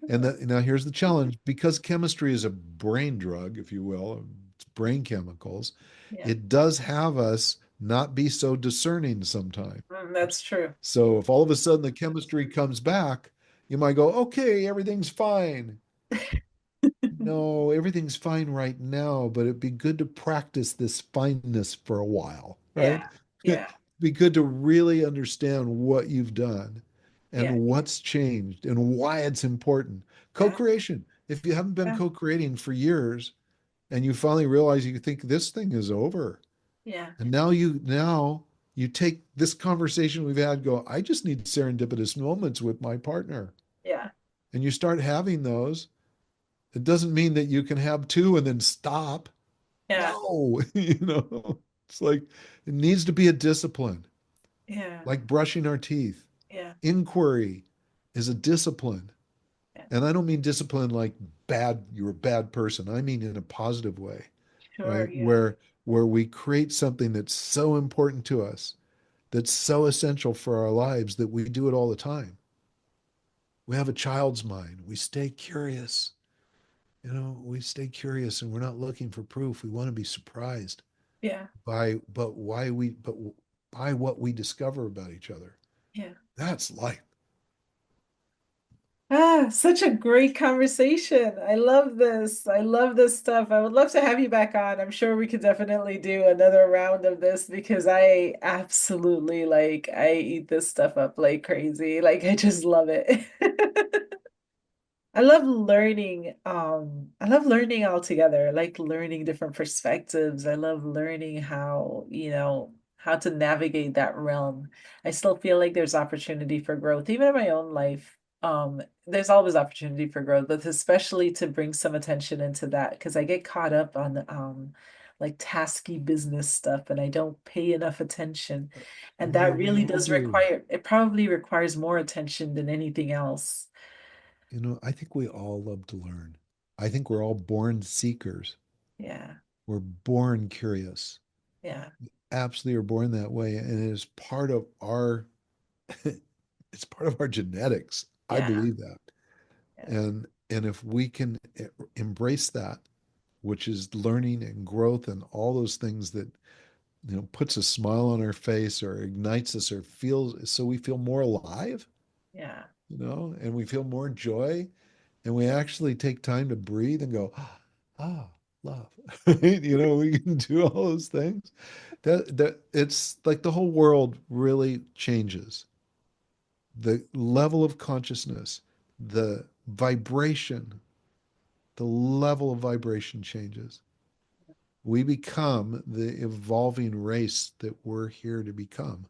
And now here's the challenge, because chemistry is a brain drug, if you will, it's brain chemicals, Yeah. it does have us not be so discerning sometimes. That's true. So if all of a sudden the chemistry comes back, you might go, okay, everything's fine. No, everything's fine right now, but it'd be good to practice this fineness for a while, Yeah. right? It'd Yeah. be good to really understand what you've done Yeah. and what's changed and why it's important. Yeah. Co-creation. If you haven't been Yeah. co-creating for years and you finally realize you think this thing is over, Yeah. and now You take this conversation we've had, go, I just need serendipitous moments with my partner. Yeah. And you start having those. It doesn't mean that you can have two and then stop. Yeah. No, it's like it needs to be a discipline, Yeah. like brushing our teeth. Yeah. Inquiry is a discipline. Yeah. And I don't mean discipline like bad, you're a bad person. I mean in a positive way, Sure. right? Yeah. Where we create something that's so important to us, that's so essential for our lives that we do it all the time. We have a child's mind. We stay curious. We stay curious and we're not looking for proof. We want to be surprised Yeah. but by what we discover about each other. Yeah. That's life. Ah, such a great conversation. I love this. I love this stuff. I would love to have you back on. I'm sure we could definitely do another round of this because I absolutely I eat this stuff up like crazy. Like I just love it. I love learning altogether, like learning different perspectives. I love learning how, how to navigate that realm. I still feel like there's opportunity for growth, even in my own life. There's always opportunity for growth, but especially to bring some attention into that because I get caught up on like tasky business stuff and I don't pay enough attention. And that We really all does do. it probably requires more attention than anything else. I think we all love to learn. I think we're all born seekers. Yeah. We're born curious. Yeah. Absolutely are born that way. And it is part of our it's part of our genetics. I Yeah. believe that. Yeah. And if we can embrace that, which is learning and growth and all those things that puts a smile on our face or ignites us or feels so we feel more alive, Yeah. and we feel more joy and we actually take time to breathe and go, ah, love. We can do all those things. That it's like the whole world really changes. The level of consciousness, the vibration, the level of vibration changes. We become the evolving race that we're here to become.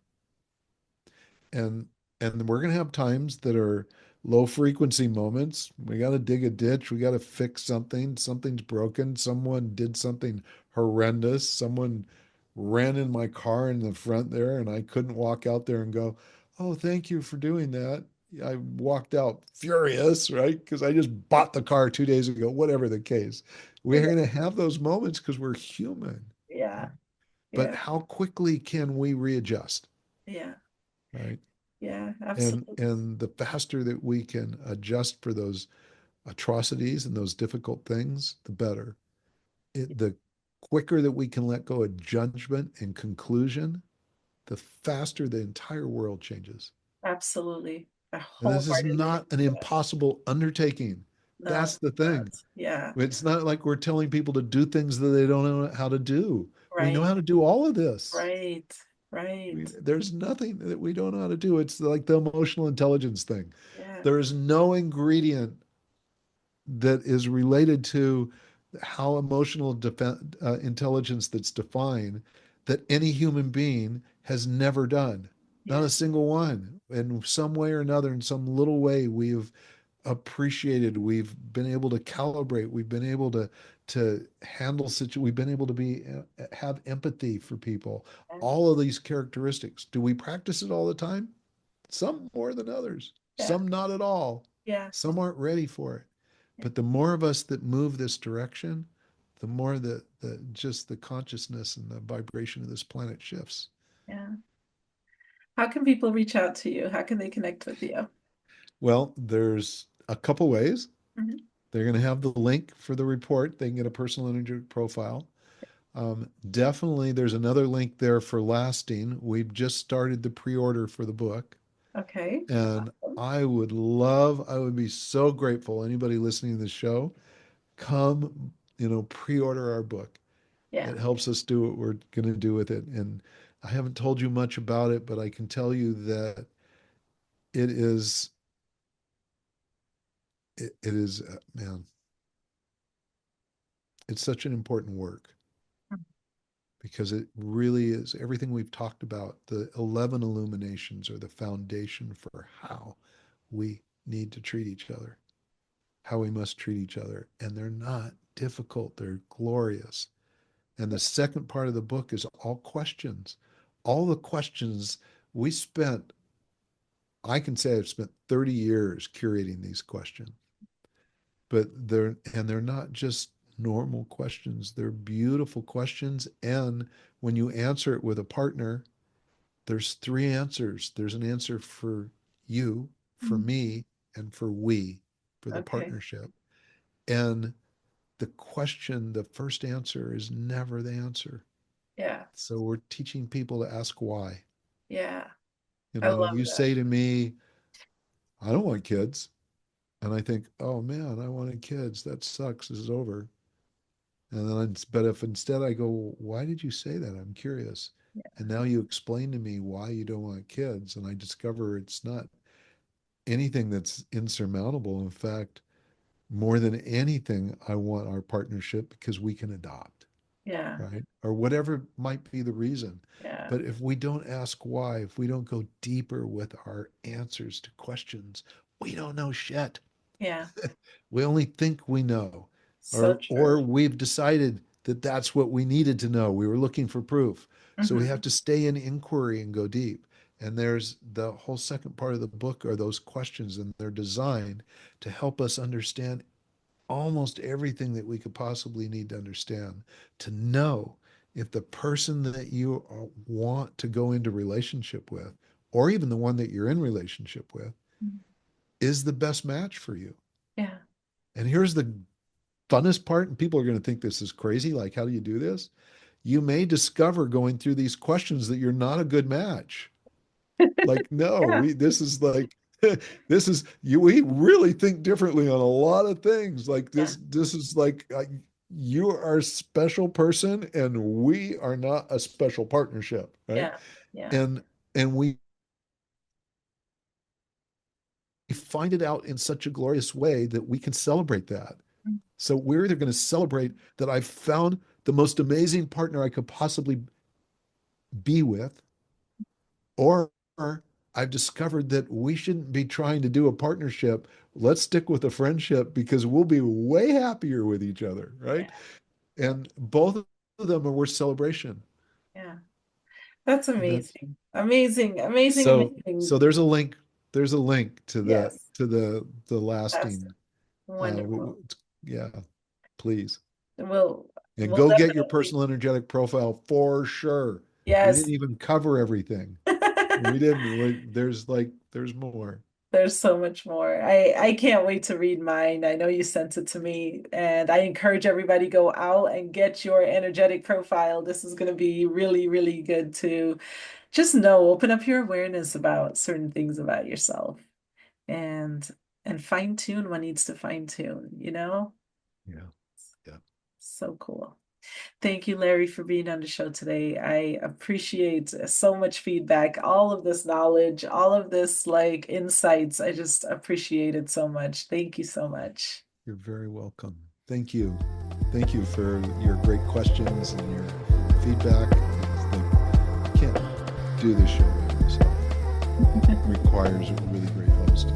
And we're going to have times that are low frequency moments. We got to dig a ditch, we got to fix something, something's broken, someone did something horrendous, someone ran in my car in the front there and I couldn't walk out there and go, "Oh, thank you for doing that." I walked out furious, right? Because I just bought the car 2 days ago, whatever the case. We're Yeah. going to have those moments because we're human. Yeah. But Yeah. how quickly can we readjust, Yeah. right? Yeah. And Absolutely. and the faster that we can adjust for those atrocities and those difficult things, the better. The quicker that we can let go of judgment and conclusion, the faster the entire world changes. Absolutely. I And this is wholeheartedly agree not an with that. impossible undertaking. No, That's the it's not. thing. Yeah. It's not like we're telling people to do things that they don't know how to do. We know Right. how to do all of this. Right. Right. There's nothing that we don't know how to do. It's like the emotional intelligence thing. Yeah. There is no ingredient that is related to how intelligence that's defined that any human being has never done. Not Yeah. a single one. In some way or another, in some little way, we've appreciated, we've been able to calibrate, we've been able to handle situations, we've been able to have empathy for people. All of these characteristics. Do we practice it all the time? Some more than others, Yeah. some not at all. Yeah. Some aren't ready for it. Yeah. But the more of us that move this direction, the more the just the consciousness and the vibration of this planet shifts. Yeah. How can people reach out to you? How can they connect with you? Well, there's a couple ways. Mhm. They're going to have the link for the report. They can get a personal energy profile. Definitely, there's another link there for lasting. We've just started the pre-order for the book. Okay. And Awesome. I would be so grateful. Anybody listening to the show, come, pre-order our book. Yeah. It helps us do what we're going to do with it. And I haven't told you much about it, but I can tell you that it is, man, it's such an important work. because it really is everything we've talked about. The 11 illuminations are the foundation for how we need to treat each other, how we must treat each other. And they're not difficult, they're glorious. And the second part of the book is all questions. All the questions we spent, I can say I've spent 30 years curating these questions, but they're not just normal questions. They're beautiful questions. And when you answer it with a partner, there's three answers. There's an answer for you, for Mhm. me, and for we, for the Okay. partnership. And the question, the first answer is never the answer. Yeah. So we're teaching people to ask why. Yeah. You I know, love you that. say to me, I don't want kids. And I think, oh man, I wanted kids. That sucks. This is over. And then, but if instead I go, why did you say that? I'm curious. Yeah. And now you explain to me why you don't want kids. And I discover it's not anything that's insurmountable. In fact, more than anything, I want our partnership because we can adopt, Yeah. right? Or whatever might be the reason. Yeah. But if we don't ask why, if we don't go deeper with our answers to questions, we don't know shit. Yeah. We only think we know, So or true. we've decided that that's what we needed to know. We were looking for proof. So we have Hmm. to stay in inquiry and go deep. And there's the whole second part of the book are those questions, and they're designed to help us understand almost everything that we could possibly need to understand to know if the person that you want to go into relationship with, or even the one that you're in relationship with, is the best match for you. Yeah. And here's the funnest part, and people are going to think this is crazy. Like, how do you do this? You may discover going through these questions that you're not a good match. Like, no, Yeah. this is like, this is you. We really think differently on a lot of things. Like Yeah. this is like you are a special person, and we are not a special partnership, right? Yeah. Yeah. And we find it out in such a glorious way that we can celebrate that. So we're either going to celebrate that I've found the most amazing partner I could possibly be with, or I've discovered that we shouldn't be trying to do a partnership. Let's stick with a friendship because we'll be way happier with each other, right? Yeah. And both of them are worth celebration. Yeah. That's And that's amazing. Amazing. Amazing. so Amazing. there's a link. There's a link to Yes. the That's lasting. wonderful. Yeah, please. We'll And we'll go get your definitely. personal energetic profile for sure. We Yes. didn't even cover everything. We didn't. There's more. There's so much more. I can't wait to read mine. I know you sent it to me, and I encourage everybody go out and get your energetic profile. This is going to be really, really good to just know, open up your awareness about certain things about yourself and fine tune what needs to fine tune, you know? Yeah. Yeah. So cool. Thank you, Larry, for being on the show today. I appreciate so much feedback, all of this knowledge, all of this like insights. I just appreciate it so much. Thank you so much. You're very welcome. Thank you. Thank you for your great questions and your feedback. I can't do this show by myself. It requires a really great host.